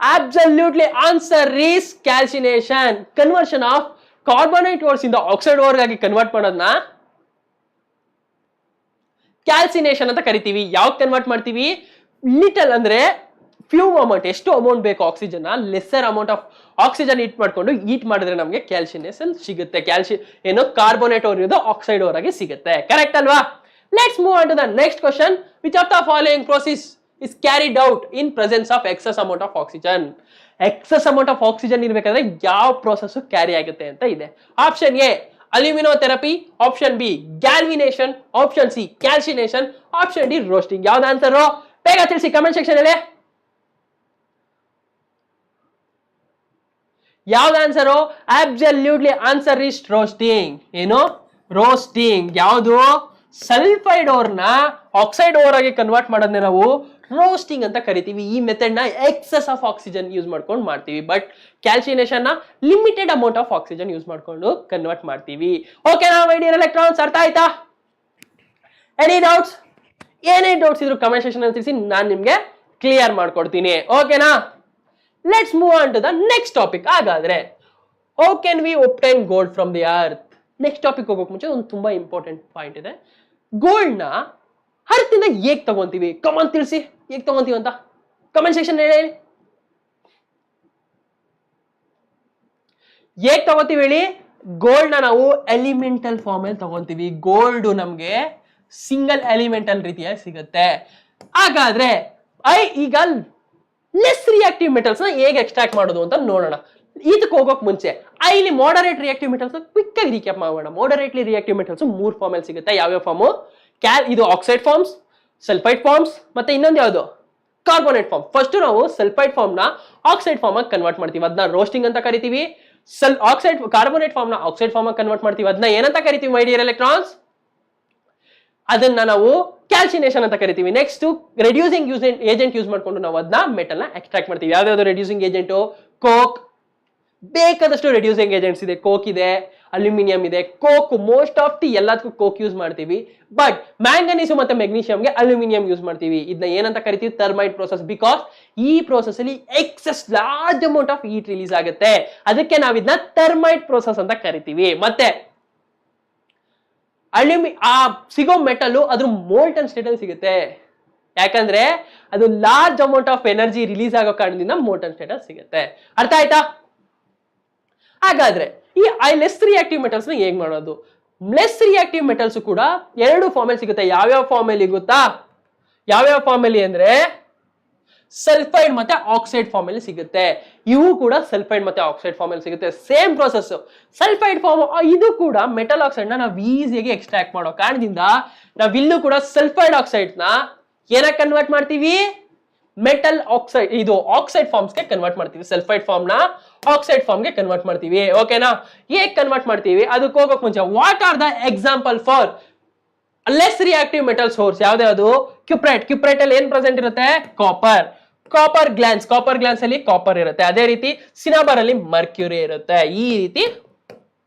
Absolutely answer is calcination. Conversion of carbonate ores ಇಂದ ಆಕ್ಸೈಡ್ ಓರ್ ಆಗಿ convert ಮಾಡೋದನ್ನ calcination ಅಂತ ಕರಿತೀವಿ. ಯಾವ್ದು ಕನ್ವರ್ಟ್ ಮಾಡ್ತೀವಿ? ಲಿಟಲ್ ಅಂದ್ರೆ ಫ್ಯೂ ಅಮೌಂಟ್, ಎಷ್ಟು ಅಮೌಂಟ್ ಬೇಕು oxygen, lesser amount of oxygen heat ಮಾಡ್ಕೊಂಡು ಹೀಟ್ ಮಾಡಿದ್ರೆ ನಮಗೆ ಕ್ಯಾಲ್ಸಿನೇಷನ್ ಸಿಗುತ್ತೆ. ಏನು ಕಾರ್ಬೋನೇಟ್ ಓರ್ ಇರೋದು ಆಕ್ಸೈಡ್ ಓರ್ ಆಗಿ ಸಿಗುತ್ತೆ. ಕರೆಕ್ಟ್ ಅಲ್ವಾ? Let's move on to the next question. Which of the following process is carried out in presence of excess amount of oxygen? excess amount of oxygen ಇರಬೇಕಾದ್ರೆ ಯಾವ process carry ಆಗುತ್ತೆ ಅಂತ ಇದೆ. Option A aluminotherapy, option B galvanisation, option C calcination, option D roasting. ಯಾವ್ದು answer? ಬೇಗ ತಿಳಿಸಿ comment section ಅಲ್ಲಿ. ಯಾವ್ದು answer? Absolutely answer is roasting. ಏನು? ರೋಸ್ಟಿಂಗ್. ಯಾವುದು? ಸಲ್ಫೈಡ್ ಓರ್ನ ಆಕ್ಸೈಡ್ ಓರ್ ಆಗಿ ಕನ್ವರ್ಟ್ ಮಾಡೋದನ್ನ ನಾವು ರೋಸ್ಟಿಂಗ್ ಅಂತ ಕರಿತೀವಿ. ಈ ಮೆಥಡ್ ನ ಎಕ್ಸೆಸ್ ಆಫ್ ಆಕ್ಸಿಜನ್ ಯೂಸ್ ಮಾಡ್ಕೊಂಡು ಮಾಡ್ತೀವಿ. ಬಟ್ ಕ್ಯಾಲ್ಸಿನೇಷನ್ ನ limited amount of oxygen use ಮಾಡ್ಕೊಂಡು ಕನ್ವರ್ಟ್ ಮಾಡ್ತೀವಿ. ಓಕೆನಾ ಮೈ ಡಿಯರ್ ಎಲೆಕ್ಟ್ರಾನ್ಸ್, ಅರ್ಥ ಆಯ್ತಾ? Any doubts? ಏನೇ ಡೌಟ್ಸ್ ಇದ್ರು ಕಮೆಂಟ್ ಸೆಕ್ಷನ್ ಅಲ್ಲಿ ತಿಳಿಸಿ, ನಾನು ನಿಮ್ಗೆ ಕ್ಲಿಯರ್ ಮಾಡ್ಕೊಡ್ತೀನಿ. ಓಕೆನಾ? Let's move on to the next topic. ಹಾಗಾದ್ರೆ how can we obtain gold from the earth? Next topic ಹೋಗೋಕೆ ಮುಂಚೆ ಒಂದು ತುಂಬಾ ಇಂಪಾರ್ಟೆಂಟ್ ಪಾಯಿಂಟ್ ಇದೆ. ಗೋಲ್ಡ್ ನ ಅರ್ತ್ ಇಂದ ಹೇಗ್ ತಗೊಂತೀವಿ? ಕಮಾನ್ ತಿಳಿಸಿ, ಹೇಗ್ ತಗೊಂತೀವಿ ಅಂತ ಕಮೆಂಟ್ ಸೆಕ್ಷನ್ ಹೇಳಿ. ಹೇಗ್ ತಗೋತೀವಿ ಹೇಳಿ? ಗೋಲ್ಡ್ ನ ನಾವು ಎಲಿಮೆಂಟಲ್ ಫಾರ್ಮ್ ಅಲ್ಲಿ ತಗೊಂತೀವಿ. ಗೋಲ್ಡ್ ನಮ್ಗೆ ಸಿಂಗಲ್ ಎಲಿಮೆಂಟಲ್ ರೀತಿಯಾಗಿ ಸಿಗುತ್ತೆ. ಹಾಗಾದ್ರೆ ಈಗ ಲೆಸ್ ರಿಯಾಕ್ಟಿವ್ ಮೆಟಲ್ಸ್ ನ ಹೇಗೆ ಎಕ್ಸ್ಟ್ರಾಕ್ಟ್ ಮಾಡೋದು ಅಂತ ನೋಡೋಣ. ಇದಕ್ಕೆ ಹೋಗೋಕ್ ಮುಂಚೆ ಇಲ್ಲಿ ಮಾಡರೇಟ್ ರಿಯಾಕ್ಟಿವ್ ಮೆಟಲ್ಸ್ ಕ್ವಿಕ್ ಆಗಿ ರೀಕ್ಯಾಪ್ ಮಾಡೋಣ. ಮಾಡರೇಟ್ಲಿ ರಿಯಾಕ್ಟಿವ್ ಮೆಟಲ್ಸ್ 3 ಫಾರ್ಮ್ ಅಲ್ಲಿ ಸಿಗುತ್ತೆ. ಯಾವ್ಯಾವ ಫಾರ್ಮು? ಇದು ಆಕ್ಸೈಡ್ ಫಾರ್ಮ್ಸ್, ಸಲ್ಫೈಡ್ ಫಾರ್ಮ್ಸ್, ಮತ್ತೆ ಇನ್ನೊಂದು ಯಾವುದು? Carbonate form. ಫಸ್ಟ್ ನಾವು ಸಲ್ಫೈಡ್ ಫಾರ್ಮ್ ನ ಆಕ್ಸೈಡ್ ಫಾರ್ಮ್ ಆಗಿ ಕನ್ವರ್ಟ್ ಮಾಡ್ತೀವಿ, ಅದನ್ನ ರೋಸ್ಟಿಂಗ್ ಅಂತ ಕರಿತೀವಿ. ಕಾರ್ಬೋನೇಟ್ ಫಾರ್ಮ್ ನ ಆಕ್ಸೈಡ್ ಫಾರ್ಮ್ ಆಗಿ ಕನ್ವರ್ಟ್ ಮಾಡ್ತೀವಿ, ಅದನ್ನ ಏನಂತ ಕರಿತೀವಿ ಮೈ ಡಿಯರ್ ಎಲೆಕ್ಟ್ರಾನ್ಸ್? ಅದನ್ನ ನಾವು ಕ್ಯಾಲ್ಸಿನೇಷನ್ ಅಂತ ಕರಿತೀವಿ. ನೆಕ್ಸ್ಟ್ ರೆಡ್ಯೂಸಿಂಗ್ ಏಜೆಂಟ್ ಯೂಸ್ ಮಾಡ್ಕೊಂಡು ನಾವು ಅದನ್ನ ಮೆಟಲ್ ನ ಎಕ್ಸ್ಟ್ರಾಕ್ಟ್ ಮಾಡ್ತೀವಿ. ಯಾವ್ದಾವ್ದು ರೆಡ್ಯೂಸಿಂಗ್ ಏಜೆಂಟು? ಕೋಕ್. ಬೇಕಾದಷ್ಟು ರೆಡ್ಯೂಸಿಂಗ್ ಏಜೆಂಟ್ಸ್ ಇದೆ. ಕೋಕ್ ಇದೆ, ಅಲ್ಯೂಮಿನಿಯಂ ಇದೆ. ಕೋಕ್ ಮೋಸ್ಟ್ ಆಫ್ ದಿ ಎಲ್ಲದಕ್ಕೂ ಕೋಕ್ ಯೂಸ್ ಮಾಡ್ತೀವಿ. ಬಟ್ ಮ್ಯಾಂಗನೀಸ್ ಮತ್ತೆ ಮೆಗ್ನೀಷಿಯಂಗೆ ಅಲ್ಯೂಮಿನಿಯಂ ಯೂಸ್ ಮಾಡ್ತೀವಿ. ಇದನ್ನ ಏನಂತ ಕರಿತೀವಿ? Thermite process. ಬಿಕಾಸ್ ಈ ಪ್ರೋಸೆಸ್ ಅಲ್ಲಿ excess large amount of heat release ಆಗುತ್ತೆ. ಅದಕ್ಕೆ ನಾವು ಇದನ್ನ ಥರ್ಮೈಟ್ ಪ್ರೋಸೆಸ್ ಅಂತ ಕರಿತೀವಿ. ಮತ್ತೆ ಸಿಗೋ ಮೆಟಲ್ ಅದ್ರ ಮೋಲ್ಟನ್ ಸ್ಟೇಟ್ ಅಲ್ಲಿ ಸಿಗುತ್ತೆ. ಯಾಕಂದ್ರೆ ಅದು large amount of energy release ಆಗೋ ಕಾರಣದಿಂದ ಮೋಲ್ಟನ್ ಸ್ಟೇಟ್ ಅಲ್ಲಿ ಸಿಗುತ್ತೆ. ಅರ್ಥ ಆಯ್ತಾ? ಹಾಗಾದ್ರೆ ಈ ಲೆಸ್ ರಿಯಾಕ್ಟಿವ್ ಮೆಟಲ್ಸ್ ನ ಹೇಗ್ ಮಾಡೋದು? ಲೆಸ್ ರಿಯಾಕ್ಟಿವ್ ಮೆಟಲ್ಸ್ ಕೂಡ 2 ಫಾರ್ಮ್ ಅಲ್ಲಿ ಸಿಗುತ್ತೆ. ಯಾವ್ಯಾವ ಫಾರ್ಮ್ ಅಲ್ಲಿ ಗೊತ್ತಾ? ಯಾವ್ಯಾವ ಫಾರ್ಮ್ ಅಲ್ಲಿ ಅಂದ್ರೆ ಸಲ್ಫೈಡ್ ಮತ್ತೆ ಆಕ್ಸೈಡ್ ಫಾರ್ಮ್ ಅಲ್ಲಿ ಸಿಗುತ್ತೆ. ಇವು ಕೂಡ ಸಲ್ಫೈಡ್ ಮತ್ತೆ ಆಕ್ಸೈಡ್ ಫಾರ್ಮ್ ಅಲ್ಲಿ ಸಿಗುತ್ತೆ. Same process. ಸಲ್ಫೈಡ್ ಫಾರ್ಮ್ ಇದು ಕೂಡ ಮೆಟಲ್ ಆಕ್ಸೈಡ್ ನ ನಾವು ಈಸಿಯಾಗಿ ಎಕ್ಸ್ಟ್ರಾಕ್ಟ್ ಮಾಡೋ ಕಾರಣದಿಂದ ನಾವಿಲ್ಲೂ ಕೂಡ ಸಲ್ಫೈಡ್ ಆಕ್ಸೈಡ್ ನ ಏನಕ್ಕೆ ಕನ್ವರ್ಟ್ ಮಾಡ್ತೀವಿ? ಮೆಟಲ್ ಆಕ್ಸೈಡ್, ಇದು ಆಕ್ಸೈಡ್ ಫಾರ್ಮ್ಸ್ ಗೆ ಕನ್ವರ್ಟ್ ಮಾಡ್ತೀವಿ. ಸಲ್ಫೈಡ್ ಫಾರ್ಮ್ ನ ಆಕ್ಸೈಡ್ ಫಾರ್ಮ್ ಗೆ ಕನ್ವರ್ಟ್ ಮಾಡ್ತೀವಿ. ಓಕೆನಾ? ಹೇಗ್ ಕನ್ವರ್ಟ್ ಮಾಡ್ತೀವಿ ಅದಕ್ಕೆ ಹೋಗೋಕ್ ಮುಂಚೆ what are the example for less reactive metal source? ಯಾವ್ದು? ಕ್ಯುಪ್ರೈಟ್. ಕ್ಯುಪ್ರೈಟ್ ಅಲ್ಲಿ ಏನ್ ಪ್ರೆಸೆಂಟ್ ಇರುತ್ತೆ? Copper. Copper glance. Copper glance ಅಲ್ಲಿ ಕಾಪರ್ ಇರುತ್ತೆ. ಅದೇ ರೀತಿ ಸಿನಾಬರ್ ಅಲ್ಲಿ ಮರ್ಕ್ಯೂರಿ ಇರುತ್ತೆ. ಈ ರೀತಿ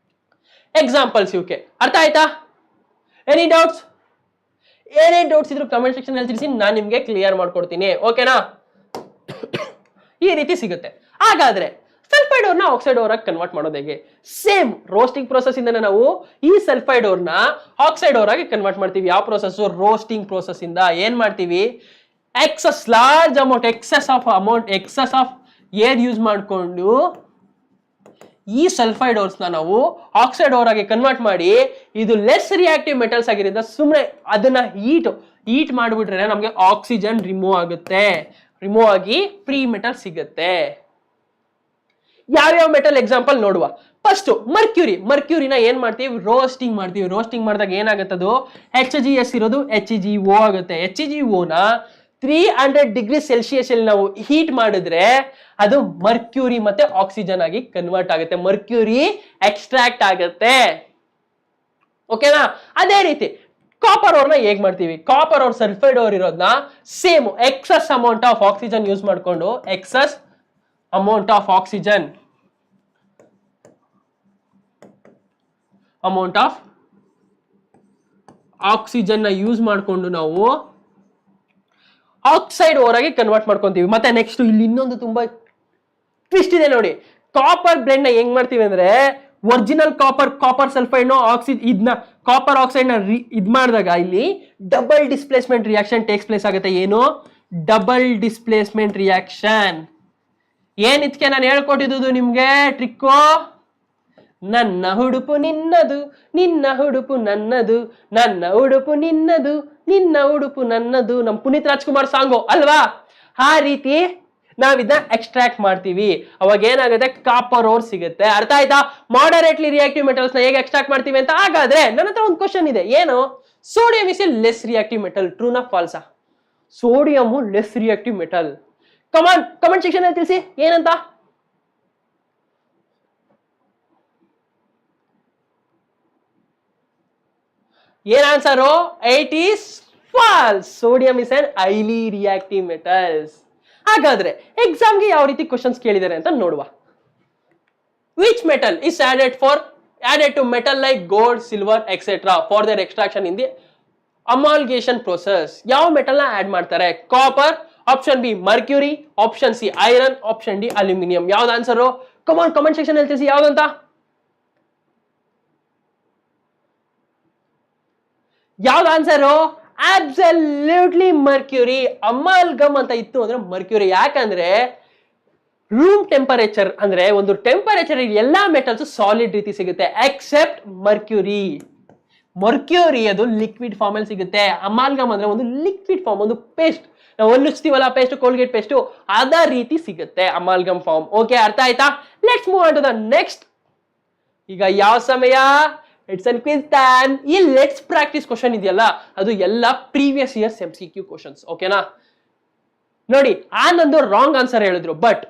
ಎಕ್ಸಾಂಪಲ್ಸ್ ಇವಕ್ಕೆ. ಅರ್ಥ ಆಯ್ತಾ? Any doubts? ಏನೇ ಡೌಟ್ಸ್ ಇದ್ರು ಕಮೆಂಟ್ ಸೆಕ್ಷನ್ ಅಲ್ಲಿ ತಿಳಿಸಿ, ನಾನು ನಿಮ್ಗೆ ಕ್ಲಿಯರ್ ಮಾಡ್ಕೊಡ್ತೀನಿ. ಓಕೆನಾ? ಈ ರೀತಿ ಸಿಗುತ್ತೆ. ಹಾಗಾದ್ರೆ ಸಲ್ಫೈಡ್ ಓರ್ನ ಆಕ್ಸೈಡ್ ಓರ್ ಆಗಿ ಕನ್ವರ್ಟ್ ಮಾಡೋದು ಹೇಗೆ? ಸೇಮ್ ರೋಸ್ಟಿಂಗ್ ಪ್ರೋಸೆಸ್ ಇಂದ ನಾವು ಈ ಸಲ್ಫೈಡ್ ಓರ್ನ ಆಕ್ಸೈಡ್ ಓರ್ ಆಗಿ ಕನ್ವರ್ಟ್ ಮಾಡ್ತೀವಿ. ಯಾವ ಪ್ರೋಸೆಸ್? ರೋಸ್ಟಿಂಗ್ ಪ್ರೋಸೆಸ್ ಇಂದ ಏನ್ ಮಾಡ್ತೀವಿ? Large amount excess of air use ಮಾಡಿಕೊಂಡು ಈ ಸಲ್ಫೈಡ್ ಓರ್ಸ್ ನಾವು ಆಕ್ಸೈಡ್ ಓರ್ ಆಗಿ ಕನ್ವರ್ಟ್ ಮಾಡಿ ಇದು ಲೆಸ್ ರಿಯಾಕ್ಟಿವ್ ಮೆಟಲ್ಸ್ ಆಗಿರೋದ್ರಿಂದ ಸುಮ್ಮನೆ ಅದನ್ನ ಹೀಟ್ ಮಾಡಿಬಿಟ್ರೆ ನಮಗೆ ಆಕ್ಸಿಜನ್ ರಿಮೂವ್ ಆಗುತ್ತೆ. ರಿಮೂವ್ ಆಗಿ ಫ್ರೀ ಮೆಟಲ್ ಸಿಗುತ್ತೆ. ಯಾವ್ಯಾವ ಮೆಟಲ್ ಎಕ್ಸಾಂಪಲ್ ನೋಡುವ. First mercury. ಮರ್ಕ್ಯೂರಿನ ಏನ್ ಮಾಡ್ತೀವಿ? ರೋಸ್ಟಿಂಗ್ ಮಾಡ್ತೀವಿ. ರೋಸ್ಟಿಂಗ್ ಮಾಡಿದಾಗ ಏನಾಗುತ್ತದು? HGS ಇರೋದು HGO ಆಗುತ್ತೆ. HGO ನ 300 ಡಿಗ್ರಿ ಸೆಲ್ಸಿಯಸ್ ಅಲ್ಲಿ ನಾವು ಹೀಟ್ ಮಾಡಿದ್ರೆ ಅದು ಮರ್ಕ್ಯೂರಿ ಮತ್ತೆ ಆಕ್ಸಿಜನ್ ಆಗಿ ಕನ್ವರ್ಟ್ ಆಗುತ್ತೆ. ಮರ್ಕ್ಯೂರಿ ಎಕ್ಸ್ಟ್ರಾಕ್ಟ್ ಆಗುತ್ತೆ. ಓಕೆನಾ? ಅದೇ ರೀತಿ ಕಾಪರ್ ಓರ್ನ ಹೇಗ್ ಮಾಡ್ತೀವಿ? ಕಾಪರ್ ಓರ್ ಸಲ್ಫೈಡ್ ಓರ್ ಇರೋದನ್ನ same excess amount of oxygen use ಮಾಡ್ಕೊಂಡು ಎಕ್ಸಸ್ ಅಮೌಂಟ್ ಆಫ್ ಆಕ್ಸಿಜನ್ ನ ಯೂಸ್ ಮಾಡ್ಕೊಂಡು ನಾವು ಆಕ್ಸೈಡ್ ಓರ್ ಆಗಿ ಕನ್ವರ್ಟ್ ಮಾಡ್ಕೊಂತೀವಿ. ಮತ್ತೆ ನೆಕ್ಸ್ಟ್ ಇಲ್ಲಿ ಇನ್ನೊಂದು ತುಂಬಾ ಟ್ವಿಸ್ಟ್ ಇದೆ ನೋಡಿ. ಕಾಪರ್ ಬ್ಲೆಂಡ್ ನ ಹೆಂಗ್ ಮಾಡ್ತೀವಿ ಅಂದ್ರೆ ಒರಿಜಿನಲ್ ಕಾಪರ್ ಸಲ್ಫೈಡ್ ಇದನ್ನ ಕಾಪರ್ ಆಕ್ಸೈಡ್ ನ ಇದ್ ಮಾಡಿದಾಗ ಇಲ್ಲಿ double displacement reaction takes place ಆಗುತ್ತೆ. ಏನು? Double displacement reaction. ಏನ್ ಇದಕ್ಕೆ ನಾನು ಹೇಳ್ಕೊಟ್ಟಿದ್ದು ನಿಮ್ಗೆ ಟ್ರಿಕ್ಕು? ನನ್ನ ಹುಡುಪು ನಿನ್ನದು, ನಿನ್ನ ಹುಡುಪು ನನ್ನದು, ನನ್ನ ಉಡುಪು ನಿನ್ನದು, ನಿನ್ನ ಉಡುಪು ನನ್ನದು. ನಮ್ ಪುನೀತ್ ರಾಜ್ಕುಮಾರ್ ಸಾಂಗು ಅಲ್ವಾ? ಆ ರೀತಿ ನಾವಿದನ್ನ ಎಕ್ಸ್ಟ್ರಾಕ್ಟ್ ಮಾಡ್ತೀವಿ. ಅವಾಗ ಏನಾಗುತ್ತೆ? ಕಾಪರ್ ಓರ್ ಸಿಗುತ್ತೆ. ಅರ್ಥ ಆಯ್ತಾ? ಮಾಡರೇಟ್ಲಿ ರಿಯಾಕ್ಟಿವ್ ಮೆಟಲ್ಸ್ ನ ಹೇಗೆ ಎಕ್ಸ್ಟ್ರಾಕ್ಟ್ ಮಾಡ್ತೀವಿ ಅಂತ. ಹಾಗಾದ್ರೆ ನನ್ನ ಹತ್ರ ಒಂದು ಕ್ವಶನ್ ಇದೆ. ಏನು? Sodium is a less reactive metal. ಟ್ರೂನಾ ಫಾಲ್ಸಾ? Sodium less reactive metal. Comment section ಅಲ್ಲಿ ತಿಳಿಸಿ ಏನಂತ. ಏನ್ answer? It is false. Sodium is an highly reactive metals. ಹಾಗಾದ್ರೆ ಎಕ್ಸಾಮ್ಗೆ ಯಾವ ರೀತಿ ಕ್ವಶನ್ಸ್ ಕೇಳಿದ್ದಾರೆ ಅಂತ ನೋಡುವ. Which metal is added to metal like gold, silver, etc. for their extraction in the amalgamation process? ಯಾವ ಮೆಟಲ್ ನ ಆಡ್ ಮಾಡ್ತಾರೆ? Copper, option B mercury, option C iron, option D aluminium. ಯಾವ್ದು ಆನ್ಸರ್? ಕಮಾನ್ comment section ಅಲ್ಲಿ ತಿಳಿಸಿ ಯಾವ್ದಂತ. ಯಾವ್ದು answer? Absolutely mercury. Amalgam ಅಂತ ಇತ್ತು ಅಂದ್ರೆ ಮರ್ಕ್ಯೂರಿ. ಯಾಕಂದ್ರೆ ರೂಮ್ ಟೆಂಪರೇಚರ್ ಅಂದ್ರೆ ಒಂದು ಟೆಂಪರೇಚರ್ ಎಲ್ಲಾ ಮೆಟಲ್ಸ್ ಸಾಲಿಡ್ ರೀತಿ ಸಿಗುತ್ತೆ ಎಕ್ಸೆಪ್ಟ್ ಮರ್ಕ್ಯೂರಿ. ಮರ್ಕ್ಯೂರಿ ಅದು ಲಿಕ್ವಿಡ್ ಫಾರ್ಮ್ ಅಲ್ಲಿ ಸಿಗುತ್ತೆ. ಅಮಾಲ್ಗಮ್ ಅಂದ್ರೆ ಒಂದು ಲಿಕ್ವಿಡ್ ಫಾರ್ಮ್, ಒಂದು ಪೇಸ್ಟ್, ನಾವು ಒಲ್ಲಿಸ್ತೀವಲ್ಲ ಪೇಸ್ಟ್, ಕೋಲ್ಗೇಟ್ ಪೇಸ್ಟ್, ಅದ ರೀತಿ ಸಿಗುತ್ತೆ ಅಮಾಲ್ಗಮ್ ಫಾರ್ಮ್. ಓಕೆ, ಅರ್ಥ ಆಯ್ತಾ? Let's move on to the next. ಈಗ ಯಾವ ಸಮಯ? It's an quiz time. ಈ ಲೆಟ್ಸ್ ಪ್ರಾಕ್ಟೀಸ್ ಕ್ವಶನ್ ಇದೆಯಲ್ಲ, ಅದು ಎಲ್ಲ ಪ್ರೀವಿಯಸ್ ಇಯರ್ಸ್ MCQ ಕ್ವಶನ್ಸ್. ಓಕೆನಾ? ನೋಡಿ, ಆನಂದು ರಾಂಗ್ ಆನ್ಸರ್ ಹೇಳಿದ್ರು, ಬಟ್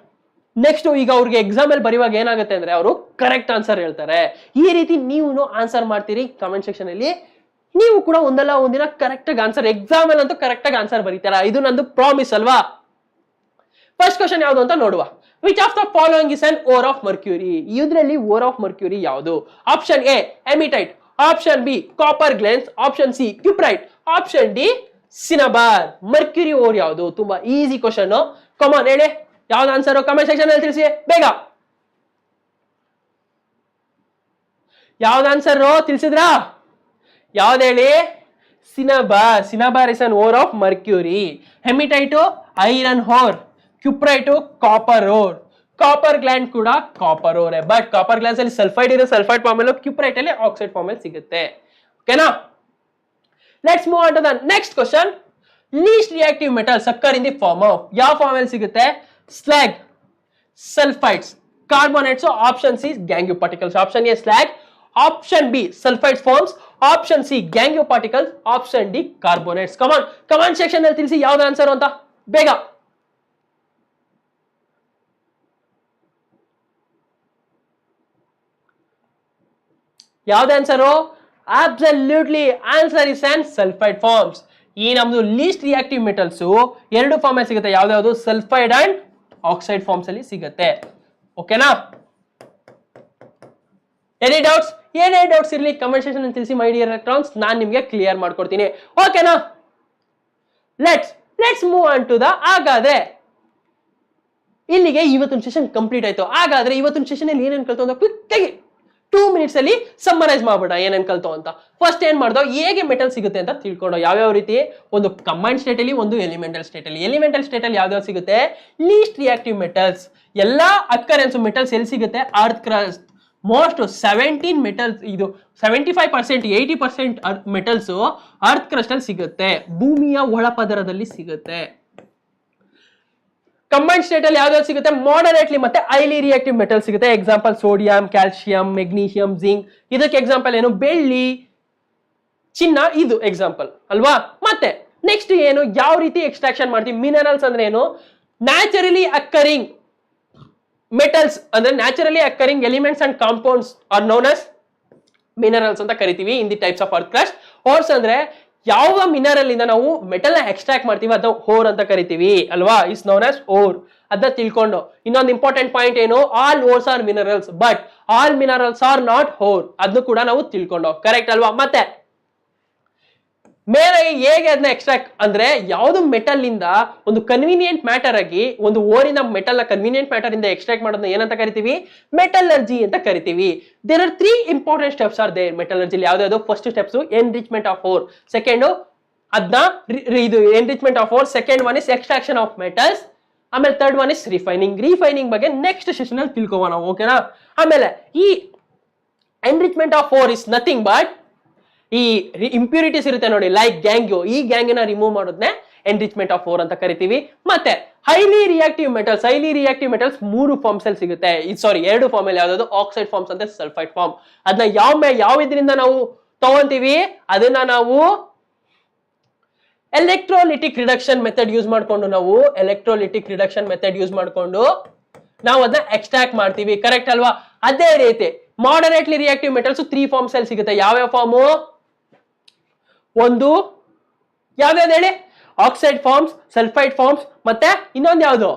ನೆಕ್ಸ್ಟ್ ಈಗ ಅವ್ರಿಗೆ ಎಕ್ಸಾಮ್ ಅಲ್ಲಿ ಬರೆಯುವಾಗ ಏನಾಗುತ್ತೆ ಅಂದ್ರೆ ಅವರು ಕರೆಕ್ಟ್ ಆನ್ಸರ್ ಹೇಳ್ತಾರೆ. ಈ ರೀತಿ ನೀವು ಆನ್ಸರ್ ಮಾಡ್ತೀರಿ ಕಮೆಂಟ್ ಸೆಕ್ಷನ್ ಅಲ್ಲಿ, ನೀವು ಕೂಡ ಒಂದಲ್ಲ ಒಂದಿನ ಕರೆಕ್ಟ್ ಆಗಿ ಆನ್ಸರ್, ಎಕ್ಸಾಮ್ ಅಲ್ಲಿ ಅಂತೂ ಕರೆಕ್ಟ್ ಆಗಿ ಆನ್ಸರ್ ಬರೀತಾರ. ಇದು ನಂದು ಪ್ರಾಮಿಸ್ ಅಲ್ವಾ? ಫಸ್ಟ್ ಕ್ವಶನ್ ಯಾವುದು ಅಂತ ನೋಡುವ. Which of the following is an ore of mercury? ಇದರಲ್ಲಿ ಓರ್ ಆಫ್ ಮರ್ಕ್ಯೂರಿ ಯಾವುದು? Option A haematite, option B copper glance, option C cuprite, option D cinnabar. Mercury ore ಯಾವುದು? ತುಂಬಾ ಈಸಿ ಕ್ವಶನ್. ಕಮಾನ್ ಹೇಳಿ ಯಾವ್ದು answer? Comment section ಅಲ್ಲಿ ತಿಳಿಸಿ ಬೇಗ. ಯಾವ್ದು ಆನ್ಸರ್ ತಿಳಿಸಿದ್ರಾ? ಯಾವ್ದು ಹೇಳಿ? Cinnabar. Cinnabar is an ore of mercury. Haematite iron ore, cuprite copper ore, copper gland ಕೂಡ copper ore. But copper glands ಅಲ್ಲಿ ಸಲ್ಫೈಡ್ ಇದೆ, ಸಲ್ಫೈಡ್ ಫಾರ್ಮ್ ಅಲ್ಲಿ, ಕ್ಯೂಪ್ರೈಟ್ ಅಲ್ಲಿ ಆಕ್ಸೈಡ್ ಫಾರ್ಮ್ ಅಲ್ಲಿ ಸಿಗುತ್ತೆ. ಓಕೆನಾ? Let's move on to the next question. Least reactive metal occur in the form of, ಯಾವ form ಅಲ್ಲಿ ಸಿಗುತ್ತೆ? slag, sulfides, carbonates. Option C gangue particles. Option A slag, option B sulfides forms, option C gangue particles, option D carbonates. Come on, comment section ಅಲ್ಲಿ ತಿಳಿಸಿ ಯಾವ್ದು answer ಅಂತ ಬೇಗ. ಯಾವ್ದು answer? Absolutely answer is an sulphide forms. ಈ ನಮ್ದು least reactive metals ಎರಡು form ಅಲ್ಲಿ ಸಿಗುತ್ತೆ. ಯಾವ್ದು? ಸಲ್ಫೈಡ್ ಅಂಡ್ ಆಕ್ಸೈಡ್ ಫಾರ್ಮ್ಸ್ ಅಲ್ಲಿ ಸಿಗುತ್ತೆ. ಓಕೆನಾ? Any doubts? ಏನೇ ಡೌಟ್ಸ್ ಇರಲಿ ಕಮೆಂಟ್ ಸೆಕ್ಷನ್ ಅಲ್ಲಿ ತಿಳಿಸಿ ಮೈ ಡಿಯರ್ ಎಲೆಕ್ಟ್ರಾನ್ಸ್, ನಾನು ನಿಮಗೆ ಕ್ಲಿಯರ್ ಮಾಡ್ಕೊಡ್ತೀನಿ. ಓಕೆನಾ? Let's move on to the. ಹಾಗಾದ್ರೆ ಇಲ್ಲಿಗೆ ಇವತ್ತಿನ ಸೆಷನ್ ಕಂಪ್ಲೀಟ್ ಆಯ್ತು. ಹಾಗಾದ್ರೆ ಇವತ್ತಿನ ಸೆಷನ್ ಅಲ್ಲಿ ಏನೇನು ಕಲ್ತು ಅಂತ ಕ್ವಿಕ್ ಆಗಿ 2 minutes ಅಲ್ಲಿ ಸಮ್ಮರೈಸ್ ಮಾಡ್ಬಿಡ ಏನೇನ್ ಕಲ್ತೋ ಅಂತ. ಫಸ್ಟ್ ಏನ್ ಮಾಡ್ದೋ, ಹೇಗೆ ಮೆಟಲ್ ಸಿಗುತ್ತೆ ಅಂತ ತಿಳ್ಕೊಂಡು, ಯಾವ್ಯಾವ ರೀತಿ, ಒಂದು ಕಂಬೈನ್ಡ್ ಸ್ಟೇಟ್ ಅಲ್ಲಿ, ಒಂದು ಎಲಿಮೆಂಟಲ್ ಸ್ಟೇಟ್ ಅಲ್ಲಿ. ಎಲಿಮೆಂಟಲ್ ಸ್ಟೇಟ್ ಅಲ್ಲಿ ಯಾವ್ಯಾವ ಸಿಗುತ್ತೆ? List reactive metals. ಎಲ್ಲಾ ಅಕ್ಕರೆನ್ಸ್ ಮೆಟಲ್ಸ್ ಎಲ್ಲಿ ಸಿಗುತ್ತೆ? Earth crust. ಮೋಸ್ಟ್ 17 ಮೆಟಲ್ಸ್, ಇದು 75%, 80% ಮೆಟಲ್ಸ್ ಅರ್ತ್ ಕ್ರಸ್ಟ್ ಅಲ್ಲಿ ಸಿಗುತ್ತೆ, ಭೂಮಿಯ ಒಳಪದರದಲ್ಲಿ ಸಿಗುತ್ತೆ. ಕಂಬೈನ್ಡ್ ಸ್ಟೇಟ್ ಅಲ್ಲಿ ಯಾವ್ದಾದ್ರು ಸಿಗುತ್ತೆ? ಮಾಡರೇಟ್ಲಿ ಮತ್ತೆ ಹೈಲಿ ರಿಯಾಕ್ಟಿವ್ ಮೆಟಲ್ ಸಿಗುತ್ತೆ. Example sodium, calcium, magnesium, zinc. ಇದಕ್ಕೆ ಎಕ್ಸಾಂಪಲ್ ಏನು? ಬೆಳ್ಳಿ, ಚಿನ್ನ, ಇದು ಎಕ್ಸಾಂಪಲ್ ಅಲ್ವಾ? ಮತ್ತೆ ನೆಕ್ಸ್ಟ್ ಏನು, ಯಾವ ರೀತಿ ಎಕ್ಸ್ಟ್ರಾಕ್ಷನ್ ಮಾಡ್ತೀವಿ? ಮಿನರಲ್ಸ್ ಅಂದ್ರೆ ಏನು? ನ್ಯಾಚುರಲಿ ಅಕ್ಕರಿಂಗ್ ಮೆಟಲ್ಸ್ ಅಂದ್ರೆ naturally occurring elements and compounds are known as minerals ಅಂತ ಕರಿತೀವಿ in the types of earth crust. Ores ಅಂದ್ರೆ ಯಾವ ಮಿನರಲ್ ಇಂದ ನಾವು ಮೆಟಲ್ ನ ಎಕ್ಸ್ಟ್ರಾಕ್ಟ್ ಮಾಡ್ತೀವಿ ಅದನ್ನ ಓರ್ ಅಂತ ಕರಿತೀವಿ ಅಲ್ವಾ? Is known as ore. ಅದನ್ನ ತಿಳ್ಕೊಂಡು ಇನ್ನೊಂದು ಇಂಪಾರ್ಟೆಂಟ್ ಪಾಯಿಂಟ್ ಏನು? All ores are minerals but all minerals are not ore. ಅದನ್ನು ಕೂಡ ನಾವು ತಿಳ್ಕೊಂಡು, ಕರೆಕ್ಟ್ ಅಲ್ವಾ? ಮತ್ತೆ ಮೇಲೆ ಹೇಗೆ ಅದನ್ನ ಎಕ್ಸ್ಟ್ರಾಕ್ಟ್ ಅಂದ್ರೆ, ಯಾವ್ದು ಮೆಟಲ್ ಇಂದ ಒಂದು ಕನ್ವೀನಿಯಂಟ್ ಮ್ಯಾಟರ್ ಆಗಿ ಒಂದು ಓರಿನ ಮೆಟಲ್ ನ ಕನ್ವೀನಿಯಂಟ್ ಮ್ಯಾಟರ್ ಇಂದ ಎಕ್ಸ್ಟ್ರಾಕ್ಟ್ ಮಾಡೋದನ್ನ ಏನಂತ ಕರಿತೀವಿ? ಮೆಟಲರ್ಜಿ ಅಂತ ಕರಿತೀವಿ. There are 3 important steps are there metallurgy. ಯಾವ್ದು? First steps enrichment of ore, second ಅದನ್ನ ಇದು enrichment of ore, second one is extraction of metals, ಆಮೇಲೆ third one is refining. Refining ಬಗ್ಗೆ ನೆಕ್ಸ್ಟ್ ಸೆಷನ್ ಅಲ್ಲಿ ತಿಳ್ಕೋಣ, ಓಕೆನಾ? ಆಮೇಲೆ ಈ enrichment of ore is nothing but ಈ ಇಂಪ್ಯೂರಿಟೀಸ್ ಇರುತ್ತೆ ನೋಡಿ, ಲೈಕ್ ಗ್ಯಾಂಗ್ಯು, ಈ ಗ್ಯಾಂಗಿನ ರಿಮೂವ್ ಮಾಡೋದನ್ನೇ ಎನ್ರಿಚ್ಮೆಂಟ್ ಆಫ್ ಓರ್ ಅಂತ ಕರಿತೀವಿ. ಮತ್ತೆ ಹೈಲಿ ರಿಯಾಕ್ಟಿವ್ ಮೆಟಲ್ಸ್, 3 ಫಾರ್ಮ್ಸ್ ಅಲ್ಲಿ ಸಿಗುತ್ತೆ. ಸಾರಿ 2 ಫಾರ್ಮ್ ಅಲ್ಲಿ. ಯಾವ್ದು? ಆಕ್ಸೈಡ್ ಫಾರ್ಮ್ಸ್ ಅಂತ ಸಲ್ಫೈಡ್ ಫಾರ್ಮ್. ಅದನ್ನ ಯಾವ ಇದರಿಂದ ನಾವು ತಗೊಂತೀವಿ? ಅದನ್ನ ನಾವು ಎಲೆಕ್ಟ್ರೋಲಿಟಿಕ್ ರಿಡಕ್ಷನ್ ಮೆಥಡ್ ಯೂಸ್ ಮಾಡ್ಕೊಂಡು ನಾವು ಅದನ್ನ ಎಕ್ಸ್ಟ್ರಾಕ್ಟ್ ಮಾಡ್ತೀವಿ, ಕರೆಕ್ಟ್ ಅಲ್ವಾ? ಅದೇ ರೀತಿ ಮಾಡರೇಟ್ಲಿ ರಿಯಾಕ್ಟಿವ್ ಮೆಟಲ್ಸ್ 3 ಫಾರ್ಮ್ಸ್ ಅಲ್ಲಿ ಸಿಗುತ್ತೆ. ಯಾವ್ಯಾವ ಫಾರ್ಮು? ಒಂದು ಯಾವ್ದಾವ್ದು ಹೇಳಿ? ಆಕ್ಸೈಡ್ ಫಾರ್ಮ್ಸ್, ಸಲ್ಫೈಡ್ ಫಾರ್ಮ್ಸ್, ಮತ್ತೆ ಇನ್ನೊಂದು ಯಾವುದು?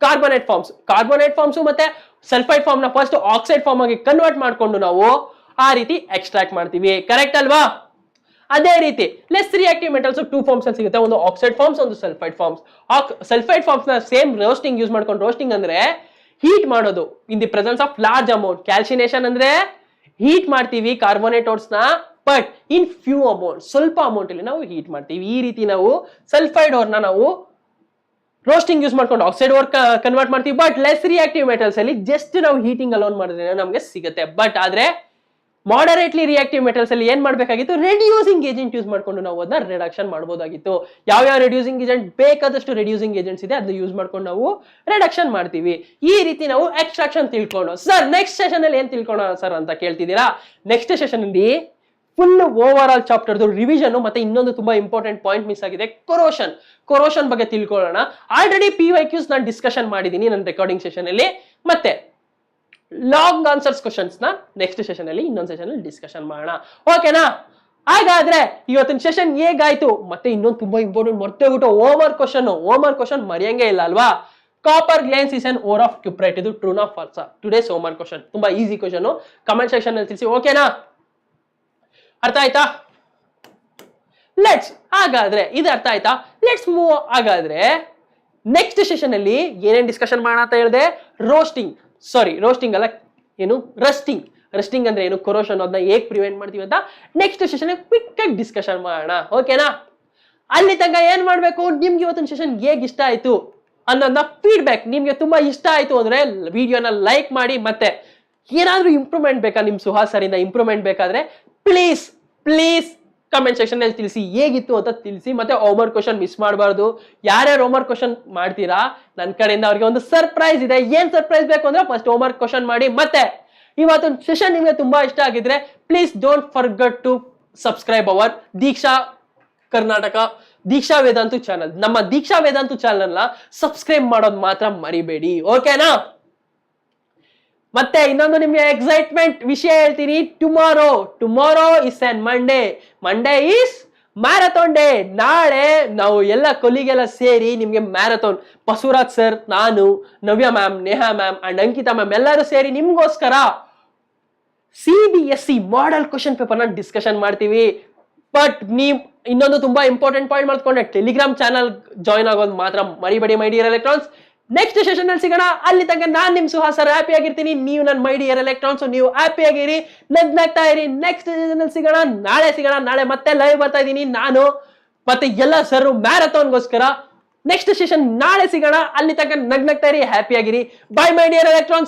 Carbonate forms. ಕಾರ್ಬೋನೇಟ್ ಫಾರ್ಮ್ಸ್ ಮತ್ತೆ ಸಲ್ಫೈಡ್ ಫಾರ್ಮ್ ನ ಫಸ್ಟ್ ಆಕ್ಸೈಡ್ ಫಾರ್ಮ್ ಆಗಿ ಕನ್ವರ್ಟ್ ಮಾಡ್ಕೊಂಡು ನಾವು ಆ ರೀತಿ ಎಕ್ಸ್ಟ್ರಾಕ್ಟ್ ಮಾಡ್ತೀವಿ. ಕರೆಕ್ಟ್ ಅಲ್ವಾ? ಅದೇ ರೀತಿ less reactive metals two forms ಅಲ್ಲಿ ಸಿಗುತ್ತೆ, ಒಂದು ಆಕ್ಸೈಡ್ ಫಾರ್ಮ್ಸ್, ಒಂದು ಸಲ್ಫೈಡ್ ಫಾರ್ಮ್ಸ್. ಸಲ್ಫೈಡ್ ಫಾರ್ಮ್ಸ್ ನ ಸೇಮ್ ರೋಸ್ಟಿಂಗ್ ಯೂಸ್ ಮಾಡ್ಕೊಂಡು, ರೋಸ್ಟಿಂಗ್ ಅಂದ್ರೆ ಹೀಟ್ ಮಾಡೋದು in the presence of large amount. Calcination ಅಂದ್ರೆ ಹೀಟ್ ಮಾಡ್ತೀವಿ ಕಾರ್ಬೋನೇಟ್ ನ, ಬಟ್ ಇನ್ ಫ್ಯೂ ಅಮೌಂಟ್, ಸ್ವಲ್ಪ ಅಮೌಂಟ್ ಅಲ್ಲಿ ನಾವು ಹೀಟ್ ಮಾಡ್ತೀವಿ. ಈ ರೀತಿ ನಾವು ಸಲ್ಫೈಡ್ ಓರ್ ನಾವು ರೋಸ್ಟಿಂಗ್ ಯೂಸ್ ಮಾಡ್ಕೊಂಡು ಆಕ್ಸೈಡ್ ಓರ್ ಕನ್ವರ್ಟ್ ಮಾಡ್ತೀವಿ. ಬಟ್ ಲೆಸ್ ರಿಯಾಕ್ಟಿವ್ ಮೆಟಲ್ಸ್ ಅಲ್ಲಿ ಜಸ್ಟ್ ನಾವು ಹೀಟಿಂಗ್ ಅಲೋನ್ ಮಾಡಿದ್ರೆ ನಮಗೆ ಸಿಗುತ್ತೆ. ಬಟ್ ಆದ್ರೆ ಮಾಡರೇಟ್ಲಿ ರಿಯಾಕ್ಟಿವ್ ಮೆಟಲ್ಸ್ ಅಲ್ಲಿ ಏನ್ ಮಾಡ್ಬೇಕಾಗಿತ್ತು? ರೆಡ್ಯೂಸಿಂಗ್ ಏಜೆಂಟ್ ಯೂಸ್ ಮಾಡ್ಕೊಂಡು ನಾವು ಅದನ್ನ ರಿಡಕ್ಷನ್ ಮಾಡಬಹುದಾಗಿತ್ತು. ಯಾವ ರೆಡ್ಯೂಸಿಂಗ್ ಏಜೆಂಟ್? ಬೇಕಾದಷ್ಟು ರೆಡ್ಯೂಸಿಂಗ್ ಏಜೆಂಟ್ಸ್ ಇದೆ, ಅದನ್ನ ಯೂಸ್ ಮಾಡ್ಕೊಂಡು ನಾವು ರಿಡಕ್ಷನ್ ಮಾಡ್ತೀವಿ. ಈ ರೀತಿ ನಾವು ಎಕ್ಸ್ಟ್ರಾಕ್ಷನ್ ತಿಳ್ಕೊಂಡು. ಸರ್ ನೆಕ್ಸ್ಟ್ ಸೆಷನ್ ಅಲ್ಲಿ ಏನ್ ತಿಳ್ಕೊಳ್ಳೋಣ ಸರ್ ಅಂತ ಕೇಳ್ತಿದ್ದೀರಾ? ನೆಕ್ಸ್ಟ್ ಸೆಷನ್ ಅಲ್ಲಿ full over all chapter revision ಮತ್ತೆ ಇನ್ನೊಂದು ತುಂಬಾ ಇಂಪಾರ್ಟೆಂಟ್ ಪಾಯಿಂಟ್ ಮಿಸ್ ಆಗಿದೆ, ಕೊರೋಷನ್. ಕೊರೋಷನ್ ಬಗ್ಗೆ ತಿಳ್ಕೊಳ್ಳೋಣ. ಆಲ್ರೆಡಿ PYQs ನಾನು ಡಿಸ್ಕಷನ್ ಮಾಡಿದ್ದೀನಿ ನನ್ನ ರೆಕಾರ್ಡಿಂಗ್ ಸೆಷನ್ ಅಲ್ಲಿ. ಮತ್ತೆ ಲಾಂಗ್ ಆನ್ಸರ್ಸ್ ಕ್ವಶನ್ಸ್ ನ ನೆಕ್ಸ್ಟ್ ಸೆಷನ್ ಅಲ್ಲಿ ಇನ್ನೊಂದು ಸೆಷನ್ ಅಲ್ಲಿ ಡಿಸ್ಕಷನ್ ಮಾಡೋಣ. ಓಕೆನಾ? ಹಾಗಾದ್ರೆ ಇವತ್ತಿನ ಸೆಷನ್ ಹೇಗಾಯ್ತು? ಮತ್ತೆ ಇನ್ನೊಂದು ತುಂಬಾ ಇಂಪಾರ್ಟೆಂಟ್ ಮರ್ತೇಬಿಟ್ಟು ಹೋಮ್ ವರ್ಕ್ ಕ್ವಶನ್ ಮರೆಯಂಗೆ ಇಲ್ಲ ಅಲ್ವಾ? Copper glance is an ore of cuprite. ಇದು ಟ್ರೂ ನಾ false? Today's home work question ತುಂಬಾ ಈಸಿ ಕ್ವಶನ್, ಕಮೆಂಟ್ ಸೆಕ್ಷನ್ ಅಲ್ಲಿ ತಿಳಿಸಿ. ಓಕೆನಾ? ಅರ್ಥ ಆಯ್ತಾ? ಹಾಗಾದ್ರೆ ಇದು ಅರ್ಥ ಆಯ್ತಾ? Let's move. ಹಾಗಾದ್ರೆ ನೆಕ್ಸ್ಟ್ ಸೆಷನ್ ಅಲ್ಲಿ ಏನೇನ್ ಡಿಸ್ಕಷನ್ ಮಾಡೋಣ ಅಂತ ಹೇಳಿದೆ? ರೋಸ್ಟಿಂಗ್ ಅಲ್ಲ, ಏನು ರಸ್ಟಿಂಗ್ ಅಂದ್ರೆ ಏನು, ಕೊರೋಷನ್ ಅದನ್ನ ಹೇಗ್ ಪ್ರಿವೆಂಟ್ ಮಾಡ್ತೀವಿ ಅಂತ ನೆಕ್ಸ್ಟ್ ಸೆಷನ್ ಕ್ವಿಕ್ ಆಗಿ ಡಿಸ್ಕಷನ್ ಮಾಡೋಣ. ಓಕೆನಾ? ಅಲ್ಲಿ ತನಕ ಏನ್ ಮಾಡ್ಬೇಕು? ನಿಮ್ಗೆ ಇವತ್ತಿನ ಸೆಷನ್ ಹೇಗ್ ಇಷ್ಟ ಆಯ್ತು ಅನ್ನೋದನ್ನ ಫೀಡ್ಬ್ಯಾಕ್. ನಿಮ್ಗೆ ತುಂಬಾ ಇಷ್ಟ ಆಯ್ತು ಅಂದ್ರೆ ವಿಡಿಯೋನ ಲೈಕ್ ಮಾಡಿ. ಮತ್ತೆ ಏನಾದ್ರೂ ಇಂಪ್ರೂವ್ಮೆಂಟ್ ಬೇಕಾ ನಿಮ್ ಸುಹಾಸ್ ಸರ್ ಇಂದ ಇಂಪ್ರೂವ್ಮೆಂಟ್ ಬೇಕಾದ್ರೆ ಪ್ಲೀಸ್ ಕಮೆಂಟ್ ಸೆಕ್ಷನ್ ಅಲ್ಲಿ ತಿಳಿಸಿ, ಹೇಗಿತ್ತು ಅಂತ ತಿಳಿಸಿ. ಮತ್ತೆ ಹೋಮ್ವರ್ಕ್ ಕ್ವಶನ್ ಮಿಸ್ ಮಾಡಬಾರ್ದು. ಯಾರ್ಯಾರು ಹೋಮ್ವರ್ಕ್ ಕ್ವಶನ್ ಮಾಡ್ತೀರಾ ನನ್ನ ಕಡೆಯಿಂದ ಅವ್ರಿಗೆ ಒಂದು ಸರ್ಪ್ರೈಸ್ ಇದೆ. ಏನ್ ಸರ್ಪ್ರೈಸ್ ಬೇಕು ಅಂದ್ರೆ ಫಸ್ಟ್ ಹೋಮ್ವರ್ಕ್ ಕ್ವಶನ್ ಮಾಡಿ. ಮತ್ತೆ ಇವತ್ತೊಂದು ಸೆಷನ್ ನಿಮ್ಗೆ ತುಂಬಾ ಇಷ್ಟ ಆಗಿದ್ರೆ please don't forget to subscribe our Diksha Karnataka, Diksha Vedantu channel. ನಮ್ಮ ದೀಕ್ಷಾ ವೇದಾಂತು ಚಾನಲ್ ನ ಸಬ್ಸ್ಕ್ರೈಬ್ ಮಾಡೋದು ಮಾತ್ರ ಮರಿಬೇಡಿ. ಓಕೆನಾ? ಮತ್ತೆ ಇನ್ನೊಂದು ನಿಮ್ಗೆ ಎಕ್ಸೈಟ್ಮೆಂಟ್ ವಿಷಯ ಹೇಳ್ತೀನಿ. Tomorrow is on Monday is marathon day. ನಾಳೆ ನಾವು ಎಲ್ಲ ಕೊಲಿಗೆಲ್ಲ ಸೇರಿ ನಿಮ್ಗೆ ಮ್ಯಾರಥಾನ್, ಬಸವರಾಜ್ ಸರ್, ನಾನು, Navya ma'am, Neha ma'am and Ankita ma'am ಎಲ್ಲರೂ ಸೇರಿ ನಿಮ್ಗೋಸ್ಕರ CBSE ಮಾಡೆಲ್ ಕ್ವಶನ್ ಪೇಪರ್ ನ ಡಿಸ್ಕಷನ್ ಮಾಡ್ತೀವಿ. ಬಟ್ ನೀವು ಇನ್ನೊಂದು ತುಂಬಾ ಇಂಪಾರ್ಟೆಂಟ್ ಪಾಯಿಂಟ್ ಮಾಡ್ಕೊಂಡೆ, ಟೆಲಿಗ್ರಾಮ್ ಚಾನಲ್ ಜಾಯ್ನ್ ಆಗೋದು ಮಾತ್ರ ಮರಿಬೇಡಿ my dear electrons. Next session ಅಲ್ಲಿ ಸಿಗೋಣ. ಅಲ್ಲಿ ತನಕ ನಾನ್ ನಿಮ್ ಸುಹಾಸ್ ಸರ್ ಹ್ಯಾಪಿ ಆಗಿರ್ತೀನಿ. ನೀವು ನನ್ನ ಮೈ ಡಿಯರ್ ಎಲೆಕ್ಟ್ರಾನ್ಸ್, ನೀವು ಹ್ಯಾಪಿ ಆಗಿರಿ, ನಗ್ನಾಗ್ತಾ ಇರಿ. ನೆಕ್ಸ್ಟ್ ಸೆಷನ್ ಅಲ್ಲಿ ಸಿಗೋಣ. ನಾಳೆ ಮತ್ತೆ ಲೈವ್ ಬರ್ತಾ ಇದೀನಿ ನಾನು ಮತ್ತೆ ಎಲ್ಲ ಸರ್ ಮ್ಯಾರಥಾನ್ಗೋಸ್ಕರ. ನೆಕ್ಸ್ಟ್ ಸೆಷನ್ ನಾಳೆ ಸಿಗೋಣ. ಅಲ್ಲಿ ತನಕ ನಗ್ನಾಗ್ತಾ ಇರಿ, ಹ್ಯಾಪಿ ಆಗಿರಿ. By my dear electrons.